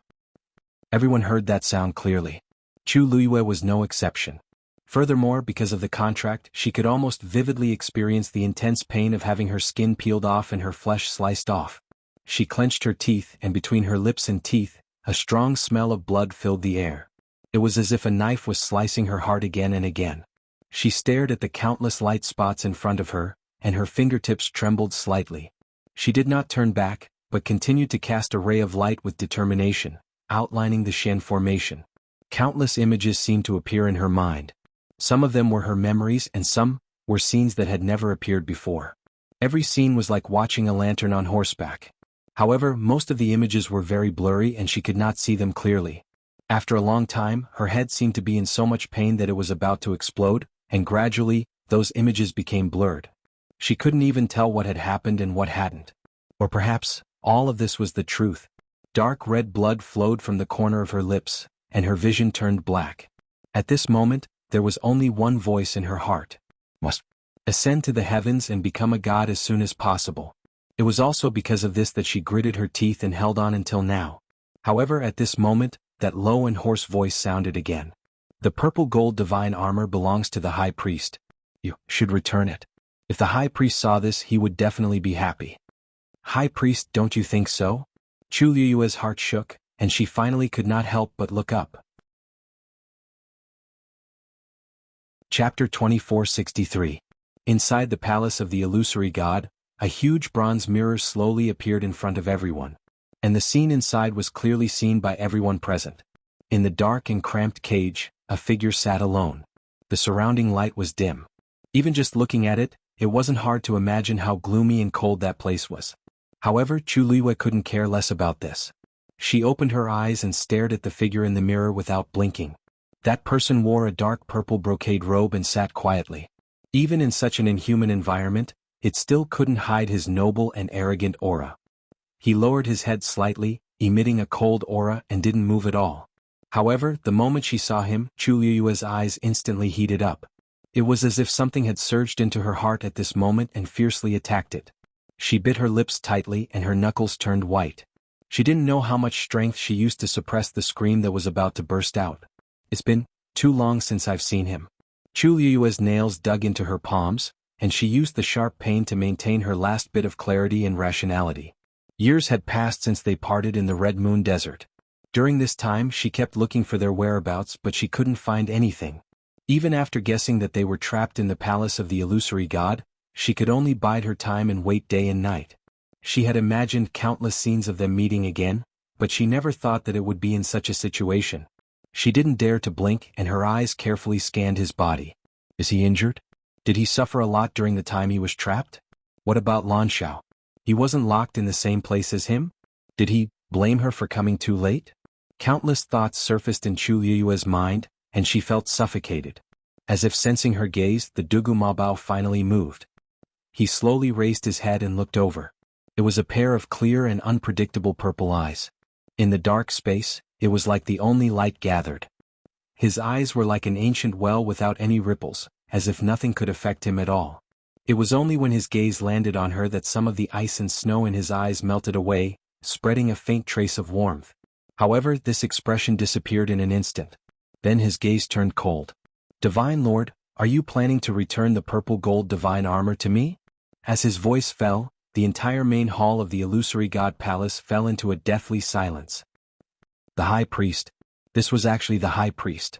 Everyone heard that sound clearly. Chu Liyue was no exception. Furthermore, because of the contract, she could almost vividly experience the intense pain of having her skin peeled off and her flesh sliced off. She clenched her teeth, and between her lips and teeth, a strong smell of blood filled the air. It was as if a knife was slicing her heart again and again. She stared at the countless light spots in front of her, and her fingertips trembled slightly. She did not turn back, but continued to cast a ray of light with determination, outlining the Shen formation. Countless images seemed to appear in her mind. Some of them were her memories and some were scenes that had never appeared before. Every scene was like watching a lantern on horseback. However, most of the images were very blurry and she could not see them clearly. After a long time, her head seemed to be in so much pain that it was about to explode, and gradually, those images became blurred. She couldn't even tell what had happened and what hadn't. Or perhaps, all of this was the truth. Dark red blood flowed from the corner of her lips, and her vision turned black. At this moment, there was only one voice in her heart. Must ascend to the heavens and become a god as soon as possible. It was also because of this that she gritted her teeth and held on until now. However, at this moment, that low and hoarse voice sounded again. The purple gold divine armor belongs to the high priest. You should return it. If the high priest saw this, he would definitely be happy. High priest, don't you think so? Chu Liyue's heart shook, and she finally could not help but look up. Chapter 2463. Inside the palace of the illusory god, a huge bronze mirror slowly appeared in front of everyone. And the scene inside was clearly seen by everyone present. In the dark and cramped cage, a figure sat alone. The surrounding light was dim. Even just looking at it, it wasn't hard to imagine how gloomy and cold that place was. However, Chu Liyue couldn't care less about this. She opened her eyes and stared at the figure in the mirror without blinking. That person wore a dark purple brocade robe and sat quietly. Even in such an inhuman environment, it still couldn't hide his noble and arrogant aura. He lowered his head slightly, emitting a cold aura, and didn't move at all. However, the moment she saw him, Chu Liyue's eyes instantly heated up. It was as if something had surged into her heart at this moment and fiercely attacked it. She bit her lips tightly and her knuckles turned white. She didn't know how much strength she used to suppress the scream that was about to burst out. It's been too long since I've seen him. Chu Liyue's nails dug into her palms, and she used the sharp pain to maintain her last bit of clarity and rationality. Years had passed since they parted in the Red Moon Desert. During this time she kept looking for their whereabouts, but she couldn't find anything. Even after guessing that they were trapped in the palace of the illusory god, she could only bide her time and wait day and night. She had imagined countless scenes of them meeting again, but she never thought that it would be in such a situation. She didn't dare to blink, and her eyes carefully scanned his body. Is he injured? Did he suffer a lot during the time he was trapped? What about Lanshao? He wasn't locked in the same place as him? Did he blame her for coming too late? Countless thoughts surfaced in Chu Liyue's mind, and she felt suffocated. As if sensing her gaze, the Dugu Mabao finally moved. He slowly raised his head and looked over. It was a pair of clear and unpredictable purple eyes. In the dark space, it was like the only light gathered. His eyes were like an ancient well without any ripples, as if nothing could affect him at all. It was only when his gaze landed on her that some of the ice and snow in his eyes melted away, spreading a faint trace of warmth. However, this expression disappeared in an instant. Then his gaze turned cold. Divine Lord, are you planning to return the purple gold divine armor to me? As his voice fell, the entire main hall of the illusory god palace fell into a deathly silence. The high priest. This was actually the high priest.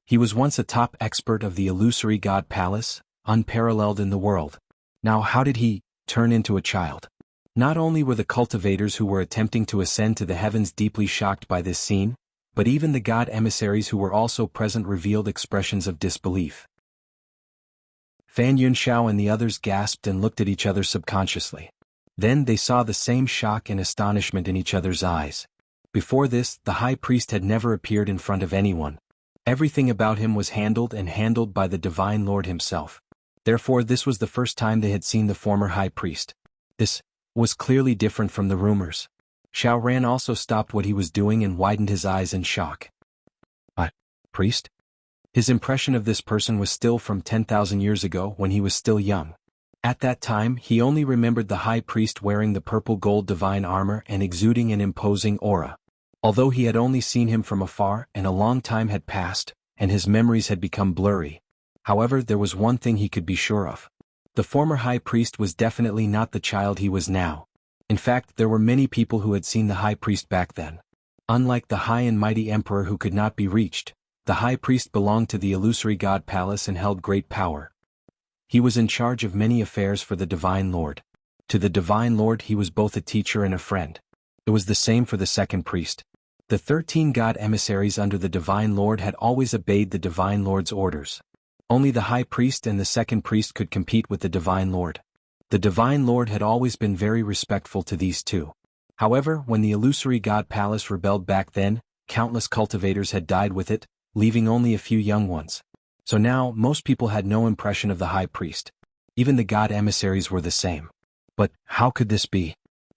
He was once a top expert of the illusory god palace, unparalleled in the world. Now how did he turn into a child? Not only were the cultivators who were attempting to ascend to the heavens deeply shocked by this scene, but even the god emissaries who were also present revealed expressions of disbelief. Fan Yunxiao and the others gasped and looked at each other subconsciously. Then they saw the same shock and astonishment in each other's eyes. Before this, the high priest had never appeared in front of anyone. Everything about him was handled by the Divine Lord himself. Therefore this was the first time they had seen the former high priest. This was clearly different from the rumors. Xiao Ran also stopped what he was doing and widened his eyes in shock. A priest? His impression of this person was still from 10,000 years ago when he was still young. At that time he only remembered the high priest wearing the purple gold divine armor and exuding an imposing aura. Although he had only seen him from afar and a long time had passed, and his memories had become blurry. However, there was one thing he could be sure of. The former high priest was definitely not the child he was now. In fact, there were many people who had seen the high priest back then. Unlike the high and mighty emperor who could not be reached, the high priest belonged to the illusory god palace and held great power. He was in charge of many affairs for the Divine Lord. To the Divine Lord he was both a teacher and a friend. It was the same for the second priest. The 13 god emissaries under the Divine Lord had always obeyed the Divine Lord's orders. Only the high priest and the second priest could compete with the Divine Lord. The Divine Lord had always been very respectful to these two. However, when the illusory god palace rebelled back then, countless cultivators had died with it, leaving only a few young ones. So now, most people had no impression of the high priest. Even the god emissaries were the same. But how could this be?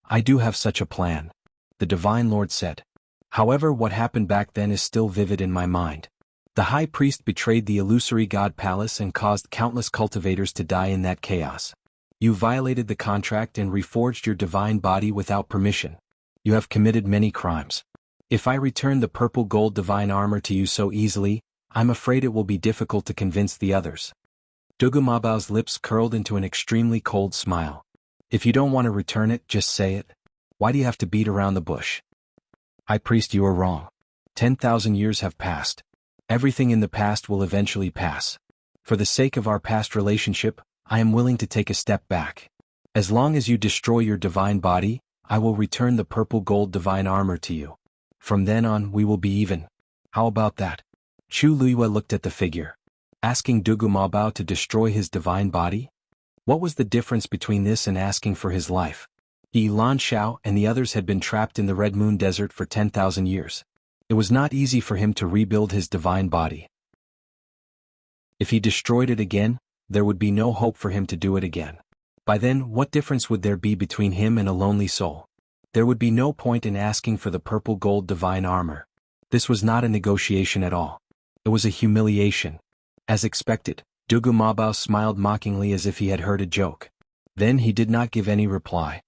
I do have such a plan, the Divine Lord said. However, what happened back then is still vivid in my mind. The high priest betrayed the illusory god palace and caused countless cultivators to die in that chaos. You violated the contract and reforged your divine body without permission. You have committed many crimes. If I return the purple gold divine armor to you so easily, I'm afraid it will be difficult to convince the others. Dugu Mabao's lips curled into an extremely cold smile. If you don't want to return it, just say it. Why do you have to beat around the bush? High priest, you are wrong. 10,000 years have passed. Everything in the past will eventually pass. For the sake of our past relationship, I am willing to take a step back. As long as you destroy your divine body, I will return the purple gold divine armor to you. From then on we will be even. How about that? Chu Luiyue looked at the figure. Asking Dugu Mabao to destroy his divine body? What was the difference between this and asking for his life? Yi Lan Xiao and the others had been trapped in the Red Moon Desert for 10,000 years. It was not easy for him to rebuild his divine body. If he destroyed it again, there would be no hope for him to do it again. By then, what difference would there be between him and a lonely soul? There would be no point in asking for the purple gold divine armor. This was not a negotiation at all. It was a humiliation. As expected, Dugu Mabao smiled mockingly as if he had heard a joke. Then he did not give any reply.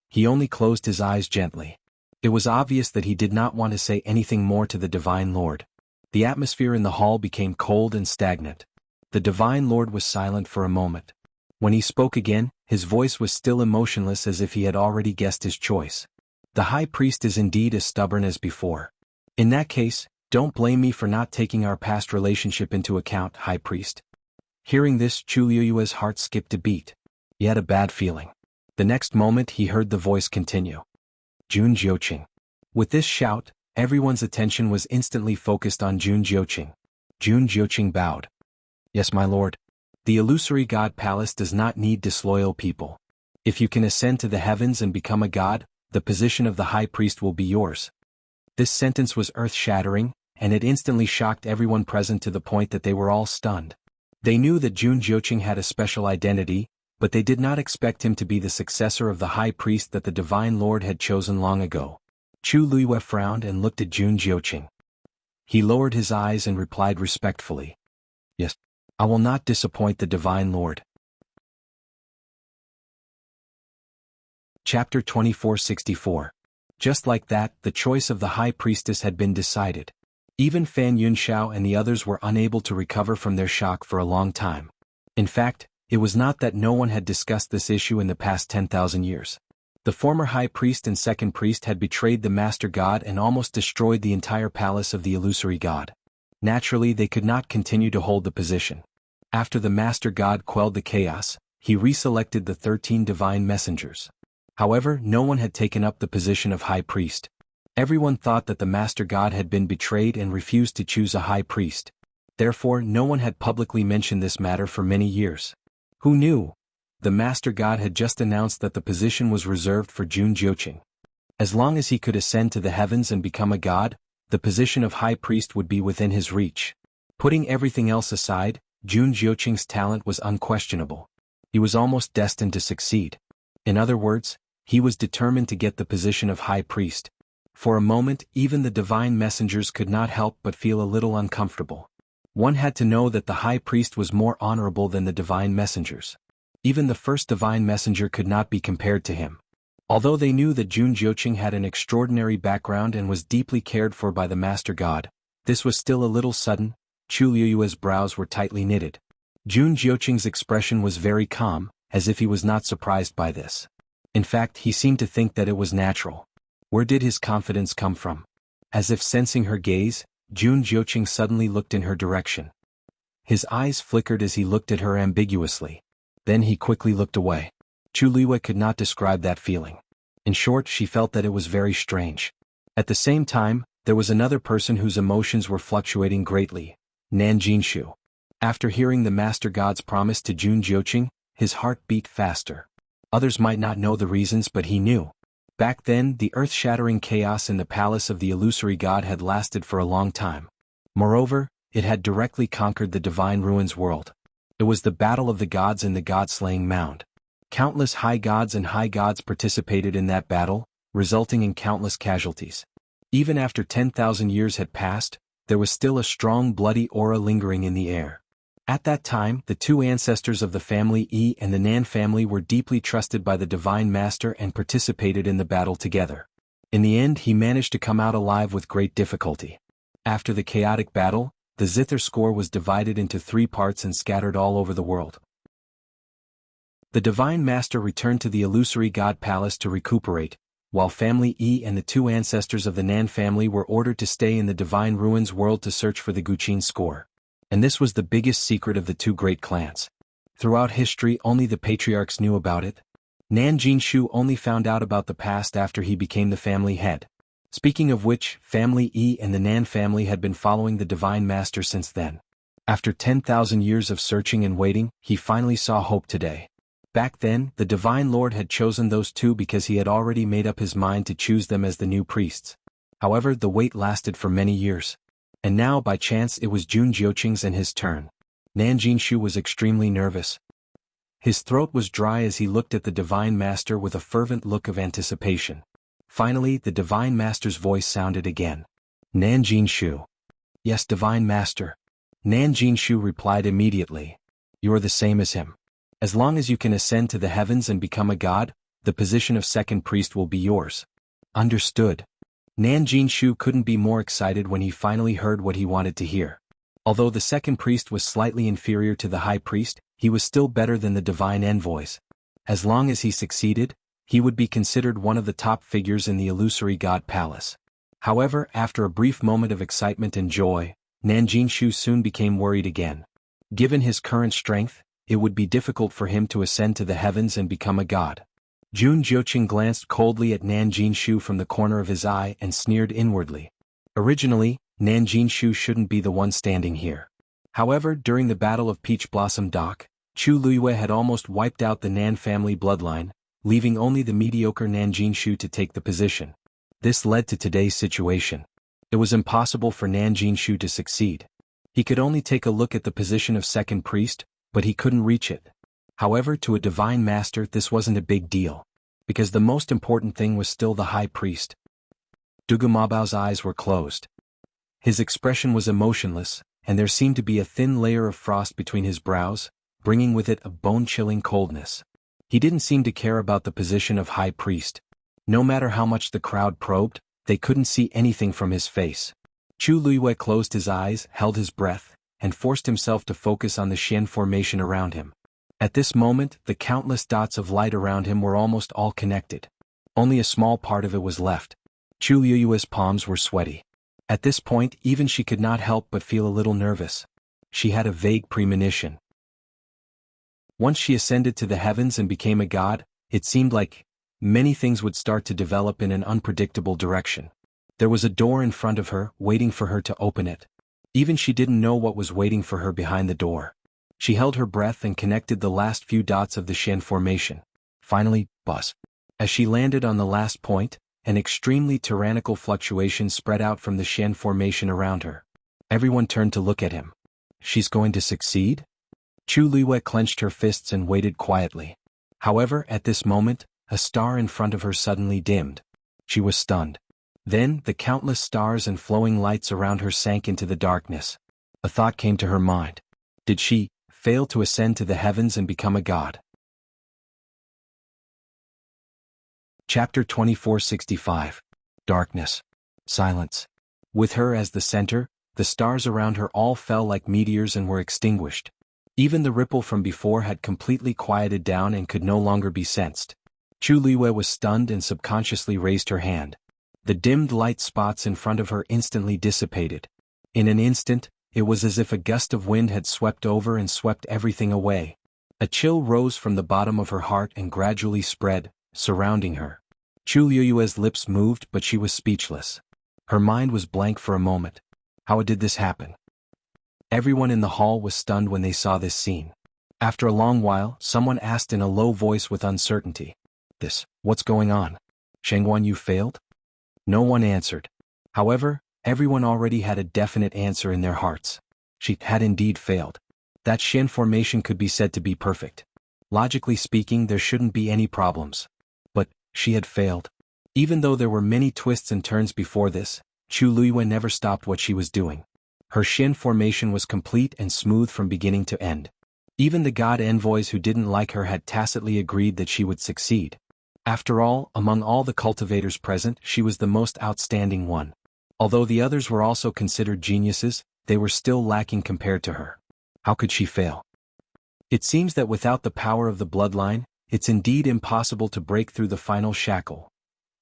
He only closed his eyes gently. It was obvious that he did not want to say anything more to the Divine Lord. The atmosphere in the hall became cold and stagnant. The Divine Lord was silent for a moment. When he spoke again, his voice was still emotionless as if he had already guessed his choice. The high priest is indeed as stubborn as before. In that case, don't blame me for not taking our past relationship into account, high priest. Hearing this, Chu Luiyue's heart skipped a beat. He had a bad feeling. The next moment he heard the voice continue. Jun Jiuqing. With this shout, everyone's attention was instantly focused on Jun Jiuqing. Jun Jiuqing bowed. Yes, my lord. The illusory god palace does not need disloyal people. If you can ascend to the heavens and become a god, the position of the high priest will be yours. This sentence was earth-shattering, and it instantly shocked everyone present to the point that they were all stunned. They knew that Jun Jiuqing had a special identity, but they did not expect him to be the successor of the high priest that the Divine Lord had chosen long ago. Chu Luiyue frowned and looked at Jun Jiuqing. He lowered his eyes and replied respectfully. Yes, I will not disappoint the Divine Lord. Chapter 2464. Just like that, the choice of the high priestess had been decided. Even Fan Yunxiao and the others were unable to recover from their shock for a long time. In fact, it was not that no one had discussed this issue in the past 10,000 years. The former high priest and second priest had betrayed the master god and almost destroyed the entire palace of the illusory god. Naturally, they could not continue to hold the position. After the master god quelled the chaos, he reselected the 13 divine messengers. However, no one had taken up the position of high priest. Everyone thought that the Master God had been betrayed and refused to choose a high priest. Therefore, no one had publicly mentioned this matter for many years. Who knew? The Master God had just announced that the position was reserved for Jun Jiuqing. As long as he could ascend to the heavens and become a god, the position of high priest would be within his reach. Putting everything else aside, Jun Jiuqing's talent was unquestionable. He was almost destined to succeed. In other words, he was determined to get the position of high priest. For a moment, even the divine messengers could not help but feel a little uncomfortable. One had to know that the high priest was more honorable than the divine messengers. Even the first divine messenger could not be compared to him. Although they knew that Jun Jiuqing had an extraordinary background and was deeply cared for by the Master God, this was still a little sudden. Chu Liyue's brows were tightly knitted. Jun Jiuqing's expression was very calm, as if he was not surprised by this. In fact, he seemed to think that it was natural. Where did his confidence come from? As if sensing her gaze, Jun Jiuqing suddenly looked in her direction. His eyes flickered as he looked at her ambiguously. Then he quickly looked away. Chu Liyue could not describe that feeling. In short, she felt that it was very strange. At the same time, there was another person whose emotions were fluctuating greatly, Nan Jinshu. After hearing the Master God's promise to Jun Jiuqing, his heart beat faster. Others might not know the reasons, but he knew. Back then, the earth-shattering chaos in the palace of the illusory god had lasted for a long time. Moreover, it had directly conquered the divine ruins world. It was the battle of the gods in the god-slaying mound. Countless high gods and high gods participated in that battle, resulting in countless casualties. Even after 10,000 years had passed, there was still a strong bloody aura lingering in the air. At that time, the two ancestors of the family Yi and the Nan family were deeply trusted by the Divine Master and participated in the battle together. In the end, he managed to come out alive with great difficulty. After the chaotic battle, the zither score was divided into 3 parts and scattered all over the world. The Divine Master returned to the illusory god palace to recuperate, while family Yi and the 2 ancestors of the Nan family were ordered to stay in the divine ruins world to search for the Guqin score. And this was the biggest secret of the 2 great clans. Throughout history, only the patriarchs knew about it. Nan Jinshu only found out about the past after he became the family head. Speaking of which, family Yi and the Nan family had been following the Divine Master since then. After 10,000 years of searching and waiting, he finally saw hope today. Back then, the Divine Lord had chosen those 2 because he had already made up his mind to choose them as the new priests. However, the wait lasted for many years. And now, by chance, it was Jun Jiuqing's and his turn. Nan Jinshu was extremely nervous. His throat was dry as he looked at the Divine Master with a fervent look of anticipation. Finally, the Divine Master's voice sounded again. Nan Jinshu. Yes, Divine Master. Nan Jinshu replied immediately. You are the same as him. As long as you can ascend to the heavens and become a god, the position of second priest will be yours. Understood. Nan Jinshu couldn't be more excited when he finally heard what he wanted to hear. Although the second priest was slightly inferior to the high priest, he was still better than the divine envoys. As long as he succeeded, he would be considered one of the top figures in the illusory god palace. However, after a brief moment of excitement and joy, Nan Jinshu soon became worried again. Given his current strength, it would be difficult for him to ascend to the heavens and become a god. Jun Jiuqing glanced coldly at Nan Jinshu from the corner of his eye and sneered inwardly. Originally, Nan Jinshu shouldn't be the one standing here. However, during the Battle of Peach Blossom Dock, Chu Liyue had almost wiped out the Nan family bloodline, leaving only the mediocre Nan Jinshu to take the position. This led to today's situation. It was impossible for Nan Jinshu to succeed. He could only take a look at the position of second priest, but he couldn't reach it. However, to a divine master this wasn't a big deal, because the most important thing was still the high priest. Dugu Mabao's eyes were closed. His expression was emotionless, and there seemed to be a thin layer of frost between his brows, bringing with it a bone-chilling coldness. He didn't seem to care about the position of high priest. No matter how much the crowd probed, they couldn't see anything from his face. Chu Liyue closed his eyes, held his breath, and forced himself to focus on the Xian formation around him. At this moment, the countless dots of light around him were almost all connected. Only a small part of it was left. Chu Liyue's palms were sweaty. At this point, even she could not help but feel a little nervous. She had a vague premonition. Once she ascended to the heavens and became a god, it seemed like many things would start to develop in an unpredictable direction. There was a door in front of her, waiting for her to open it. Even she didn't know what was waiting for her behind the door. She held her breath and connected the last few dots of the Shen formation. Finally, buzz. As she landed on the last point, an extremely tyrannical fluctuation spread out from the Shen formation around her. Everyone turned to look at him. She's going to succeed? Chu Liwei clenched her fists and waited quietly. However, at this moment, a star in front of her suddenly dimmed. She was stunned. Then, the countless stars and flowing lights around her sank into the darkness. A thought came to her mind. Did she fail to ascend to the heavens and become a god? Chapter 2465. Darkness. Silence. With her as the center, the stars around her all fell like meteors and were extinguished. Even the ripple from before had completely quieted down and could no longer be sensed. Chu Liwei was stunned and subconsciously raised her hand. The dimmed light spots in front of her instantly dissipated. In an instant, it was as if a gust of wind had swept over and swept everything away. A chill rose from the bottom of her heart and gradually spread, surrounding her. Chu Liu's lips moved, but she was speechless. Her mind was blank for a moment. How did this happen? Everyone in the hall was stunned when they saw this scene. After a long while, someone asked in a low voice with uncertainty. What's going on? Shengguan, you failed? No one answered. However, everyone already had a definite answer in their hearts. She had indeed failed. That Shen formation could be said to be perfect. Logically speaking, there shouldn't be any problems. But she had failed. Even though there were many twists and turns before this, Chu Liwei never stopped what she was doing. Her Shen formation was complete and smooth from beginning to end. Even the god envoys who didn't like her had tacitly agreed that she would succeed. After all, among all the cultivators present, she was the most outstanding one. Although the others were also considered geniuses, they were still lacking compared to her. How could she fail? It seems that without the power of the bloodline, it's indeed impossible to break through the final shackle.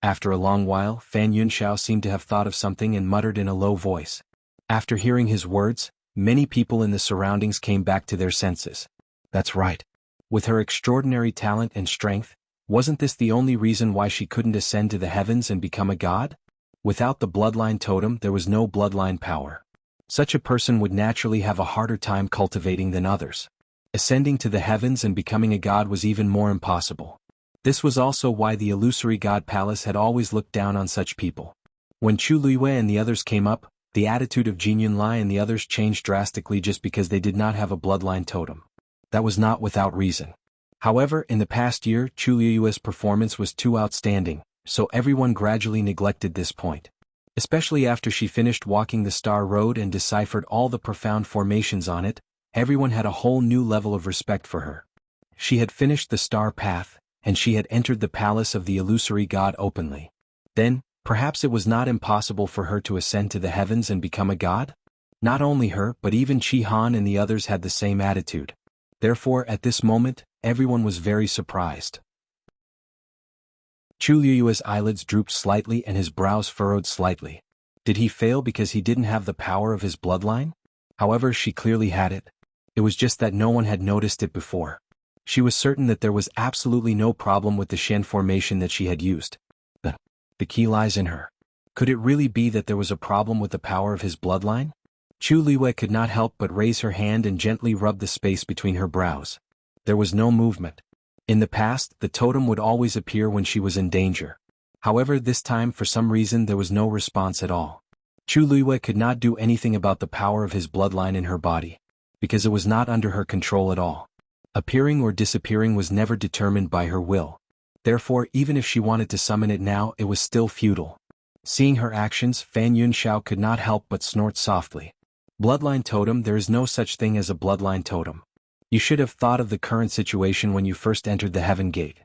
After a long while, Fan Yunxiao seemed to have thought of something and muttered in a low voice. After hearing his words, many people in the surroundings came back to their senses. That's right. With her extraordinary talent and strength, wasn't this the only reason why she couldn't ascend to the heavens and become a god? Without the bloodline totem, there was no bloodline power. Such a person would naturally have a harder time cultivating than others. Ascending to the heavens and becoming a god was even more impossible. This was also why the illusory god palace had always looked down on such people. When Chu Liwei and the others came up, the attitude of Jin Yunlai and the others changed drastically just because they did not have a bloodline totem. That was not without reason. However, in the past year, Chu Liu's performance was too outstanding, so everyone gradually neglected this point. Especially after she finished walking the Star Road and deciphered all the profound formations on it, everyone had a whole new level of respect for her. She had finished the Star Path, and she had entered the palace of the illusory god openly. Then, perhaps it was not impossible for her to ascend to the heavens and become a god? Not only her, but even Chi Han and the others had the same attitude. Therefore, at this moment, everyone was very surprised. Chu Liu's eyelids drooped slightly and his brows furrowed slightly. Did he fail because he didn't have the power of his bloodline? However, she clearly had it. It was just that no one had noticed it before. She was certain that there was absolutely no problem with the Shen formation that she had used. The key lies in her. Could it really be that there was a problem with the power of his bloodline? Chu Liwei could not help but raise her hand and gently rub the space between her brows. There was no movement. In the past, the totem would always appear when she was in danger. However, this time for some reason there was no response at all. Chu Liwei could not do anything about the power of his bloodline in her body, because it was not under her control at all. Appearing or disappearing was never determined by her will. Therefore, even if she wanted to summon it now, it was still futile. Seeing her actions, Fan Yunxiao could not help but snort softly. Bloodline totem, there is no such thing as a bloodline totem. You should have thought of the current situation when you first entered the Heaven Gate.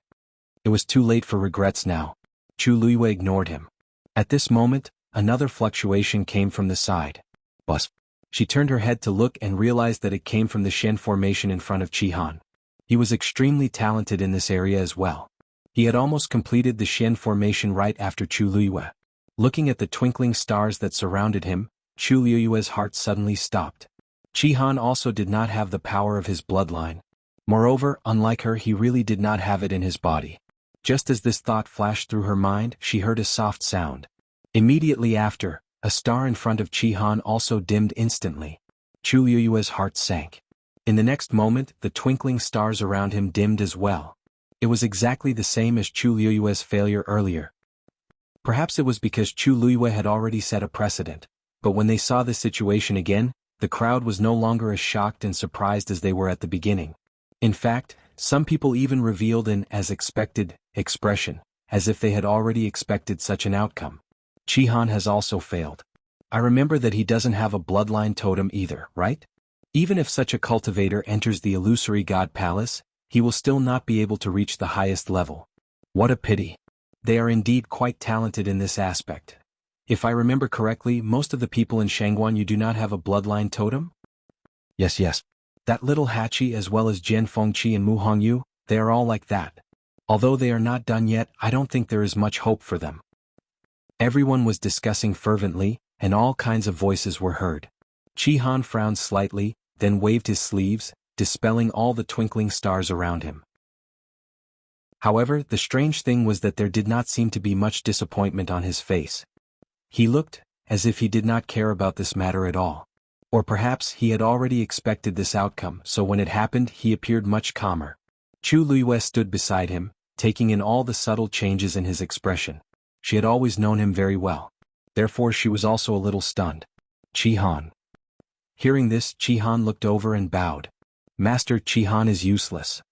It was too late for regrets now. Chu Liwei ignored him. At this moment, another fluctuation came from the side. Buzz. She turned her head to look and realized that it came from the Shen formation in front of Chi Han. He was extremely talented in this area as well. He had almost completed the Shen formation right after Chu Liwei. Looking at the twinkling stars that surrounded him, Chu Liu's heart suddenly stopped. Chi Han also did not have the power of his bloodline. Moreover, unlike her, he really did not have it in his body. Just as this thought flashed through her mind, she heard a soft sound. Immediately after, a star in front of Chi-Han also dimmed instantly. Chu Liyue's heart sank. In the next moment, the twinkling stars around him dimmed as well. It was exactly the same as Chu Liyue's failure earlier. Perhaps it was because Chu Liyue had already set a precedent, but when they saw the situation again, the crowd was no longer as shocked and surprised as they were at the beginning. In fact, some people even revealed an as expected expression, as if they had already expected such an outcome. Chi-Han has also failed. I remember that he doesn't have a bloodline totem either, right? Even if such a cultivator enters the illusory god palace, he will still not be able to reach the highest level. What a pity. They are indeed quite talented in this aspect. If I remember correctly, most of the people in Shangguan do not have a bloodline totem? Yes. That little Hachi as well as Jian Fengqi and Mu Hongyu, they are all like that. Although they are not done yet, I don't think there is much hope for them. Everyone was discussing fervently, and all kinds of voices were heard. Chi-Han frowned slightly, then waved his sleeves, dispelling all the twinkling stars around him. However, the strange thing was that there did not seem to be much disappointment on his face. He looked as if he did not care about this matter at all. Or perhaps he had already expected this outcome, so when it happened he appeared much calmer. Chu Liyue stood beside him, taking in all the subtle changes in his expression. She had always known him very well. Therefore she was also a little stunned. Chi-Han. Hearing this, Chi-Han looked over and bowed. Master, Chi-Han is useless.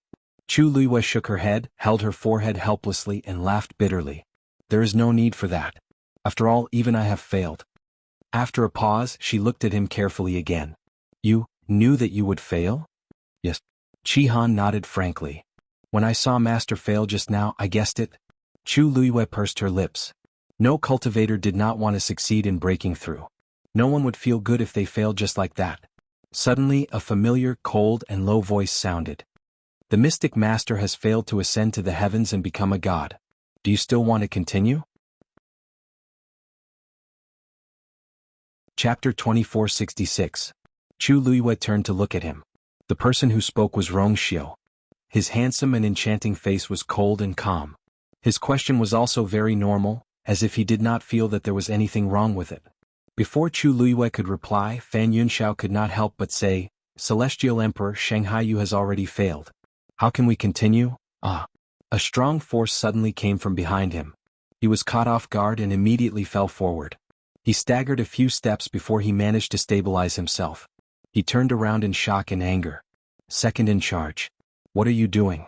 Chu Liyue shook her head, held her forehead helplessly and laughed bitterly. There is no need for that. After all, even I have failed. After a pause, she looked at him carefully again. You knew that you would fail? Yes. Chi-Han nodded frankly. When I saw Master fail just now, I guessed it. Chu Liyue pursed her lips. No cultivator did not want to succeed in breaking through. No one would feel good if they failed just like that. Suddenly, a familiar, cold and low voice sounded. The mystic master has failed to ascend to the heavens and become a god. Do you still want to continue? Chapter 2466. Chu Liyue turned to look at him. The person who spoke was Rongxiu. His handsome and enchanting face was cold and calm. His question was also very normal, as if he did not feel that there was anything wrong with it. Before Chu Liyue could reply, Fan Yunxiao could not help but say, Celestial Emperor Shanghaiyu has already failed. How can we continue? A strong force suddenly came from behind him. He was caught off guard and immediately fell forward. He staggered a few steps before he managed to stabilize himself. He turned around in shock and anger. Second in charge. What are you doing?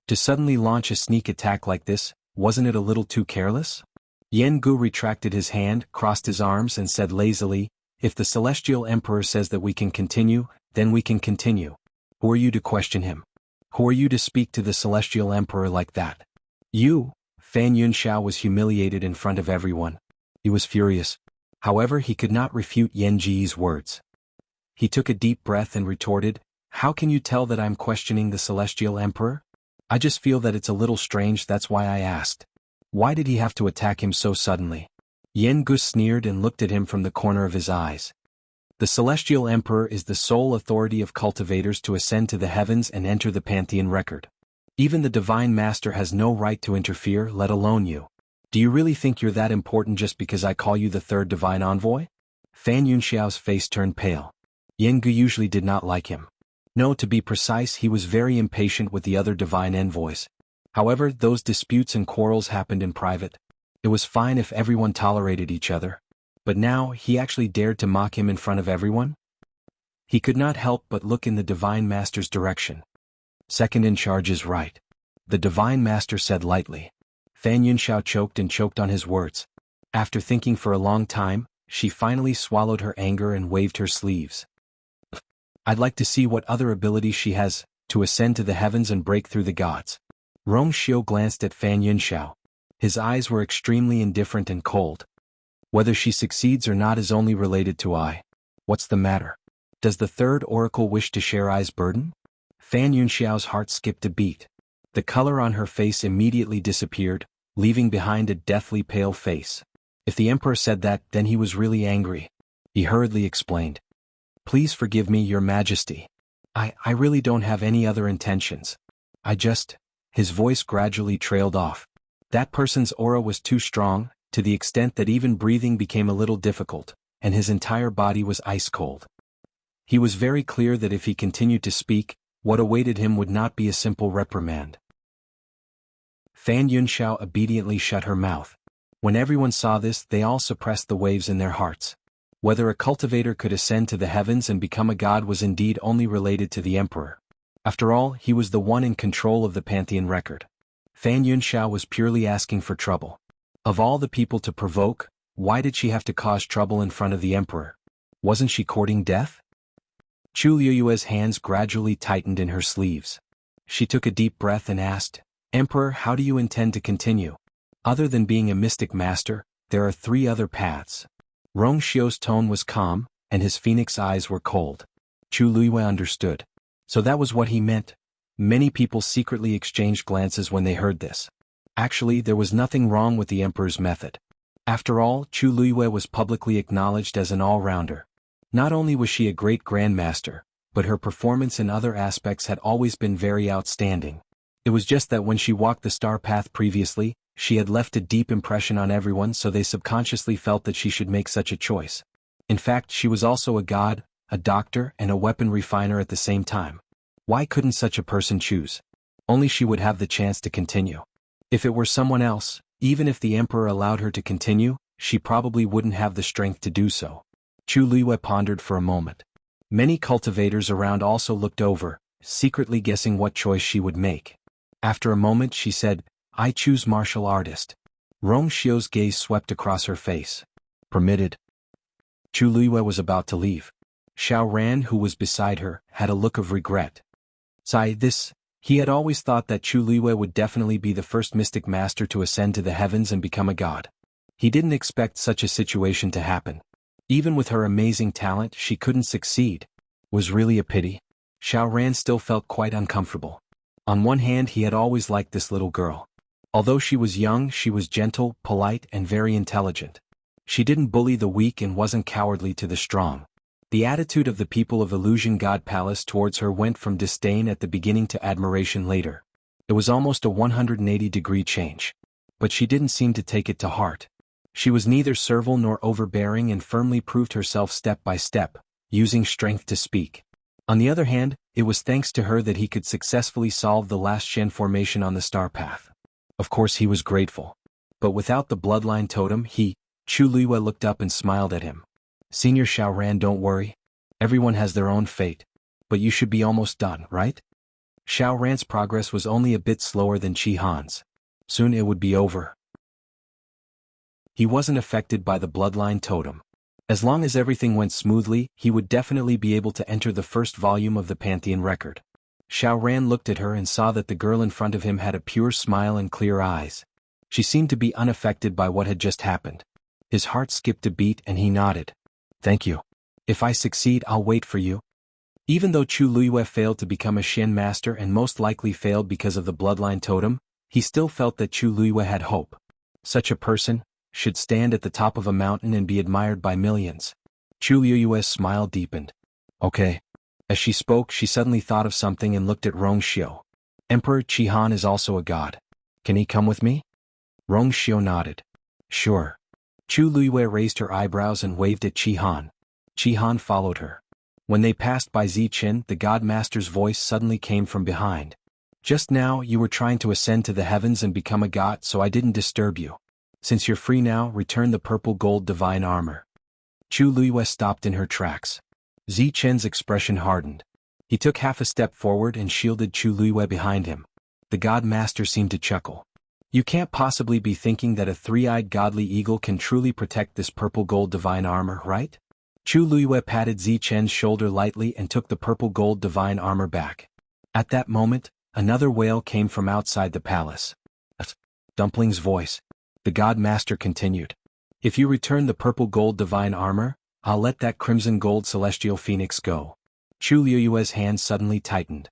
To suddenly launch a sneak attack like this, wasn't it a little too careless? Yen Gu retracted his hand, crossed his arms and said lazily, If the Celestial Emperor says that we can continue, then we can continue. Who are you to question him? Who are you to speak to the Celestial Emperor like that? You? Fan Yunxiao was humiliated in front of everyone. He was furious. However, he could not refute Yen Ji's words. He took a deep breath and retorted, How can you tell that I'm questioning the Celestial Emperor? I just feel that it's a little strange, that's why I asked. Why did he have to attack him so suddenly? Yen Gu sneered and looked at him from the corner of his eyes. The Celestial Emperor is the sole authority of cultivators to ascend to the heavens and enter the Pantheon record. Even the Divine Master has no right to interfere, let alone you. Do you really think you're that important just because I call you the third Divine Envoy? Fan Yunxiao's face turned pale. Yen Gu usually did not like him. No, to be precise, he was very impatient with the other divine envoys. However, those disputes and quarrels happened in private. It was fine if everyone tolerated each other. But now, he actually dared to mock him in front of everyone? He could not help but look in the Divine Master's direction. Second in charge is right. The Divine Master said lightly. Fan Yunxiao choked on his words. After thinking for a long time, she finally swallowed her anger and waved her sleeves. I'd like to see what other abilities she has to ascend to the heavens and break through the gods. Rongxiu glanced at Fan Yunxiao. His eyes were extremely indifferent and cold. Whether she succeeds or not is only related to I. What's the matter? Does the third oracle wish to share I's burden? Fan Yunxiao's heart skipped a beat. The color on her face immediately disappeared, leaving behind a deathly pale face. If the emperor said that, then he was really angry. He hurriedly explained. Please forgive me, your majesty. I really don't have any other intentions. His voice gradually trailed off. That person's aura was too strong, to the extent that even breathing became a little difficult, and his entire body was ice cold. He was very clear that if he continued to speak, what awaited him would not be a simple reprimand. Fan Yunxiao obediently shut her mouth. When everyone saw this, they all suppressed the waves in their hearts. Whether a cultivator could ascend to the heavens and become a god was indeed only related to the emperor. After all, he was the one in control of the Pantheon record. Fan Yunxiao was purely asking for trouble. Of all the people to provoke, why did she have to cause trouble in front of the emperor? Wasn't she courting death? Chu Liyue's hands gradually tightened in her sleeves. She took a deep breath and asked, "Emperor, how do you intend to continue? Other than being a mystic master, there are 3 other paths." Rong Xiu's tone was calm, and his phoenix eyes were cold. Chu Liyue understood. So that was what he meant. Many people secretly exchanged glances when they heard this. Actually, there was nothing wrong with the emperor's method. After all, Chu Liyue was publicly acknowledged as an all-rounder. Not only was she a great grandmaster, but her performance in other aspects had always been very outstanding. It was just that when she walked the star path previously, she had left a deep impression on everyone, so they subconsciously felt that she should make such a choice. In fact, she was also a god, a doctor, and a weapon refiner at the same time. Why couldn't such a person choose? Only she would have the chance to continue. If it were someone else, even if the emperor allowed her to continue, she probably wouldn't have the strength to do so. Chu Liyue pondered for a moment. Many cultivators around also looked over, secretly guessing what choice she would make. After a moment she said, "I choose martial artist." Rong Xiu's gaze swept across her face. "Permitted." Chu Liyue was about to leave. Xiao Ran, who was beside her, had a look of regret. He had always thought that Chu Liyue would definitely be the first mystic master to ascend to the heavens and become a god. He didn't expect such a situation to happen. Even with her amazing talent, she couldn't succeed. Was really a pity. Xiao Ran still felt quite uncomfortable. On one hand, he had always liked this little girl. Although she was young, she was gentle, polite, and very intelligent. She didn't bully the weak and wasn't cowardly to the strong. The attitude of the people of Illusion God Palace towards her went from disdain at the beginning to admiration later. It was almost a 180-degree change. But she didn't seem to take it to heart. She was neither servile nor overbearing and firmly proved herself step by step, using strength to speak. On the other hand, it was thanks to her that he could successfully solve the last Shen formation on the star path. Of course he was grateful. But without the bloodline totem, Chu Liyue looked up and smiled at him. "Senior Xiao Ran, don't worry. Everyone has their own fate. But you should be almost done, right?" Xiao Ran's progress was only a bit slower than Qi Han's. Soon it would be over. He wasn't affected by the bloodline totem. As long as everything went smoothly, he would definitely be able to enter the first volume of the Pantheon record. Xiao Ran looked at her and saw that the girl in front of him had a pure smile and clear eyes. She seemed to be unaffected by what had just happened. His heart skipped a beat and he nodded. "Thank you. If I succeed, I'll wait for you." Even though Chu Liyue failed to become a Shen master and most likely failed because of the bloodline totem, he still felt that Chu Liyue had hope. Such a person should stand at the top of a mountain and be admired by millions. Chu Liyue's smile deepened. "Okay." As she spoke, she suddenly thought of something and looked at Rong Xiu. "Emperor Qi Han is also a god. Can he come with me?" Rong Xiu nodded. "Sure." Chu Liyue raised her eyebrows and waved at Qi Han. Qi Han followed her. When they passed by Zichen, the God Master's voice suddenly came from behind. "Just now you were trying to ascend to the heavens and become a god, so I didn't disturb you. Since you're free now, return the purple gold divine armor." Chu Liyue stopped in her tracks. Zichen's expression hardened. He took half a step forward and shielded Chu Liyue behind him. The God Master seemed to chuckle. "You can't possibly be thinking that a three-eyed godly eagle can truly protect this purple gold divine armor, right?" Chu Liyue patted Zichen's shoulder lightly and took the purple gold divine armor back. At that moment, another wail came from outside the palace. Dumpling's voice. The God Master continued. "If you return the purple gold divine armor, I'll let that crimson gold celestial phoenix go." Chu Liyue's hand suddenly tightened.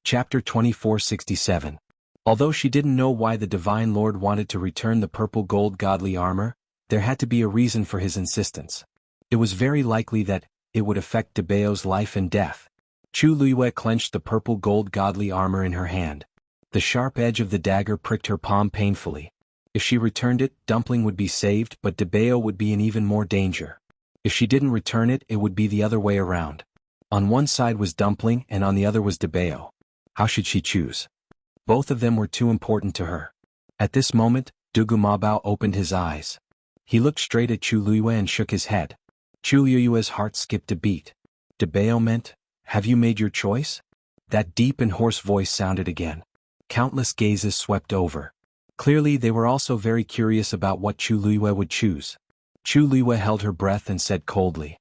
Chapter 2467. Although she didn't know why the Divine Lord wanted to return the purple gold godly armor, there had to be a reason for his insistence. It was very likely that it would affect Debao's life and death. Chu Liyue clenched the purple gold godly armor in her hand. The sharp edge of the dagger pricked her palm painfully. If she returned it, Dumpling would be saved, but Debeo would be in even more danger. If she didn't return it, it would be the other way around. On one side was Dumpling and on the other was Debeo. How should she choose? Both of them were too important to her. At this moment, Dugu Mabao opened his eyes. He looked straight at Chu Luiyue and shook his head. Chu Luiyue's heart skipped a beat. Debeo meant, have you made your choice? That deep and hoarse voice sounded again. Countless gazes swept over. Clearly they were also very curious about what Chu Luiyue would choose. Chu Luiyue held her breath and said coldly,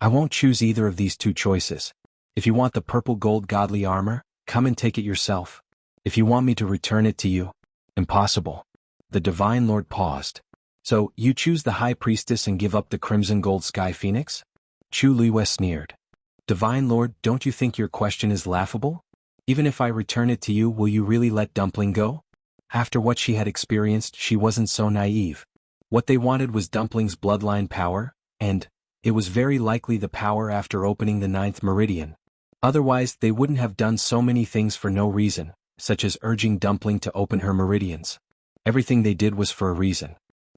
I won't choose either of these two choices. If you want the purple gold godly armor, come and take it yourself. If you want me to return it to you, impossible. The Divine Lord paused. So, you choose the High Priestess and give up the crimson gold sky phoenix? Chu Luiyue sneered. Divine Lord, don't you think your question is laughable? Even if I return it to you, will you really let Dumpling go? After what she had experienced, she wasn't so naive. What they wanted was Dumpling's bloodline power, and it was very likely the power after opening the 9th meridian. Otherwise, they wouldn't have done so many things for no reason, such as urging Dumpling to open her meridians. Everything they did was for a reason.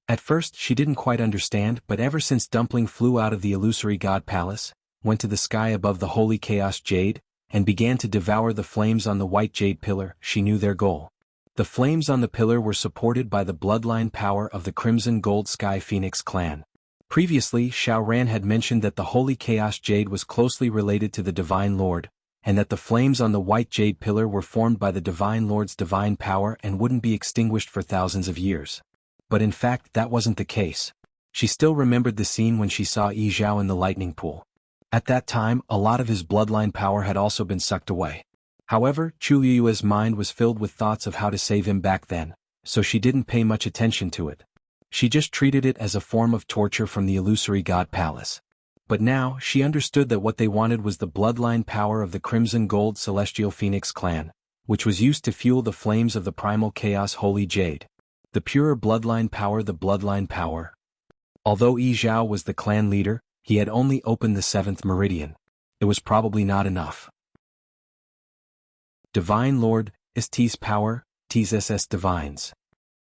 At first, she didn't quite understand, but ever since Dumpling flew out of the illusory god palace, went to the sky above the holy chaos jade, and began to devour the flames on the white jade pillar, she knew their goal. The flames on the pillar were supported by the bloodline power of the Crimson Gold Sky Phoenix clan. Previously, Xiao Ran had mentioned that the holy chaos jade was closely related to the Divine Lord, and that the flames on the white jade pillar were formed by the Divine Lord's divine power and wouldn't be extinguished for thousands of years. But in fact, that wasn't the case. She still remembered the scene when she saw Yi Zhao in the lightning pool. At that time, a lot of his bloodline power had also been sucked away. However, Chu Liyue's mind was filled with thoughts of how to save him back then, so she didn't pay much attention to it. She just treated it as a form of torture from the illusory god palace. But now, she understood that what they wanted was the bloodline power of the Crimson Gold Celestial Phoenix clan, which was used to fuel the flames of the primal chaos holy jade. The pure bloodline power, the bloodline power. Although Yi Zhao was the clan leader, he had only opened the 7th meridian. It was probably not enough. Divine Lord, Ist's power, TSS divines.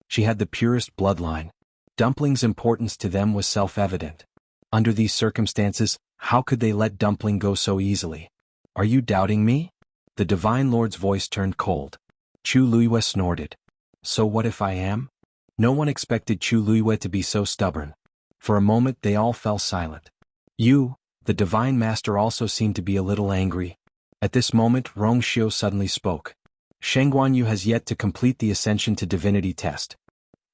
She had the purest bloodline. Dumpling's importance to them was self-evident. Under these circumstances, how could they let Dumpling go so easily? Are you doubting me? The Divine Lord's voice turned cold. Chu Luiyue snorted. So what if I am? No one expected Chu Luiyue to be so stubborn. For a moment they all fell silent. You, the Divine Master, also seemed to be a little angry. At this moment Rong Xiu suddenly spoke. Shengguan Yu has yet to complete the Ascension to Divinity test.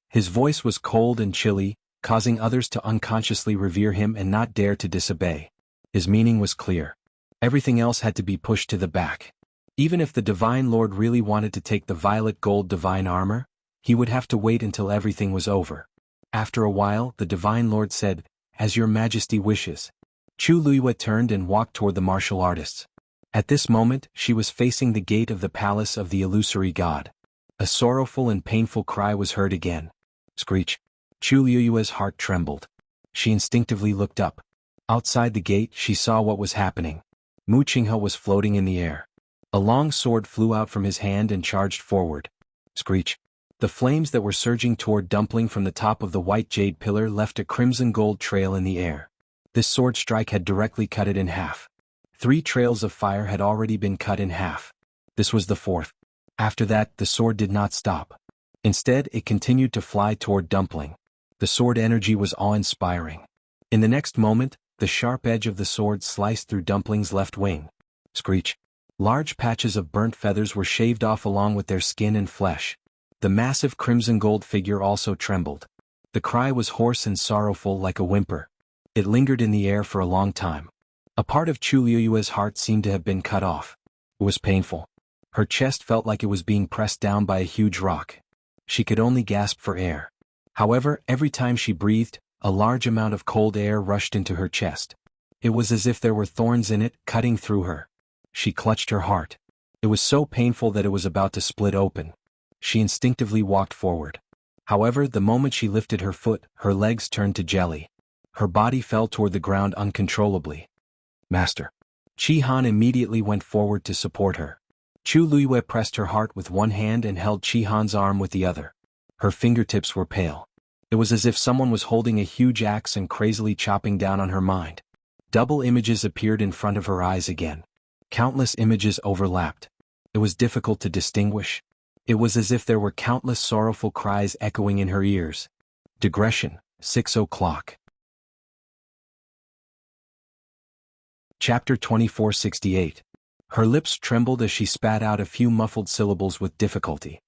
His voice was cold and chilly, causing others to unconsciously revere him and not dare to disobey. His meaning was clear. Everything else had to be pushed to the back. Even if the Divine Lord really wanted to take the violet gold divine armor, he would have to wait until everything was over. After a while, the Divine Lord said, As your Majesty wishes. Chu Luiyue turned and walked toward the martial artists. At this moment, she was facing the gate of the palace of the illusory god. A sorrowful and painful cry was heard again. Screech. Chu Luiyue's heart trembled. She instinctively looked up. Outside the gate, she saw what was happening. Mu Qinghe was floating in the air. A long sword flew out from his hand and charged forward. Screech. The flames that were surging toward Dumpling from the top of the white jade pillar left a crimson gold trail in the air. This sword strike had directly cut it in half. 3 trails of fire had already been cut in half. This was the 4th. After that, the sword did not stop. Instead, it continued to fly toward Dumpling. The sword energy was awe-inspiring. In the next moment, the sharp edge of the sword sliced through Dumpling's left wing. Screech. Large patches of burnt feathers were shaved off along with their skin and flesh. The massive crimson gold figure also trembled. The cry was hoarse and sorrowful like a whimper. It lingered in the air for a long time. A part of Chu Liyue's heart seemed to have been cut off. It was painful. Her chest felt like it was being pressed down by a huge rock. She could only gasp for air. However, every time she breathed, a large amount of cold air rushed into her chest. It was as if there were thorns in it, cutting through her. She clutched her heart. It was so painful that it was about to split open. She instinctively walked forward. However, the moment she lifted her foot, her legs turned to jelly. Her body fell toward the ground uncontrollably. Master. Chi Han immediately went forward to support her. Chu Luiyue pressed her heart with one hand and held Chi Han's arm with the other. Her fingertips were pale. It was as if someone was holding a huge axe and crazily chopping down on her mind. Double images appeared in front of her eyes again. Countless images overlapped. It was difficult to distinguish. It was as if there were countless sorrowful cries echoing in her ears. Digression, 6 o'clock. Chapter 2468. Her lips trembled as she spat out a few muffled syllables with difficulty.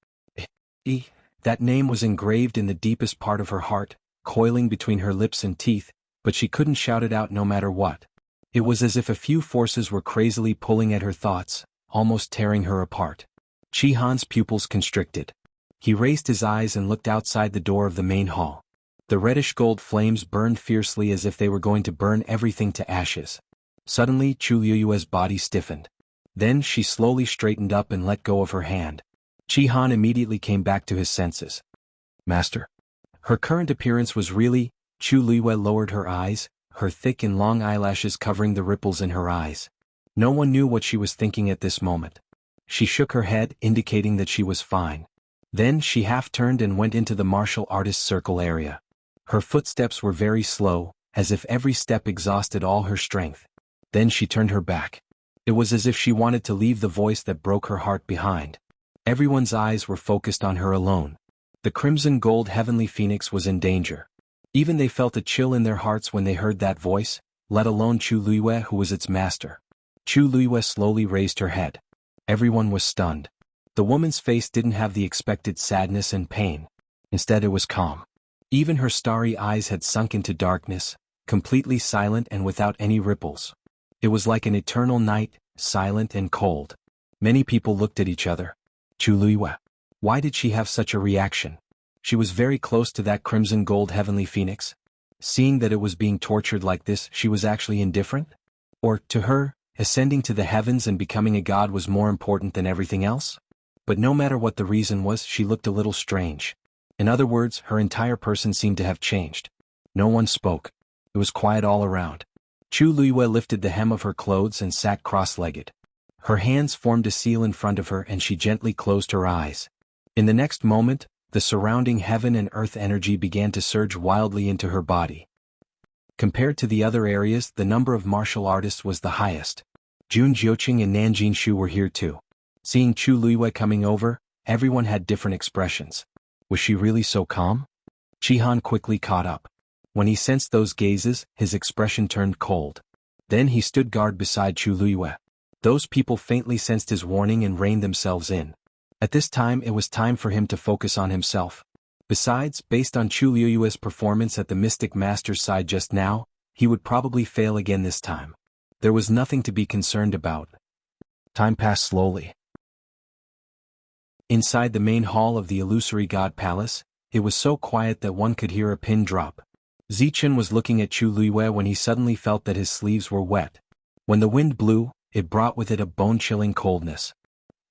That name was engraved in the deepest part of her heart, coiling between her lips and teeth, but she couldn't shout it out no matter what. It was as if a few forces were crazily pulling at her thoughts, almost tearing her apart. Chi Han's pupils constricted. He raised his eyes and looked outside the door of the main hall. The reddish-gold flames burned fiercely as if they were going to burn everything to ashes. Suddenly Chu Luiyue's body stiffened. Then she slowly straightened up and let go of her hand. Chi Han immediately came back to his senses. Master. Her current appearance was really. Chu Luiyue lowered her eyes, her thick and long eyelashes covering the ripples in her eyes. No one knew what she was thinking at this moment. She shook her head, indicating that she was fine. Then she half-turned and went into the martial artist's circle area. Her footsteps were very slow, as if every step exhausted all her strength. Then she turned her back. It was as if she wanted to leave the voice that broke her heart behind. Everyone's eyes were focused on her alone. The crimson gold heavenly phoenix was in danger. Even they felt a chill in their hearts when they heard that voice, let alone Chu Luiyue who was its master. Chu Luiyue slowly raised her head. Everyone was stunned. The woman's face didn't have the expected sadness and pain. Instead it was calm. Even her starry eyes had sunk into darkness, completely silent and without any ripples. It was like an eternal night, silent and cold. Many people looked at each other. Chu Luiyue. Why did she have such a reaction? She was very close to that crimson gold heavenly phoenix. Seeing that it was being tortured like this, she was actually indifferent? Or, to her, ascending to the heavens and becoming a god was more important than everything else? But no matter what the reason was, she looked a little strange. In other words, her entire person seemed to have changed. No one spoke. It was quiet all around. Chu Luiyue lifted the hem of her clothes and sat cross-legged. Her hands formed a seal in front of her and she gently closed her eyes. In the next moment, the surrounding heaven and earth energy began to surge wildly into her body. Compared to the other areas, the number of martial artists was the highest. Jun Jiuqing and Nanjing Shu were here too. Seeing Chu Luiyue coming over, everyone had different expressions. Was she really so calm? Chi Han quickly caught up. When he sensed those gazes, his expression turned cold. Then he stood guard beside Chu Luiyue. Those people faintly sensed his warning and reined themselves in. At this time it was time for him to focus on himself. Besides, based on Chu Luiyue's performance at the Mystic Master's side just now, he would probably fail again this time. There was nothing to be concerned about. Time passed slowly. Inside the main hall of the illusory god palace, it was so quiet that one could hear a pin drop. Zichen was looking at Chu Luiyue when he suddenly felt that his sleeves were wet. When the wind blew, it brought with it a bone-chilling coldness.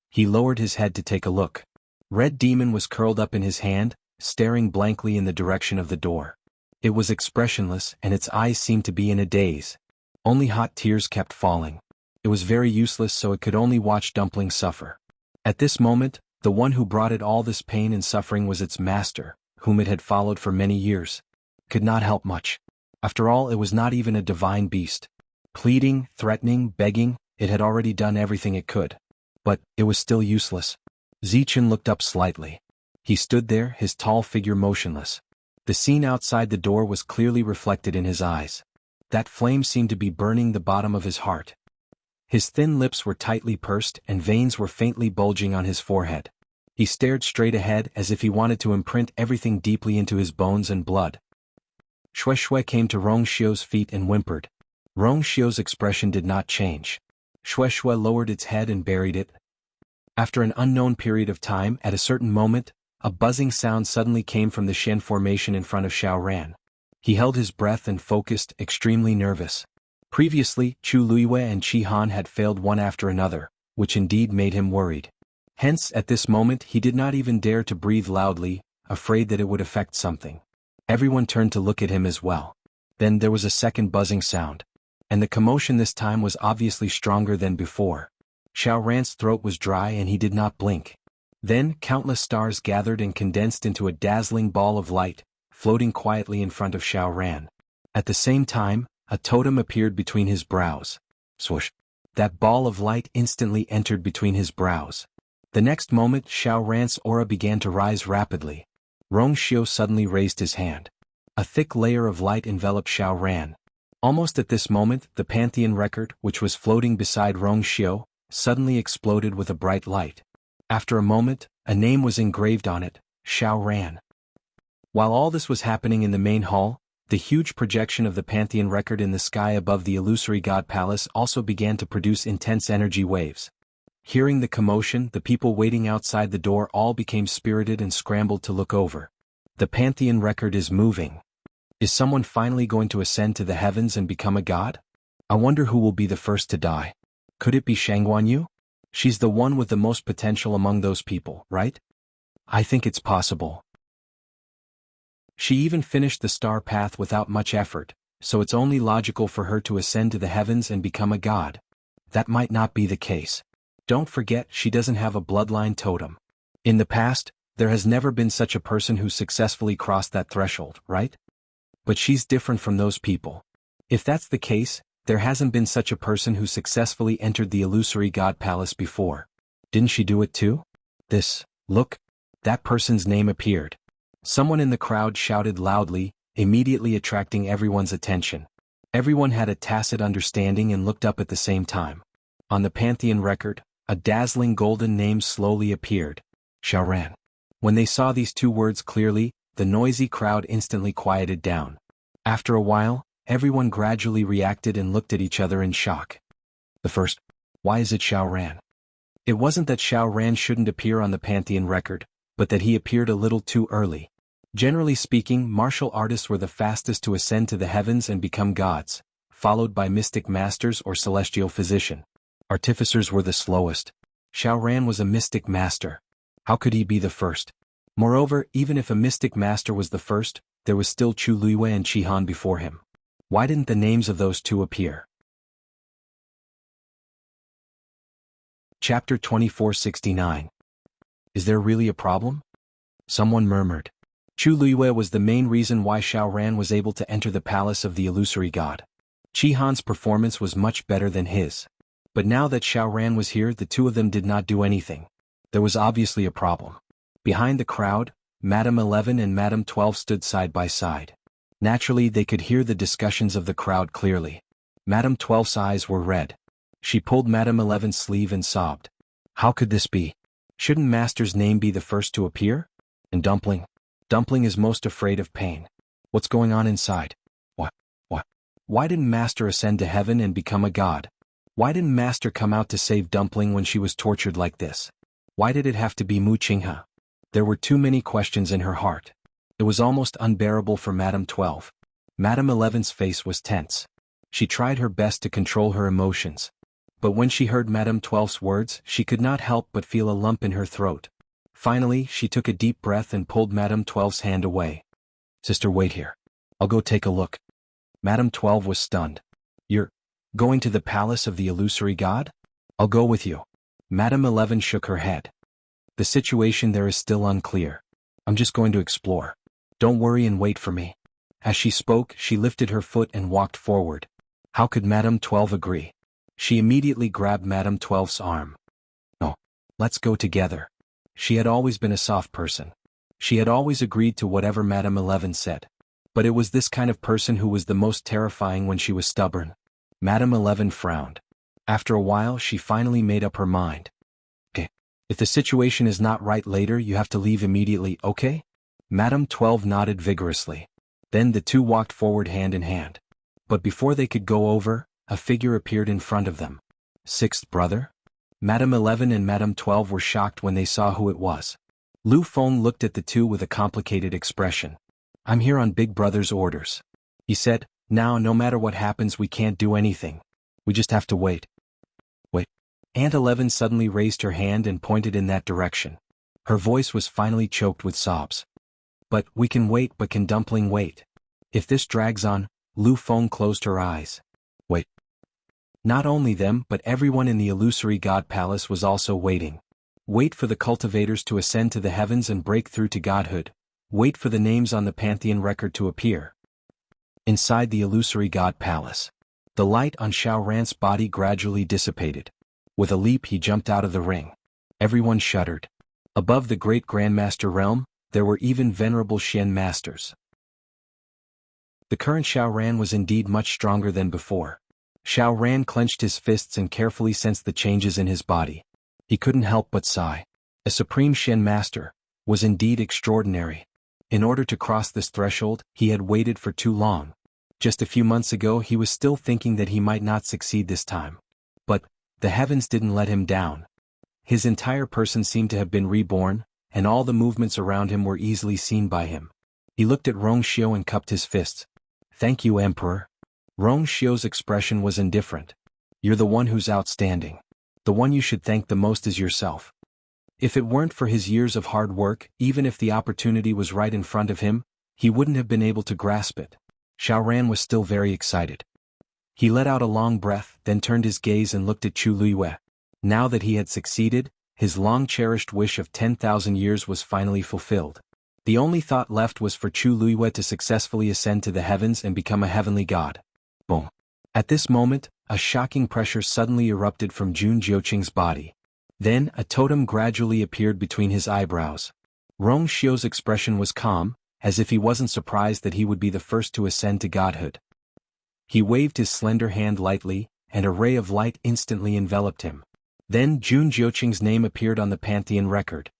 He lowered his head to take a look. Red Demon was curled up in his hand, staring blankly in the direction of the door. It was expressionless and its eyes seemed to be in a daze. Only hot tears kept falling. It was very useless, so it could only watch Dumpling suffer. At this moment, the one who brought it all this pain and suffering was its master, whom it had followed for many years. Could not help much. After all, it was not even a divine beast. Pleading, threatening, begging, it had already done everything it could. But it was still useless. Zichen looked up slightly. He stood there, his tall figure motionless. The scene outside the door was clearly reflected in his eyes. That flame seemed to be burning the bottom of his heart. His thin lips were tightly pursed and veins were faintly bulging on his forehead. He stared straight ahead as if he wanted to imprint everything deeply into his bones and blood. Shui Shui came to Rong Xiu's feet and whimpered. Rong Xiu's expression did not change. Shui Shui lowered its head and buried it. After an unknown period of time, at a certain moment, a buzzing sound suddenly came from the Shen formation in front of Xiao Ran. He held his breath and focused, extremely nervous. Previously, Chu Luiyue and Chi Han had failed one after another, which indeed made him worried. Hence, at this moment he did not even dare to breathe loudly, afraid that it would affect something. Everyone turned to look at him as well. Then there was a second buzzing sound. And the commotion this time was obviously stronger than before. Xiao Ran's throat was dry and he did not blink. Then, countless stars gathered and condensed into a dazzling ball of light, floating quietly in front of Xiao Ran. At the same time, a totem appeared between his brows. Swoosh! That ball of light instantly entered between his brows. The next moment, Xiao Ran's aura began to rise rapidly. Rong Xiu suddenly raised his hand. A thick layer of light enveloped Xiao Ran. Almost at this moment, the Pantheon record, which was floating beside Rong Xiu, suddenly exploded with a bright light. After a moment, a name was engraved on it, Xiao Ran. While all this was happening in the main hall, the huge projection of the Pantheon record in the sky above the illusory god palace also began to produce intense energy waves. Hearing the commotion, the people waiting outside the door all became spirited and scrambled to look over. The Pantheon record is moving. Is someone finally going to ascend to the heavens and become a god? I wonder who will be the first to die. Could it be Shangguanyu? She's the one with the most potential among those people, right? I think it's possible. She even finished the star path without much effort, so it's only logical for her to ascend to the heavens and become a god. That might not be the case. Don't forget, she doesn't have a bloodline totem. In the past, there has never been such a person who successfully crossed that threshold, right? But she's different from those people. If that's the case, there hasn't been such a person who successfully entered the illusory god palace before. Didn't she do it too? Look, that person's name appeared. Someone in the crowd shouted loudly, immediately attracting everyone's attention. Everyone had a tacit understanding and looked up at the same time. On the Pantheon record, a dazzling golden name slowly appeared. Xiao Ran. When they saw these two words clearly, the noisy crowd instantly quieted down. After a while, everyone gradually reacted and looked at each other in shock. The first, why is it Xiao Ran? It wasn't that Xiao Ran shouldn't appear on the Pantheon record, but that he appeared a little too early. Generally speaking, martial artists were the fastest to ascend to the heavens and become gods, followed by mystic masters or celestial physician. Artificers were the slowest. Xiao Ran was a mystic master. How could he be the first? Moreover, even if a mystic master was the first, there was still Chu Luiwei and Qi Han before him. Why didn't the names of those two appear? Chapter 2469. Is there really a problem? Someone murmured. Chu Luiwei was the main reason why Xiao Ran was able to enter the palace of the illusory god. Qi Han's performance was much better than his. But now that Xiao Ran was here, the two of them did not do anything. There was obviously a problem. Behind the crowd, Madame 11 and Madame 12 stood side by side. Naturally, they could hear the discussions of the crowd clearly. Madame 12's eyes were red. She pulled Madame 11's sleeve and sobbed. How could this be? Shouldn't Master's name be the first to appear? And Dumpling? Dumpling is most afraid of pain. What's going on inside? What? Why didn't Master ascend to heaven and become a god? Why didn't Master come out to save Dumpling when she was tortured like this? Why did it have to be Mu Qinghe? There were too many questions in her heart. It was almost unbearable for Madame 12. Madame 11's face was tense. She tried her best to control her emotions. But when she heard Madame 12's words, she could not help but feel a lump in her throat. Finally, she took a deep breath and pulled Madame 12's hand away. Sister, wait here. I'll go take a look. Madame 12 was stunned. You're going to the palace of the illusory god? I'll go with you. Madame 11 shook her head. The situation there is still unclear. I'm just going to explore. Don't worry and wait for me. As she spoke, she lifted her foot and walked forward. How could Madame 12 agree? She immediately grabbed Madame 12's arm. No, let's go together. She had always been a soft person. She had always agreed to whatever Madame 11 said. But it was this kind of person who was the most terrifying when she was stubborn. Madame 11 frowned. After a while, she finally made up her mind. Okay. If the situation is not right later, you have to leave immediately, okay? Madame 12 nodded vigorously. Then the two walked forward hand in hand. But before they could go over, a figure appeared in front of them. Sixth brother? Madame 11 and Madame 12 were shocked when they saw who it was. Lu Feng looked at the two with a complicated expression. I'm here on Big Brother's orders. He said, now no matter what happens we can't do anything. We just have to wait. Wait. Aunt 11 suddenly raised her hand and pointed in that direction. Her voice was finally choked with sobs. But we can wait, but can Dumpling wait? If this drags on, Lu Feng closed her eyes. Wait. Not only them but everyone in the illusory god palace was also waiting. Wait for the cultivators to ascend to the heavens and break through to godhood. Wait for the names on the pantheon record to appear. Inside the illusory god palace, the light on Xiao Ran's body gradually dissipated. With a leap he jumped out of the ring. Everyone shuddered. Above the great Grandmaster realm, there were even venerable Shen masters. The current Xiao Ran was indeed much stronger than before. Xiao Ran clenched his fists and carefully sensed the changes in his body. He couldn't help but sigh. A supreme Shen master was indeed extraordinary. In order to cross this threshold, he had waited for too long. Just a few months ago he was still thinking that he might not succeed this time. But the heavens didn't let him down. His entire person seemed to have been reborn, and all the movements around him were easily seen by him. He looked at Rongxiu and cupped his fists. "Thank you, Emperor." Rongxiu's expression was indifferent. "You're the one who's outstanding. The one you should thank the most is yourself." If it weren't for his years of hard work, even if the opportunity was right in front of him, he wouldn't have been able to grasp it. Xiao Ran was still very excited. He let out a long breath, then turned his gaze and looked at Chu Luiyue. Now that he had succeeded, his long-cherished wish of 10,000 years was finally fulfilled. The only thought left was for Chu Luiyue to successfully ascend to the heavens and become a heavenly god. Boom. At this moment, a shocking pressure suddenly erupted from Jun Jiuqing's body. Then, a totem gradually appeared between his eyebrows. Rongxiu's expression was calm, as if he wasn't surprised that he would be the first to ascend to godhood. He waved his slender hand lightly, and a ray of light instantly enveloped him. Then Jun Jiuqing's name appeared on the pantheon record.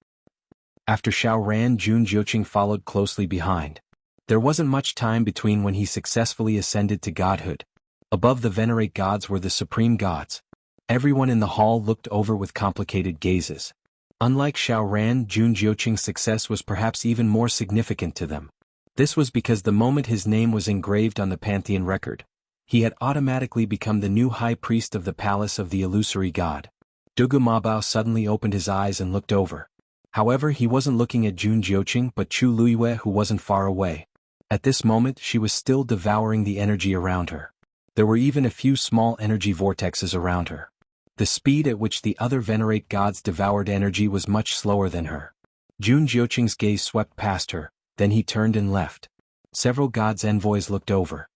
After Xiao Ran, Jun Jiuqing followed closely behind. There wasn't much time between when he successfully ascended to godhood. Above the venerate gods were the supreme gods. Everyone in the hall looked over with complicated gazes. Unlike Xiao Ran, Jun Jiuqing's success was perhaps even more significant to them. This was because the moment his name was engraved on the pantheon record, he had automatically become the new high priest of the palace of the illusory god. Dugu Mabao suddenly opened his eyes and looked over. However, he wasn't looking at Jun Jiuqing but Chu Luiyue, who wasn't far away. At this moment she was still devouring the energy around her. There were even a few small energy vortexes around her. The speed at which the other venerate gods devoured energy was much slower than her. Jun Jiuqing's gaze swept past her, then he turned and left. Several gods' envoys looked over.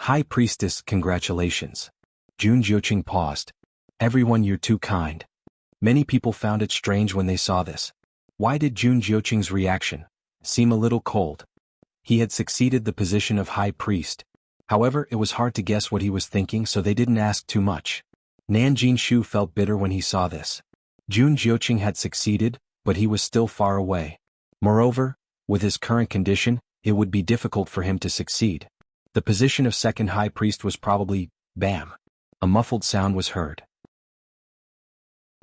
"High Priestess, congratulations." Jun Jiuqing paused. "Everyone, you're too kind." Many people found it strange when they saw this. Why did Jun Jiuqing's reaction seem a little cold? He had succeeded the position of high priest. However, it was hard to guess what he was thinking, so they didn't ask too much. Nanjing Shu felt bitter when he saw this. Jun Jiuqing had succeeded, but he was still far away. Moreover, with his current condition, it would be difficult for him to succeed. The position of second high priest was probably, bam. A muffled sound was heard.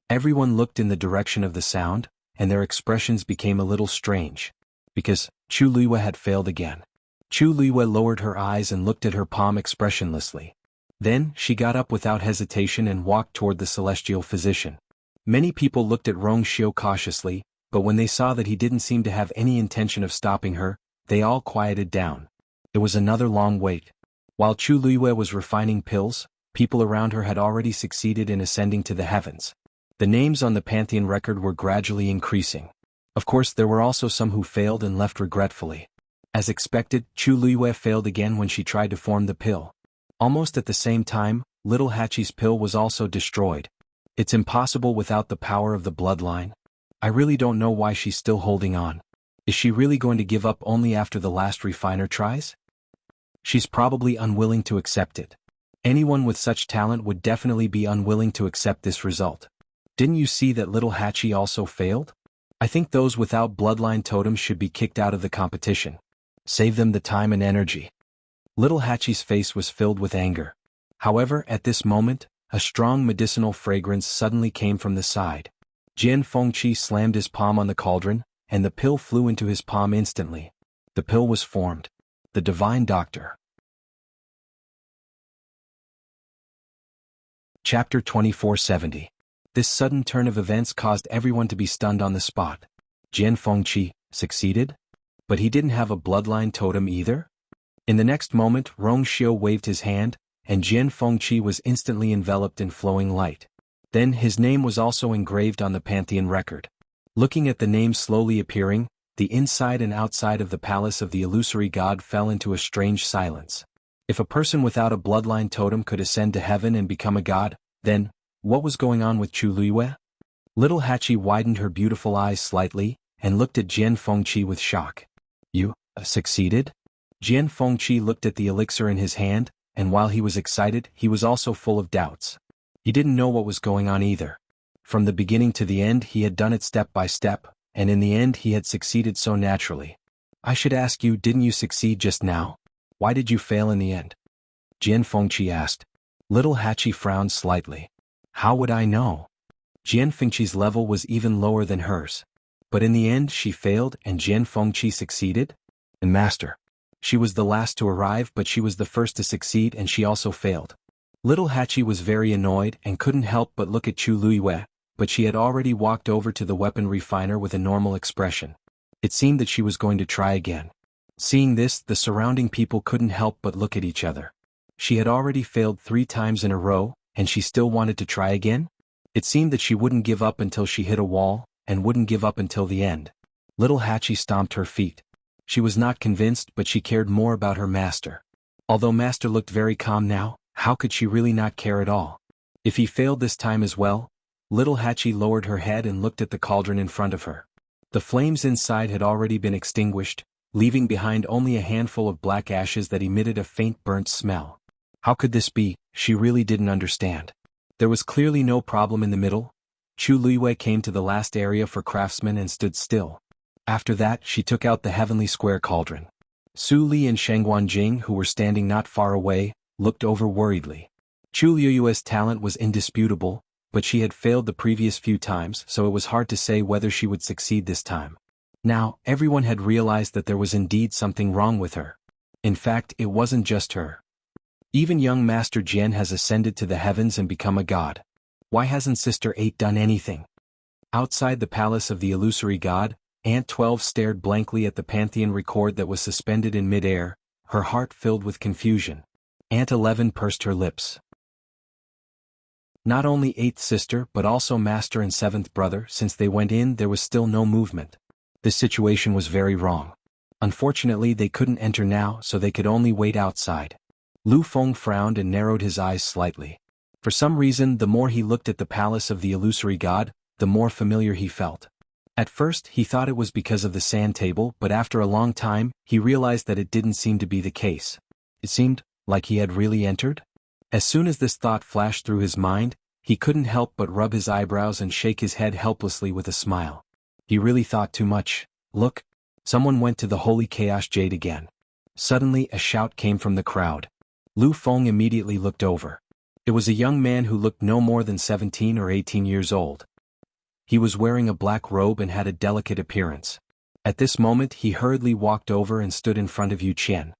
Everyone looked in the direction of the sound, and their expressions became a little strange. Because Chu Luiyue had failed again. Chu Luiyue lowered her eyes and looked at her palm expressionlessly. Then, she got up without hesitation and walked toward the celestial physician. Many people looked at Rongxiu cautiously, but when they saw that he didn't seem to have any intention of stopping her, they all quieted down. It was another long wait. While Chu Luiyue was refining pills, people around her had already succeeded in ascending to the heavens. The names on the pantheon record were gradually increasing. Of course, there were also some who failed and left regretfully. As expected, Chu Luiyue failed again when she tried to form the pill. Almost at the same time, Little Hachi's pill was also destroyed. It's impossible without the power of the bloodline. I really don't know why she's still holding on. Is she really going to give up only after the last refiner tries? She's probably unwilling to accept it. Anyone with such talent would definitely be unwilling to accept this result. Didn't you see that Little Hachi also failed? I think those without bloodline totems should be kicked out of the competition. Save them the time and energy. Little Hachi's face was filled with anger. However, at this moment, a strong medicinal fragrance suddenly came from the side. Jian Fengqi slammed his palm on the cauldron, and the pill flew into his palm instantly. The pill was formed. The Divine Doctor. Chapter 2470. This sudden turn of events caused everyone to be stunned on the spot. Jian Fengqi succeeded? But he didn't have a bloodline totem either? In the next moment, Rongxiu waved his hand, and Jian Fengqi was instantly enveloped in flowing light. Then his name was also engraved on the Pantheon record. Looking at the name slowly appearing, the inside and outside of the palace of the illusory god fell into a strange silence. If a person without a bloodline totem could ascend to heaven and become a god, then, what was going on with Chu Luiyue? Little Hachi widened her beautiful eyes slightly, and looked at Jian Fengqi with shock. You succeeded? Jian Fengqi looked at the elixir in his hand, and while he was excited, he was also full of doubts. He didn't know what was going on either. From the beginning to the end he had done it step by step, and in the end he had succeeded so naturally. I should ask you, didn't you succeed just now? Why did you fail in the end? Jian Fengqi asked. Little Hachi frowned slightly. How would I know? Jian Fengqi's level was even lower than hers. But in the end she failed and Jian Fengqi succeeded? And master. She was the last to arrive but she was the first to succeed and she also failed. Little Hachi was very annoyed and couldn't help but look at Chu Luiyue, but she had already walked over to the weapon refiner with a normal expression. It seemed that she was going to try again. Seeing this, the surrounding people couldn't help but look at each other. She had already failed 3 times in a row, and she still wanted to try again? It seemed that she wouldn't give up until she hit a wall, and wouldn't give up until the end. Little Hachi stomped her feet. She was not convinced, but she cared more about her master. Although master looked very calm now, how could she really not care at all? If he failed this time as well? Little Hachi lowered her head and looked at the cauldron in front of her. The flames inside had already been extinguished, leaving behind only a handful of black ashes that emitted a faint burnt smell. How could this be? She really didn't understand. There was clearly no problem in the middle. Chu Luiyue came to the last area for craftsmen and stood still. After that, she took out the heavenly square cauldron. Su Li and Sheng Guanjing, who were standing not far away, looked over worriedly. Chu Luiyue's talent was indisputable, but she had failed the previous few times, so it was hard to say whether she would succeed this time. Now, everyone had realized that there was indeed something wrong with her. In fact, it wasn't just her. Even young Master Jian has ascended to the heavens and become a god. Why hasn't Sister 8 done anything? Outside the palace of the illusory god, Aunt 12 stared blankly at the Pantheon record that was suspended in mid-air, her heart filled with confusion. Aunt 11 pursed her lips. Not only 8th sister but also master and 7th brother, since they went in there was still no movement. This situation was very wrong. Unfortunately they couldn't enter now so they could only wait outside. Lu Feng frowned and narrowed his eyes slightly. For some reason the more he looked at the palace of the illusory god, the more familiar he felt. At first he thought it was because of the sand table, but after a long time he realized that it didn't seem to be the case. It seemed like he had really entered? As soon as this thought flashed through his mind, he couldn't help but rub his eyebrows and shake his head helplessly with a smile. He really thought too much. Look! Someone went to the Holy Chaos Jade again. Suddenly a shout came from the crowd. Lu Feng immediately looked over. It was a young man who looked no more than 17 or 18 years old. He was wearing a black robe and had a delicate appearance. At this moment he hurriedly walked over and stood in front of Yu Qian.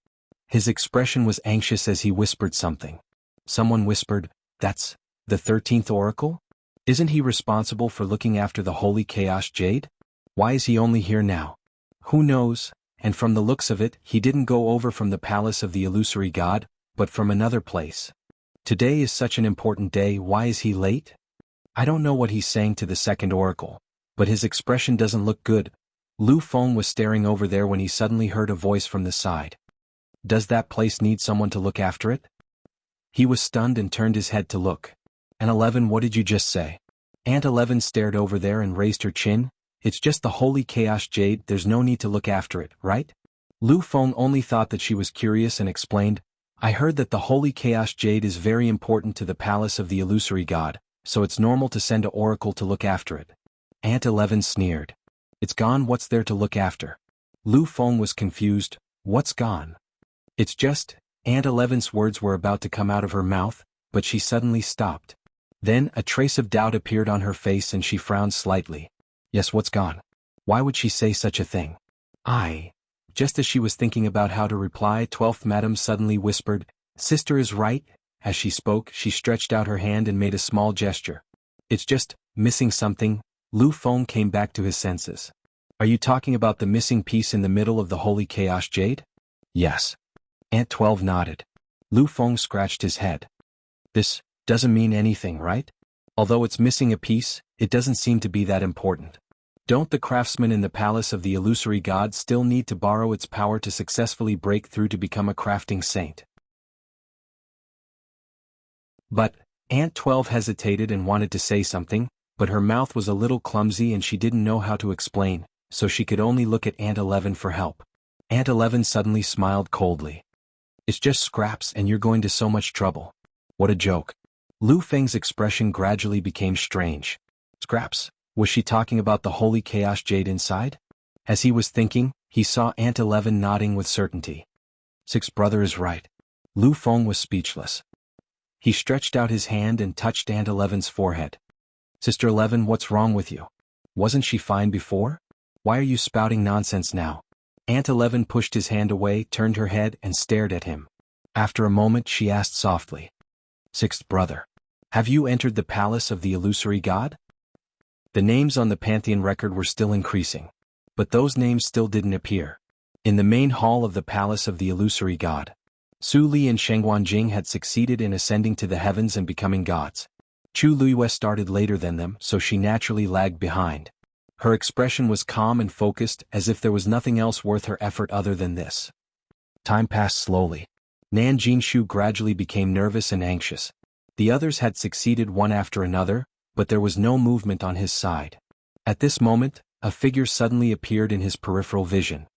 His expression was anxious as he whispered something. Someone whispered, "That's the 13th Oracle? Isn't he responsible for looking after the Holy Chaos Jade? Why is he only here now? Who knows?" And from the looks of it, he didn't go over from the palace of the illusory god, but from another place. Today is such an important day, why is he late? I don't know what he's saying to the second oracle, but his expression doesn't look good. Lu Feng was staring over there when he suddenly heard a voice from the side. Does that place need someone to look after it? He was stunned and turned his head to look. Aunt 11, what did you just say? Aunt 11 stared over there and raised her chin. It's just the Holy Chaos Jade, there's no need to look after it, right? Lu Feng only thought that she was curious and explained, I heard that the Holy Chaos Jade is very important to the palace of the illusory god, so it's normal to send an oracle to look after it. Aunt 11 sneered. It's gone, what's there to look after? Lu Feng was confused, what's gone? It's just, Aunt 11's words were about to come out of her mouth, but she suddenly stopped. Then a trace of doubt appeared on her face and she frowned slightly. Yes, what's gone? Why would she say such a thing? Just as she was thinking about how to reply, 12th Madam suddenly whispered, Sister is right. As she spoke, she stretched out her hand and made a small gesture. It's just, missing something. Lu Feng came back to his senses. Are you talking about the missing piece in the middle of the Holy Chaos Jade? Yes. Aunt 12 nodded. Lu Feng scratched his head. This doesn't mean anything, right? Although it's missing a piece, it doesn't seem to be that important. Don't the craftsmen in the palace of the illusory god still need to borrow its power to successfully break through to become a crafting saint? But Aunt 12 hesitated and wanted to say something, but her mouth was a little clumsy and she didn't know how to explain, so she could only look at Aunt 11 for help. Aunt 11 suddenly smiled coldly. It's just scraps and you're going to so much trouble. What a joke. Lu Feng's expression gradually became strange. Scraps? Was she talking about the holy chaos jade inside? As he was thinking, he saw Aunt 11 nodding with certainty. Sixth brother is right. Lu Feng was speechless. He stretched out his hand and touched Aunt 11's forehead. Sister 11, what's wrong with you? Wasn't she fine before? Why are you spouting nonsense now? Aunt 11 pushed his hand away, turned her head and stared at him. After a moment she asked softly. Sixth brother, have you entered the palace of the illusory god? The names on the Pantheon record were still increasing. But those names still didn't appear. In the main hall of the palace of the illusory god, Su Li and Shengguan Jing had succeeded in ascending to the heavens and becoming gods. Chu Luiyue started later than them, so she naturally lagged behind. Her expression was calm and focused, as if there was nothing else worth her effort other than this. Time passed slowly. Nan Jinshu gradually became nervous and anxious. The others had succeeded one after another, but there was no movement on his side. At this moment, a figure suddenly appeared in his peripheral vision.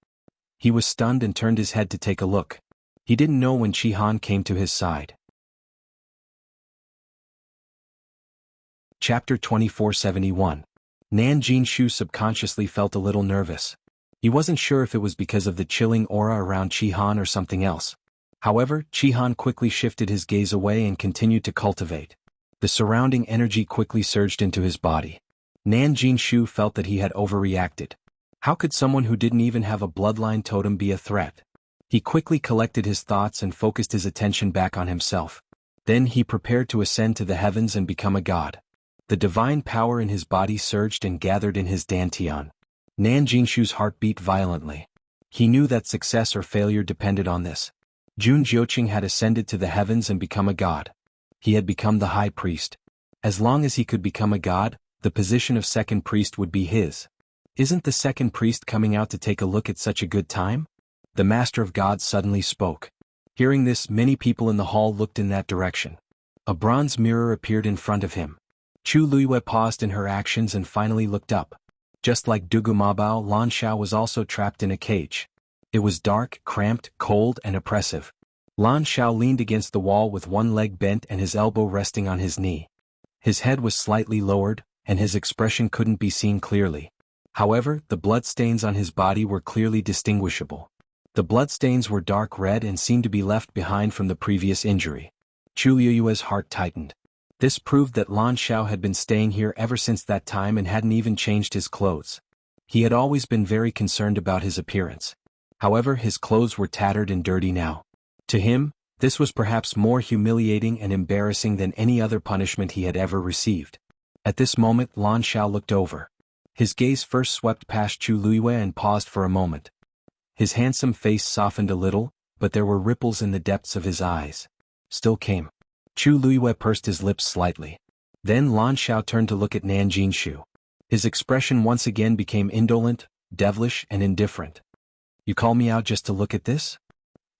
He was stunned and turned his head to take a look. He didn't know when Qi Han came to his side. Chapter 2471. Nan Jinshu subconsciously felt a little nervous. He wasn't sure if it was because of the chilling aura around Qi Han or something else. However, Qi Han quickly shifted his gaze away and continued to cultivate. The surrounding energy quickly surged into his body. Nan Jinshu felt that he had overreacted. How could someone who didn't even have a bloodline totem be a threat? He quickly collected his thoughts and focused his attention back on himself. Then he prepared to ascend to the heavens and become a god. The divine power in his body surged and gathered in his dantian. Nan Jinshu's heart beat violently. He knew that success or failure depended on this. Jun Jiuqing had ascended to the heavens and become a god. He had become the high priest. As long as he could become a god, the position of second priest would be his. Isn't the second priest coming out to take a look at such a good time? The Master of Gods suddenly spoke. Hearing this, many people in the hall looked in that direction. A bronze mirror appeared in front of him. Chu Luiyue paused in her actions and finally looked up. Just like Dugu Mabao, Lan Xiao was also trapped in a cage. It was dark, cramped, cold, and oppressive. Lan Xiao leaned against the wall with one leg bent and his elbow resting on his knee. His head was slightly lowered, and his expression couldn't be seen clearly. However, the bloodstains on his body were clearly distinguishable. The bloodstains were dark red and seemed to be left behind from the previous injury. Chu Luiyue's heart tightened. This proved that Lan Xiao had been staying here ever since that time and hadn't even changed his clothes. He had always been very concerned about his appearance. However, his clothes were tattered and dirty now. To him, this was perhaps more humiliating and embarrassing than any other punishment he had ever received. At this moment, Lan Xiao looked over. His gaze first swept past Chu Luiyue and paused for a moment. His handsome face softened a little, but there were ripples in the depths of his eyes. Still came. Chu Luiyue pursed his lips slightly. Then Lan Xiao turned to look at Nan Jinshu. His expression once again became indolent, devilish, and indifferent. You call me out just to look at this?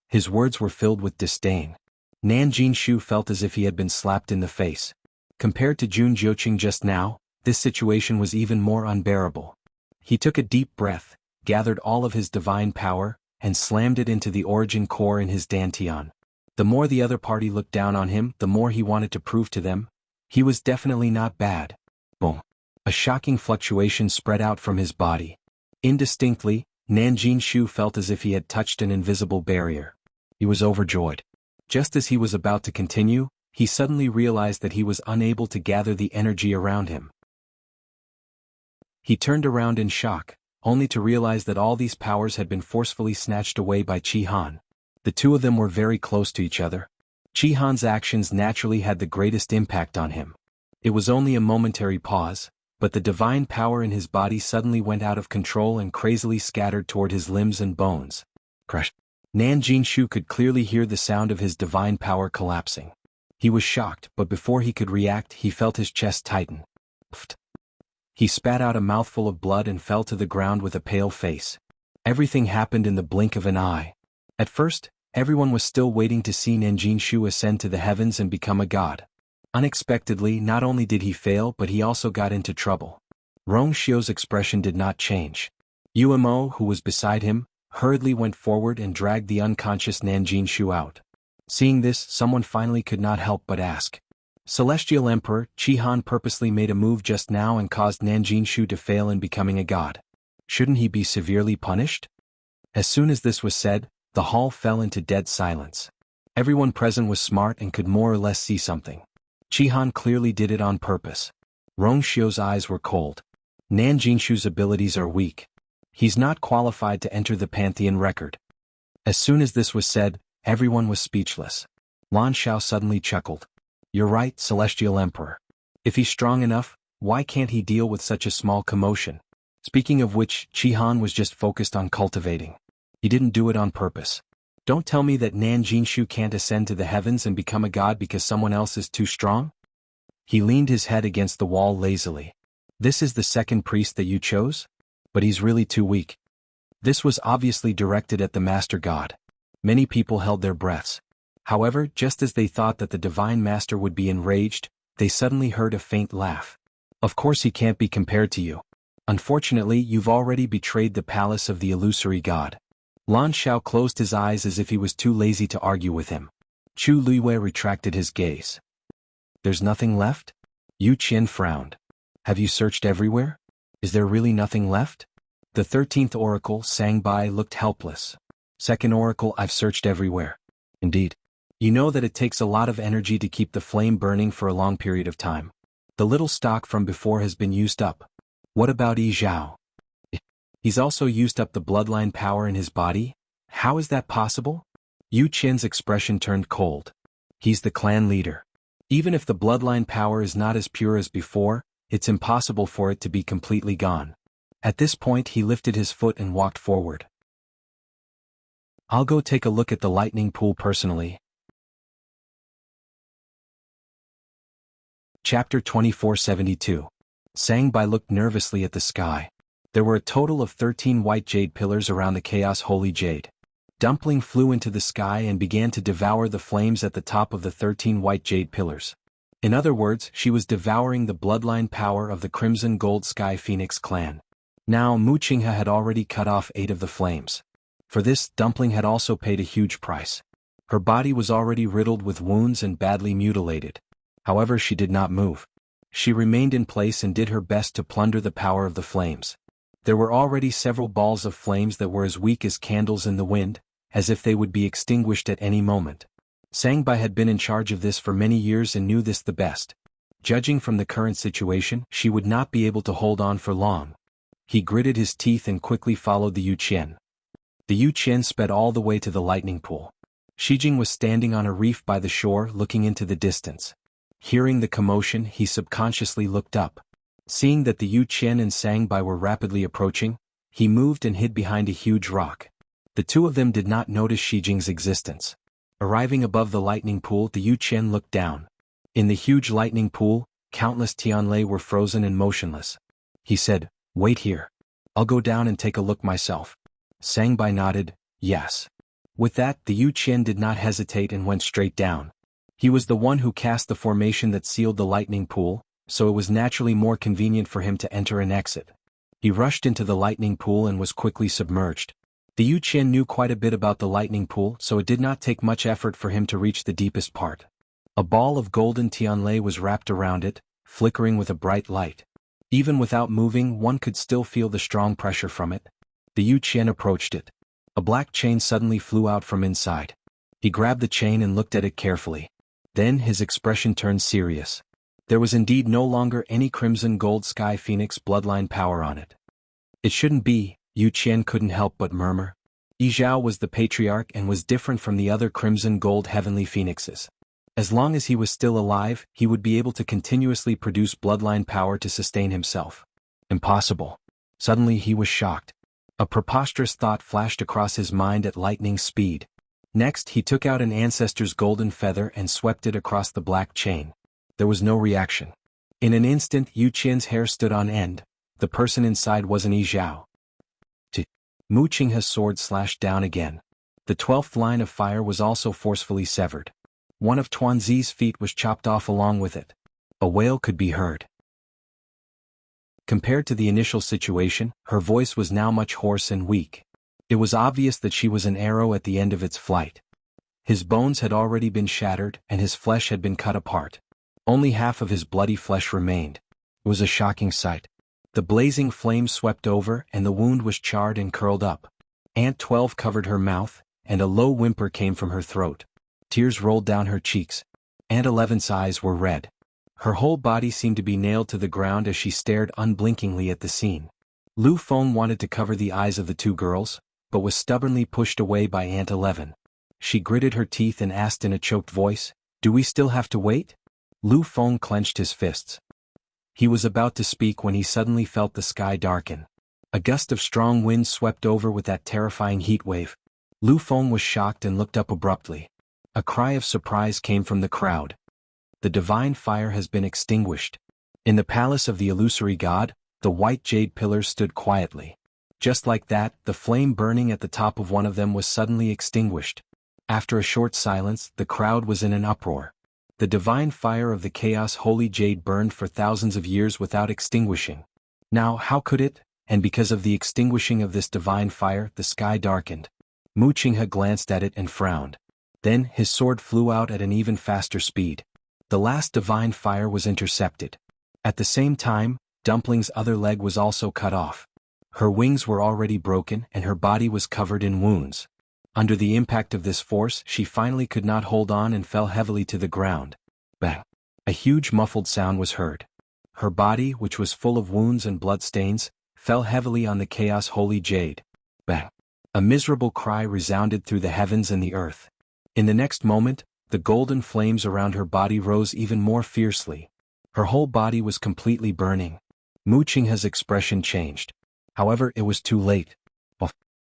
His words were filled with disdain. Nan Jinshu felt as if he had been slapped in the face. Compared to Jun Jiuqing just now, this situation was even more unbearable. He took a deep breath, gathered all of his divine power, and slammed it into the origin core in his dantian. The more the other party looked down on him, the more he wanted to prove to them, he was definitely not bad. Boom. A shocking fluctuation spread out from his body. Indistinctly, Nan Jinshu felt as if he had touched an invisible barrier. He was overjoyed. Just as he was about to continue, he suddenly realized that he was unable to gather the energy around him. He turned around in shock, only to realize that all these powers had been forcefully snatched away by Qi Han. The two of them were very close to each other. Qi Han's actions naturally had the greatest impact on him. It was only a momentary pause, but the divine power in his body suddenly went out of control and crazily scattered toward his limbs and bones. Crush. Nan Jinshu could clearly hear the sound of his divine power collapsing. He was shocked, but before he could react, he felt his chest tighten. Pfft. He spat out a mouthful of blood and fell to the ground with a pale face. Everything happened in the blink of an eye. At first, everyone was still waiting to see Nan Jinshu ascend to the heavens and become a god. Unexpectedly, not only did he fail, but he also got into trouble. Rong Xiu's expression did not change. Umo, who was beside him, hurriedly went forward and dragged the unconscious Nan Jinshu out. Seeing this, someone finally could not help but ask. Celestial Emperor, Chi-Han purposely made a move just now and caused Nan Jinshu to fail in becoming a god. Shouldn't he be severely punished? As soon as this was said, the hall fell into dead silence. Everyone present was smart and could more or less see something. Chi-Han clearly did it on purpose. Rong Xiu's eyes were cold. Nan Jinshu's abilities are weak. He's not qualified to enter the Pantheon record. As soon as this was said, everyone was speechless. Lan Xiao suddenly chuckled. You're right, Celestial Emperor. If he's strong enough, why can't he deal with such a small commotion? Speaking of which, Chi-Han was just focused on cultivating. He didn't do it on purpose. Don't tell me that Nan Jinshu can't ascend to the heavens and become a god because someone else is too strong? He leaned his head against the wall lazily. This is the second priest that you chose? But he's really too weak. This was obviously directed at the Master God. Many people held their breaths. However, just as they thought that the Divine Master would be enraged, they suddenly heard a faint laugh. Of course he can't be compared to you. Unfortunately, you've already betrayed the palace of the illusory god. Lan Xiao closed his eyes as if he was too lazy to argue with him. Chu Luiwei retracted his gaze. There's nothing left? Yu Qian frowned. Have you searched everywhere? Is there really nothing left? The 13th oracle, Sangbai, looked helpless. Second oracle, I've searched everywhere. Indeed. You know that it takes a lot of energy to keep the flame burning for a long period of time. The little stock from before has been used up. What about Yi Zhao? He's also used up the bloodline power in his body? How is that possible? Yu Qian's expression turned cold. He's the clan leader. Even if the bloodline power is not as pure as before, it's impossible for it to be completely gone. At this point he lifted his foot and walked forward. I'll go take a look at the lightning pool personally. Chapter 2472. Sangbai looked nervously at the sky. There were a total of 13 white jade pillars around the Chaos Holy Jade. Dumpling flew into the sky and began to devour the flames at the top of the 13 white jade pillars. In other words, she was devouring the bloodline power of the Crimson Gold Sky Phoenix clan. Now Mu Qinghe had already cut off 8 of the flames. For this, Dumpling had also paid a huge price. Her body was already riddled with wounds and badly mutilated. However, she did not move. She remained in place and did her best to plunder the power of the flames. There were already several balls of flames that were as weak as candles in the wind, as if they would be extinguished at any moment. Sangbai had been in charge of this for many years and knew this the best. Judging from the current situation, she would not be able to hold on for long. He gritted his teeth and quickly followed the Yu Qian. The Yu Qian sped all the way to the lightning pool. Shijing was standing on a reef by the shore looking into the distance. Hearing the commotion, he subconsciously looked up. Seeing that the Yu Qian and Sangbai were rapidly approaching, he moved and hid behind a huge rock. The two of them did not notice Shijing's existence. Arriving above the lightning pool, the Yu Qian looked down. In the huge lightning pool, countless Tianlei were frozen and motionless. He said, "Wait here. I'll go down and take a look myself." Sangbai nodded, "Yes." With that, the Yu Qian did not hesitate and went straight down. He was the one who cast the formation that sealed the lightning pool, so it was naturally more convenient for him to enter and exit. He rushed into the lightning pool and was quickly submerged. The Yu Qian knew quite a bit about the lightning pool, so it did not take much effort for him to reach the deepest part. A ball of golden Tianlei was wrapped around it, flickering with a bright light. Even without moving, one could still feel the strong pressure from it. The Yu Qian approached it. A black chain suddenly flew out from inside. He grabbed the chain and looked at it carefully. Then his expression turned serious. There was indeed no longer any Crimson Gold Sky Phoenix bloodline power on it. It shouldn't be, Yu Qian couldn't help but murmur. Yi Zhao was the patriarch and was different from the other Crimson Gold Heavenly Phoenixes. As long as he was still alive, he would be able to continuously produce bloodline power to sustain himself. Impossible. Suddenly he was shocked. A preposterous thought flashed across his mind at lightning speed. Next, he took out an ancestor's golden feather and swept it across the black chain. There was no reaction. In an instant, Yu Qian's hair stood on end. The person inside wasn't Yi Zhao. Mu Qinghe's sword slashed down again. The 12th line of fire was also forcefully severed. One of Tuanzi's feet was chopped off along with it. A wail could be heard. Compared to the initial situation, her voice was now much hoarse and weak. It was obvious that she was an arrow at the end of its flight. His bones had already been shattered and his flesh had been cut apart. Only half of his bloody flesh remained. It was a shocking sight. The blazing flames swept over and the wound was charred and curled up. Ant 12 covered her mouth, and a low whimper came from her throat. Tears rolled down her cheeks. Ant 11's eyes were red. Her whole body seemed to be nailed to the ground as she stared unblinkingly at the scene. Lu Feng wanted to cover the eyes of the two girls, but was stubbornly pushed away by Ant 11. She gritted her teeth and asked in a choked voice, "Do we still have to wait?" Lu Feng clenched his fists. He was about to speak when he suddenly felt the sky darken. A gust of strong wind swept over with that terrifying heat wave. Lu Feng was shocked and looked up abruptly. A cry of surprise came from the crowd. The divine fire has been extinguished. In the palace of the illusory god, the white jade pillars stood quietly. Just like that, the flame burning at the top of one of them was suddenly extinguished. After a short silence, the crowd was in an uproar. The divine fire of the chaos holy jade burned for thousands of years without extinguishing. Now how could it? And because of the extinguishing of this divine fire, the sky darkened. Mu Qinghe glanced at it and frowned. Then his sword flew out at an even faster speed. The last divine fire was intercepted. At the same time, Dumpling's other leg was also cut off. Her wings were already broken and her body was covered in wounds. Under the impact of this force, she finally could not hold on and fell heavily to the ground. Bang! A huge muffled sound was heard. Her body, which was full of wounds and bloodstains, fell heavily on the chaos holy jade. Bang! A miserable cry resounded through the heavens and the earth. In the next moment, the golden flames around her body rose even more fiercely. Her whole body was completely burning. Mu Qinghe's expression changed. However, it was too late.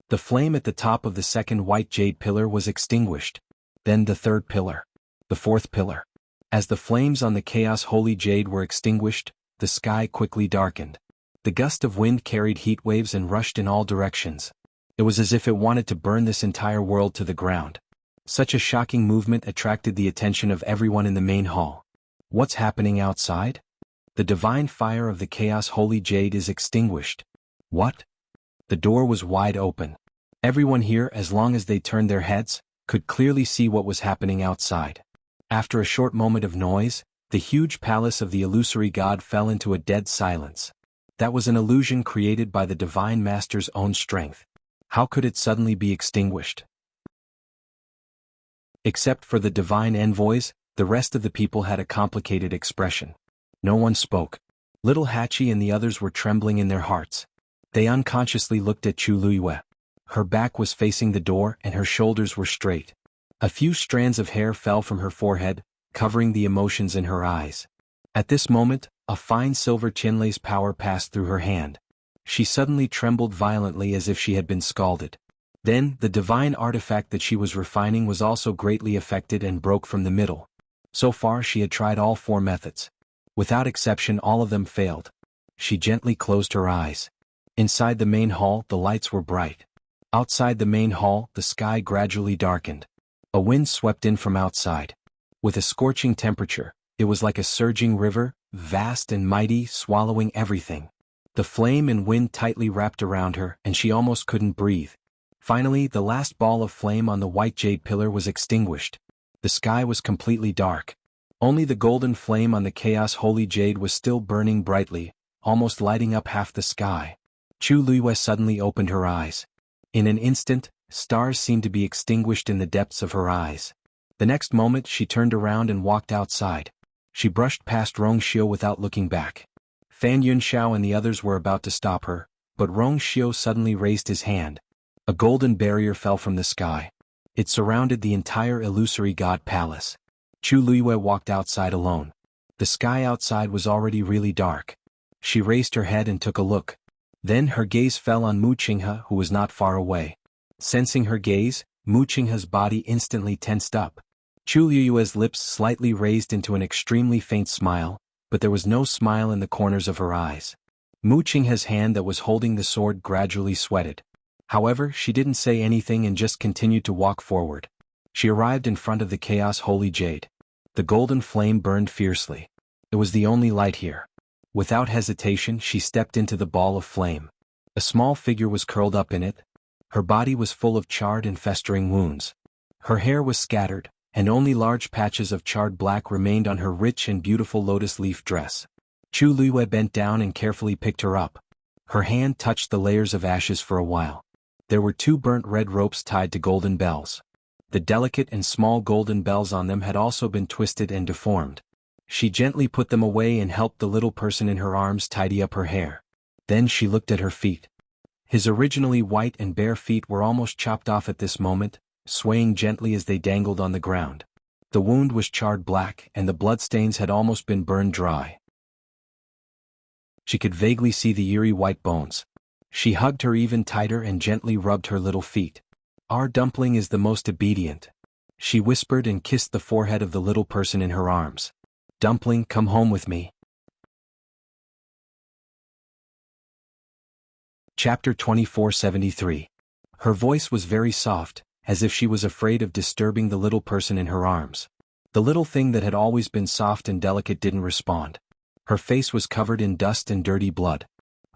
The flame at the top of the second white jade pillar was extinguished. Then the third pillar. The fourth pillar. As the flames on the chaos holy jade were extinguished, the sky quickly darkened. The gust of wind carried heat waves and rushed in all directions. It was as if it wanted to burn this entire world to the ground. Such a shocking movement attracted the attention of everyone in the main hall. What's happening outside? The divine fire of the chaos holy jade is extinguished. What? The door was wide open. Everyone here, as long as they turned their heads, could clearly see what was happening outside. After a short moment of noise, the huge palace of the illusory god fell into a dead silence. That was an illusion created by the divine master's own strength. How could it suddenly be extinguished? Except for the divine envoys, the rest of the people had a complicated expression. No one spoke. Little Hachi and the others were trembling in their hearts. They unconsciously looked at Chu Luiyue. Her back was facing the door and her shoulders were straight. A few strands of hair fell from her forehead, covering the emotions in her eyes. At this moment, a fine silver chinlace power passed through her hand. She suddenly trembled violently as if she had been scalded. Then, the divine artifact that she was refining was also greatly affected and broke from the middle. So far she had tried all 4 methods. Without exception, all of them failed. She gently closed her eyes. Inside the main hall, the lights were bright. Outside the main hall, the sky gradually darkened. A wind swept in from outside. With a scorching temperature, it was like a surging river, vast and mighty, swallowing everything. The flame and wind tightly wrapped around her, and she almost couldn't breathe. Finally, the last ball of flame on the white jade pillar was extinguished. The sky was completely dark. Only the golden flame on the chaos holy jade was still burning brightly, almost lighting up half the sky. Chu Luiyue suddenly opened her eyes. In an instant, stars seemed to be extinguished in the depths of her eyes. The next moment she turned around and walked outside. She brushed past Rong Xiu without looking back. Fan Yunxiao and the others were about to stop her, but Rong Xiu suddenly raised his hand. A golden barrier fell from the sky. It surrounded the entire illusory god palace. Chu Luiyue walked outside alone. The sky outside was already really dark. She raised her head and took a look. Then her gaze fell on Mu Qinghe, who was not far away. Sensing her gaze, Mu Qinghe's body instantly tensed up. Chu Liyue's lips slightly raised into an extremely faint smile, but there was no smile in the corners of her eyes. Mu Qinghe's hand that was holding the sword gradually sweated. However, she didn't say anything and just continued to walk forward. She arrived in front of the Chaos Holy Jade. The golden flame burned fiercely. It was the only light here. Without hesitation, she stepped into the ball of flame. A small figure was curled up in it. Her body was full of charred and festering wounds. Her hair was scattered, and only large patches of charred black remained on her rich and beautiful lotus leaf dress. Chu Liyue bent down and carefully picked her up. Her hand touched the layers of ashes for a while. There were 2 burnt red ropes tied to golden bells. The delicate and small golden bells on them had also been twisted and deformed. She gently put them away and helped the little person in her arms tidy up her hair. Then she looked at her feet. His originally white and bare feet were almost chopped off at this moment, swaying gently as they dangled on the ground. The wound was charred black and the bloodstains had almost been burned dry. She could vaguely see the eerie white bones. She hugged her even tighter and gently rubbed her little feet. "Our dumpling is the most obedient," she whispered and kissed the forehead of the little person in her arms. "Dumpling, come home with me." Chapter 2473. Her voice was very soft, as if she was afraid of disturbing the little person in her arms. The little thing that had always been soft and delicate didn't respond. Her face was covered in dust and dirty blood.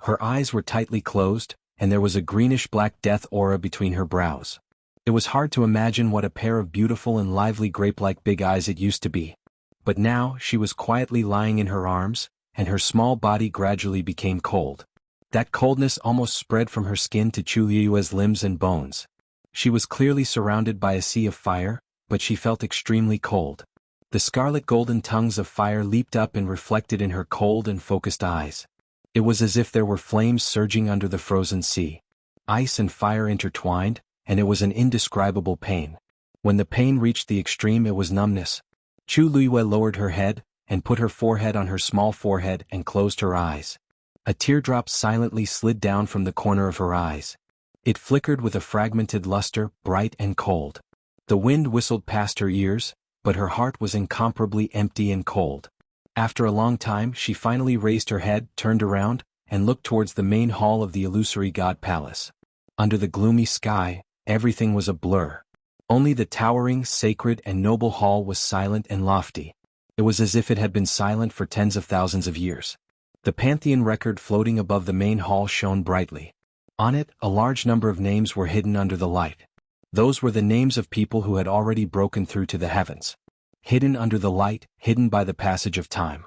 Her eyes were tightly closed, and there was a greenish-black death aura between her brows. It was hard to imagine what a pair of beautiful and lively grape-like big eyes it used to be. But now she was quietly lying in her arms, and her small body gradually became cold. That coldness almost spread from her skin to Chu Liyue's limbs and bones. She was clearly surrounded by a sea of fire, but she felt extremely cold. The scarlet golden tongues of fire leaped up and reflected in her cold and focused eyes. It was as if there were flames surging under the frozen sea. Ice and fire intertwined, and it was an indescribable pain. When the pain reached the extreme, it was numbness. Chu Liyue lowered her head, and put her forehead on her small forehead and closed her eyes. A teardrop silently slid down from the corner of her eyes. It flickered with a fragmented luster, bright and cold. The wind whistled past her ears, but her heart was incomparably empty and cold. After a long time, she finally raised her head, turned around, and looked towards the main hall of the illusory god palace. Under the gloomy sky, everything was a blur. Only the towering, sacred, and noble hall was silent and lofty. It was as if it had been silent for tens of thousands of years. The Pantheon record floating above the main hall shone brightly. On it, a large number of names were hidden under the light. Those were the names of people who had already broken through to the heavens. Hidden under the light, hidden by the passage of time.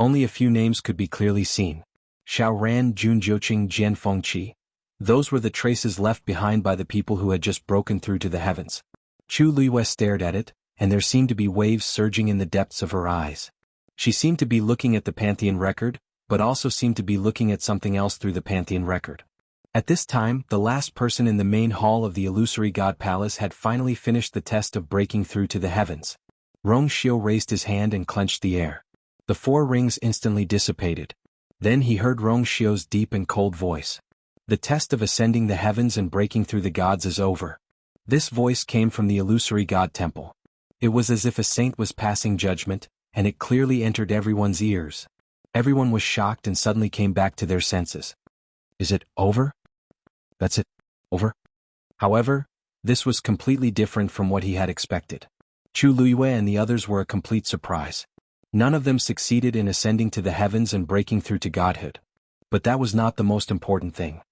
Only a few names could be clearly seen. Xiao Ran, Jun Jiuqing, Jian Fengqi. Those were the traces left behind by the people who had just broken through to the heavens. Chu Liyue stared at it, and there seemed to be waves surging in the depths of her eyes. She seemed to be looking at the Pantheon record, but also seemed to be looking at something else through the Pantheon record. At this time, the last person in the main hall of the illusory god palace had finally finished the test of breaking through to the heavens. Rong Xiu raised his hand and clenched the air. The 4 rings instantly dissipated. Then he heard Rong Xiu's deep and cold voice. "The test of ascending the heavens and breaking through the gods is over." This voice came from the illusory god temple. It was as if a saint was passing judgment, and it clearly entered everyone's ears. Everyone was shocked and suddenly came back to their senses. "Is it over? That's it? Over?" However, this was completely different from what he had expected. Chu Liyue and the others were a complete surprise. None of them succeeded in ascending to the heavens and breaking through to godhood. But that was not the most important thing.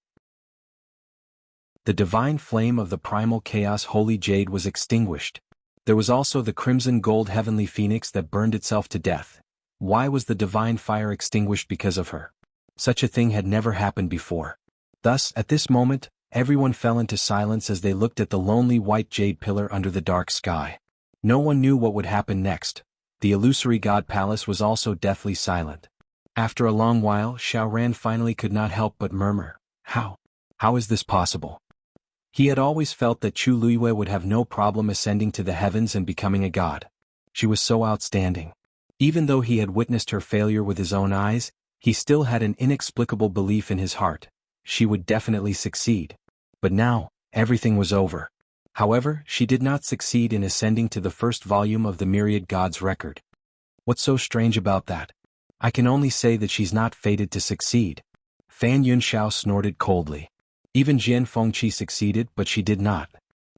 The divine flame of the primal chaos holy jade was extinguished. There was also the crimson gold heavenly phoenix that burned itself to death. Why was the divine fire extinguished because of her? Such a thing had never happened before. Thus, at this moment, everyone fell into silence as they looked at the lonely white jade pillar under the dark sky. No one knew what would happen next. The illusory god palace was also deathly silent. After a long while, Xiao Ran finally could not help but murmur, "How? How is this possible?" He had always felt that Chu Liyue would have no problem ascending to the heavens and becoming a god. She was so outstanding. Even though he had witnessed her failure with his own eyes, he still had an inexplicable belief in his heart. she would definitely succeed. But now, everything was over. However, she did not succeed in ascending to the first volume of the Myriad Gods record. What's so strange about that? I can only say that she's not fated to succeed. Fan Yunxiao snorted coldly. Even Jian Fengqi succeeded, but she did not.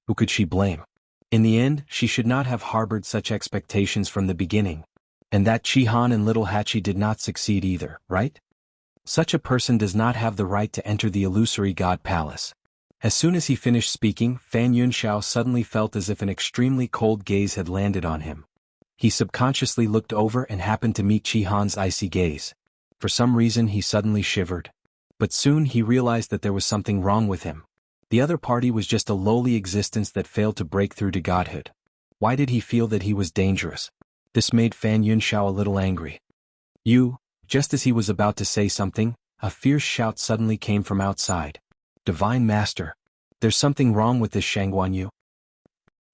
Who could she blame? In the end, she should not have harbored such expectations from the beginning. And that Qi Han and Little Hachi did not succeed either, right? Such a person does not have the right to enter the illusory god palace. As soon as he finished speaking, Fan Yunxiao suddenly felt as if an extremely cold gaze had landed on him. He subconsciously looked over and happened to meet Qi Han's icy gaze. For some reason he suddenly shivered. But soon he realized that there was something wrong with him. The other party was just a lowly existence that failed to break through to godhood. Why did he feel that he was dangerous? This made Fan Yunxiao a little angry. Just as he was about to say something, a fierce shout suddenly came from outside. Divine Master! There's something wrong with this Shangguan Yu.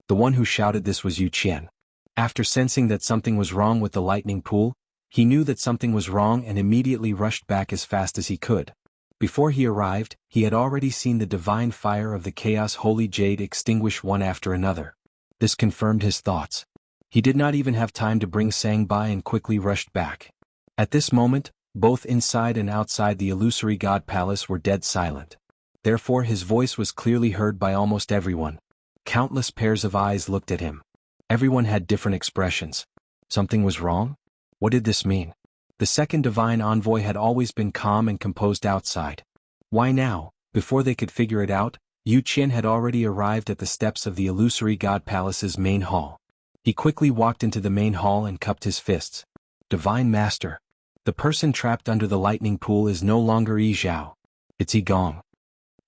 The one who shouted this was Yu Qian. After sensing that something was wrong with the lightning pool, he knew that something was wrong and immediately rushed back as fast as he could. Before he arrived, he had already seen the divine fire of the Chaos Holy Jade extinguish one after another. This confirmed his thoughts. He did not even have time to bring Sang by and quickly rushed back. At this moment, both inside and outside the illusory god palace were dead silent. Therefore his voice was clearly heard by almost everyone. Countless pairs of eyes looked at him. Everyone had different expressions. Something was wrong? What did this mean? The second divine envoy had always been calm and composed outside. Why now, before they could figure it out, Yu Qian had already arrived at the steps of the illusory god palace's main hall. He quickly walked into the main hall and cupped his fists. Divine Master! The person trapped under the lightning pool is no longer Yi Zhao. It's Yi Gong.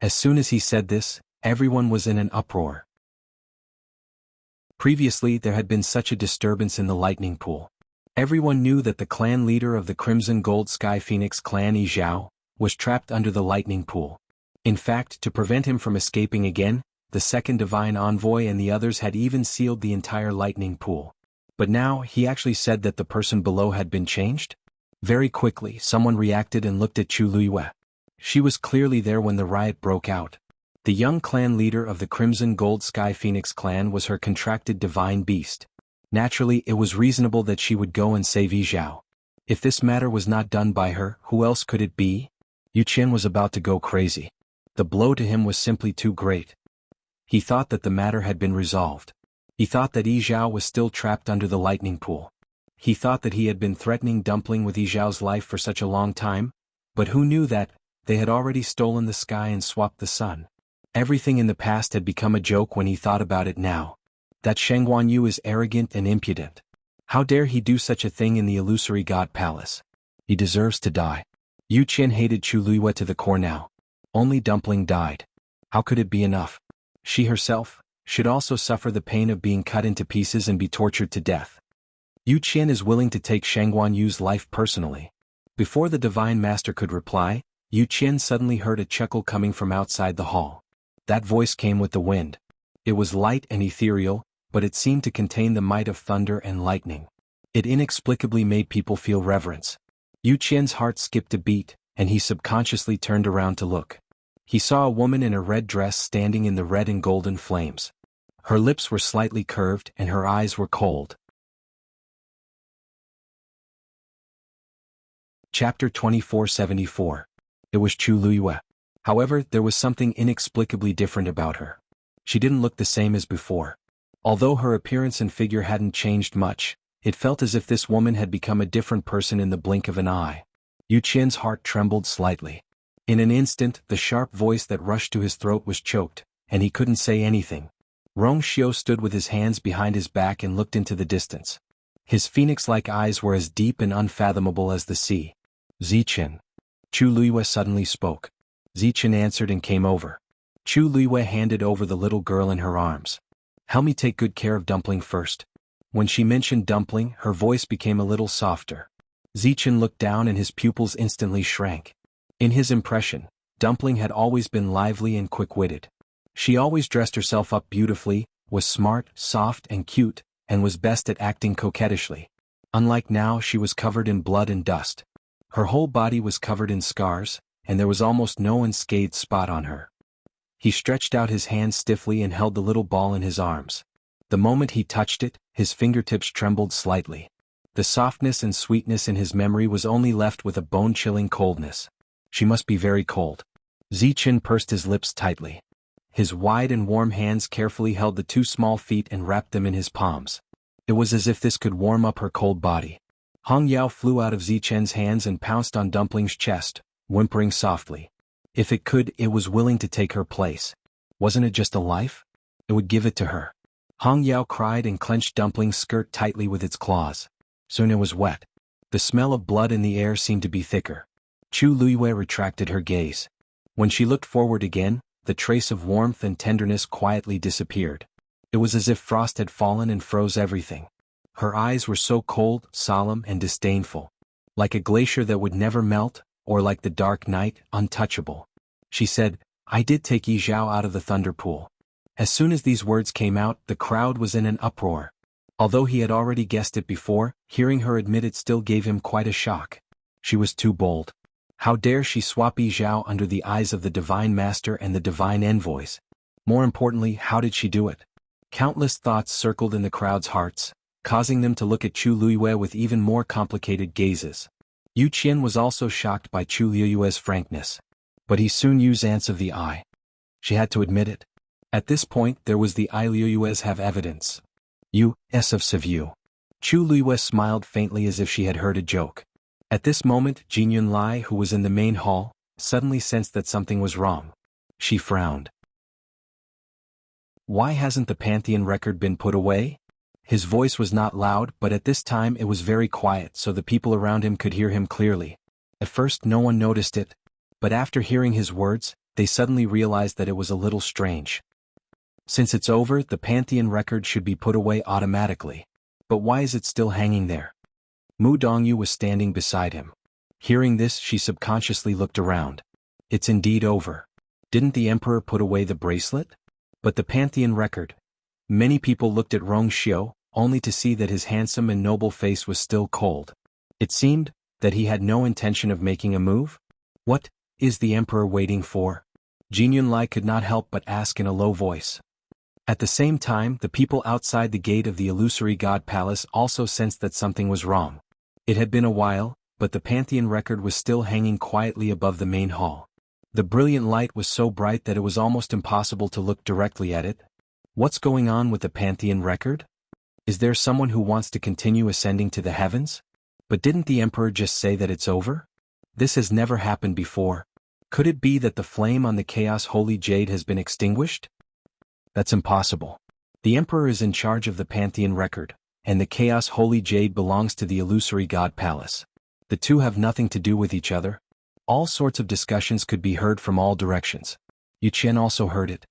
As soon as he said this, everyone was in an uproar. Previously there had been such a disturbance in the lightning pool. Everyone knew that the clan leader of the Crimson Gold Sky Phoenix clan, Yi Zhao, was trapped under the lightning pool. In fact, to prevent him from escaping again, the second divine envoy and the others had even sealed the entire lightning pool. But now, he actually said that the person below had been changed? Very quickly, someone reacted and looked at Chu Luiyue. She was clearly there when the riot broke out. The young clan leader of the Crimson Gold Sky Phoenix clan was her contracted divine beast. Naturally, it was reasonable that she would go and save Yi Zhao. If this matter was not done by her, who else could it be? Yu Qian was about to go crazy. The blow to him was simply too great. He thought that the matter had been resolved. He thought that Yi Zhao was still trapped under the lightning pool. He thought that he had been threatening Dumpling with Yi Zhao's life for such a long time, but who knew that they had already stolen the sky and swapped the sun. Everything in the past had become a joke when he thought about it now. That Shangguan Yu is arrogant and impudent. How dare he do such a thing in the illusory god palace? He deserves to die. Yu Qian hated Chu Luiyue to the core now. Only Dumpling died. How could it be enough? She herself should also suffer the pain of being cut into pieces and be tortured to death. Yu Qian is willing to take Shangguan Yu's life personally. Before the Divine Master could reply, Yu Qian suddenly heard a chuckle coming from outside the hall. That voice came with the wind. It was light and ethereal, but it seemed to contain the might of thunder and lightning. It inexplicably made people feel reverence. Yu Qian's heart skipped a beat, and he subconsciously turned around to look. He saw a woman in a red dress standing in the red and golden flames. Her lips were slightly curved and her eyes were cold. Chapter 2474. It was Chu Luiyue. However, there was something inexplicably different about her. She didn't look the same as before. Although her appearance and figure hadn't changed much, it felt as if this woman had become a different person in the blink of an eye. Yu Qian's heart trembled slightly. In an instant, the sharp voice that rushed to his throat was choked, and he couldn't say anything. Rong Xiu stood with his hands behind his back and looked into the distance. His phoenix-like eyes were as deep and unfathomable as the sea. Zichen. Chu Luiyue suddenly spoke. Zichen answered and came over. Chu Luiyue handed over the little girl in her arms. Help me take good care of Dumpling first. When she mentioned Dumpling, her voice became a little softer. Zichen looked down and his pupils instantly shrank. In his impression, Dumpling had always been lively and quick-witted. She always dressed herself up beautifully, was smart, soft and cute, and was best at acting coquettishly. Unlike now, she was covered in blood and dust. Her whole body was covered in scars, and there was almost no unscathed spot on her. He stretched out his hand stiffly and held the little ball in his arms. The moment he touched it, his fingertips trembled slightly. The softness and sweetness in his memory was only left with a bone-chilling coldness. She must be very cold. Zichen pursed his lips tightly. His wide and warm hands carefully held the two small feet and wrapped them in his palms. It was as if this could warm up her cold body. Hong Yao flew out of Zichen's hands and pounced on Dumpling's chest, whimpering softly. If it could, it was willing to take her place. Wasn't it just a life? It would give it to her. Hong Yao cried and clenched Dumpling's skirt tightly with its claws. Soon it was wet. The smell of blood in the air seemed to be thicker. Chu Luiyue retracted her gaze. When she looked forward again, the trace of warmth and tenderness quietly disappeared. It was as if frost had fallen and froze everything. Her eyes were so cold, solemn, and disdainful. Like a glacier that would never melt, or like the dark night, untouchable. She said, "I did take Yi Zhao out of the thunder pool." As soon as these words came out, the crowd was in an uproar. Although he had already guessed it before, hearing her admit it still gave him quite a shock. She was too bold. How dare she swap Yi Zhao under the eyes of the Divine Master and the Divine Envoys? More importantly, how did she do it? Countless thoughts circled in the crowd's hearts, causing them to look at Chu Luiyue with even more complicated gazes. Yu Qian was also shocked by Chu Luiyue's frankness. But he soon used ants of the eye. She had to admit it. At this point there was the I Luiyues have evidence. U.S. of Sivu. Chu Luiyue smiled faintly as if she had heard a joke. At this moment Jinyun Lai, who was in the main hall, suddenly sensed that something was wrong. She frowned. Why hasn't the Pantheon record been put away? His voice was not loud, but at this time it was very quiet so the people around him could hear him clearly. At first no one noticed it, but after hearing his words, they suddenly realized that it was a little strange. Since it's over, the Pantheon record should be put away automatically. But why is it still hanging there? Mu Dongyu was standing beside him. Hearing this, she subconsciously looked around. It's indeed over. Didn't the Emperor put away the bracelet? But the Pantheon record. Many people looked at Rong Xiu, only to see that his handsome and noble face was still cold. It seemed that he had no intention of making a move. What is the Emperor waiting for? Jinyun Lai could not help but ask in a low voice. At the same time, the people outside the gate of the illusory god palace also sensed that something was wrong. It had been a while, but the Pantheon record was still hanging quietly above the main hall. The brilliant light was so bright that it was almost impossible to look directly at it. What's going on with the Pantheon record? Is there someone who wants to continue ascending to the heavens? But didn't the Emperor just say that it's over? This has never happened before. Could it be that the flame on the Chaos Holy Jade has been extinguished? That's impossible. The Emperor is in charge of the Pantheon record, and the Chaos Holy Jade belongs to the illusory god palace. The two have nothing to do with each other. All sorts of discussions could be heard from all directions. Yu Qian also heard it.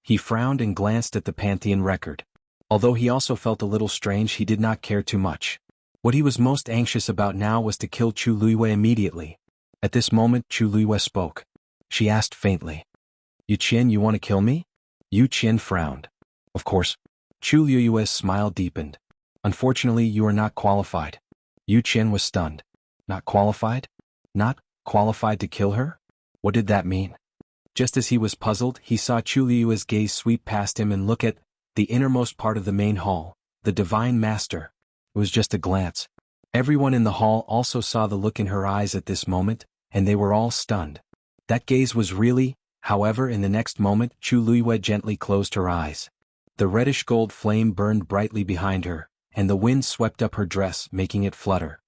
He frowned and glanced at the Pantheon record. Although he also felt a little strange, he did not care too much. What he was most anxious about now was to kill Chu Luiyue immediately. At this moment, Chu Luiyue spoke. She asked faintly, "Yu Qian, you want to kill me?" Yu Qian frowned. "Of course." Chu Luiyue's smile deepened. "Unfortunately, you are not qualified." Yu Qian was stunned. Not qualified? Not qualified to kill her? What did that mean? Just as he was puzzled, he saw Chu Luiyue's gaze sweep past him and look at the innermost part of the main hall, the Divine Master. It was just a glance. Everyone in the hall also saw the look in her eyes at this moment, and they were all stunned. That gaze was really, however, in the next moment, Chu Luiyue gently closed her eyes. The reddish-gold flame burned brightly behind her, and the wind swept up her dress, making it flutter.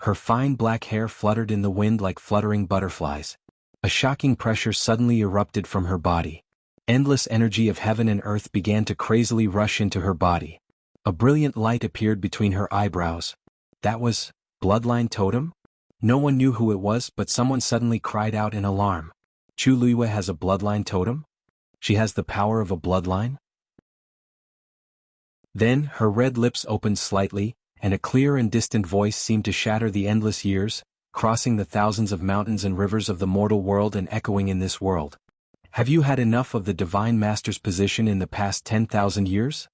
Her fine black hair fluttered in the wind like fluttering butterflies. A shocking pressure suddenly erupted from her body. Endless energy of heaven and earth began to crazily rush into her body. A brilliant light appeared between her eyebrows. That was Bloodline Totem? No one knew who it was, but someone suddenly cried out in alarm. Chu Luiyue has a bloodline totem? She has the power of a bloodline? Then, her red lips opened slightly, and a clear and distant voice seemed to shatter the endless years, crossing the thousands of mountains and rivers of the mortal world and echoing in this world. Have you had enough of the Divine Master's position in the past 10,000 years?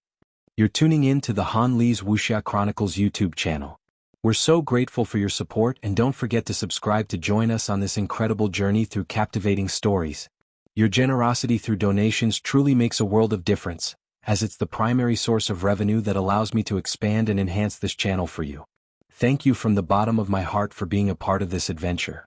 You're tuning in to the Han Li's Wuxia Chronicles YouTube channel. We're so grateful for your support, and don't forget to subscribe to join us on this incredible journey through captivating stories. Your generosity through donations truly makes a world of difference, as it's the primary source of revenue that allows me to expand and enhance this channel for you. Thank you from the bottom of my heart for being a part of this adventure.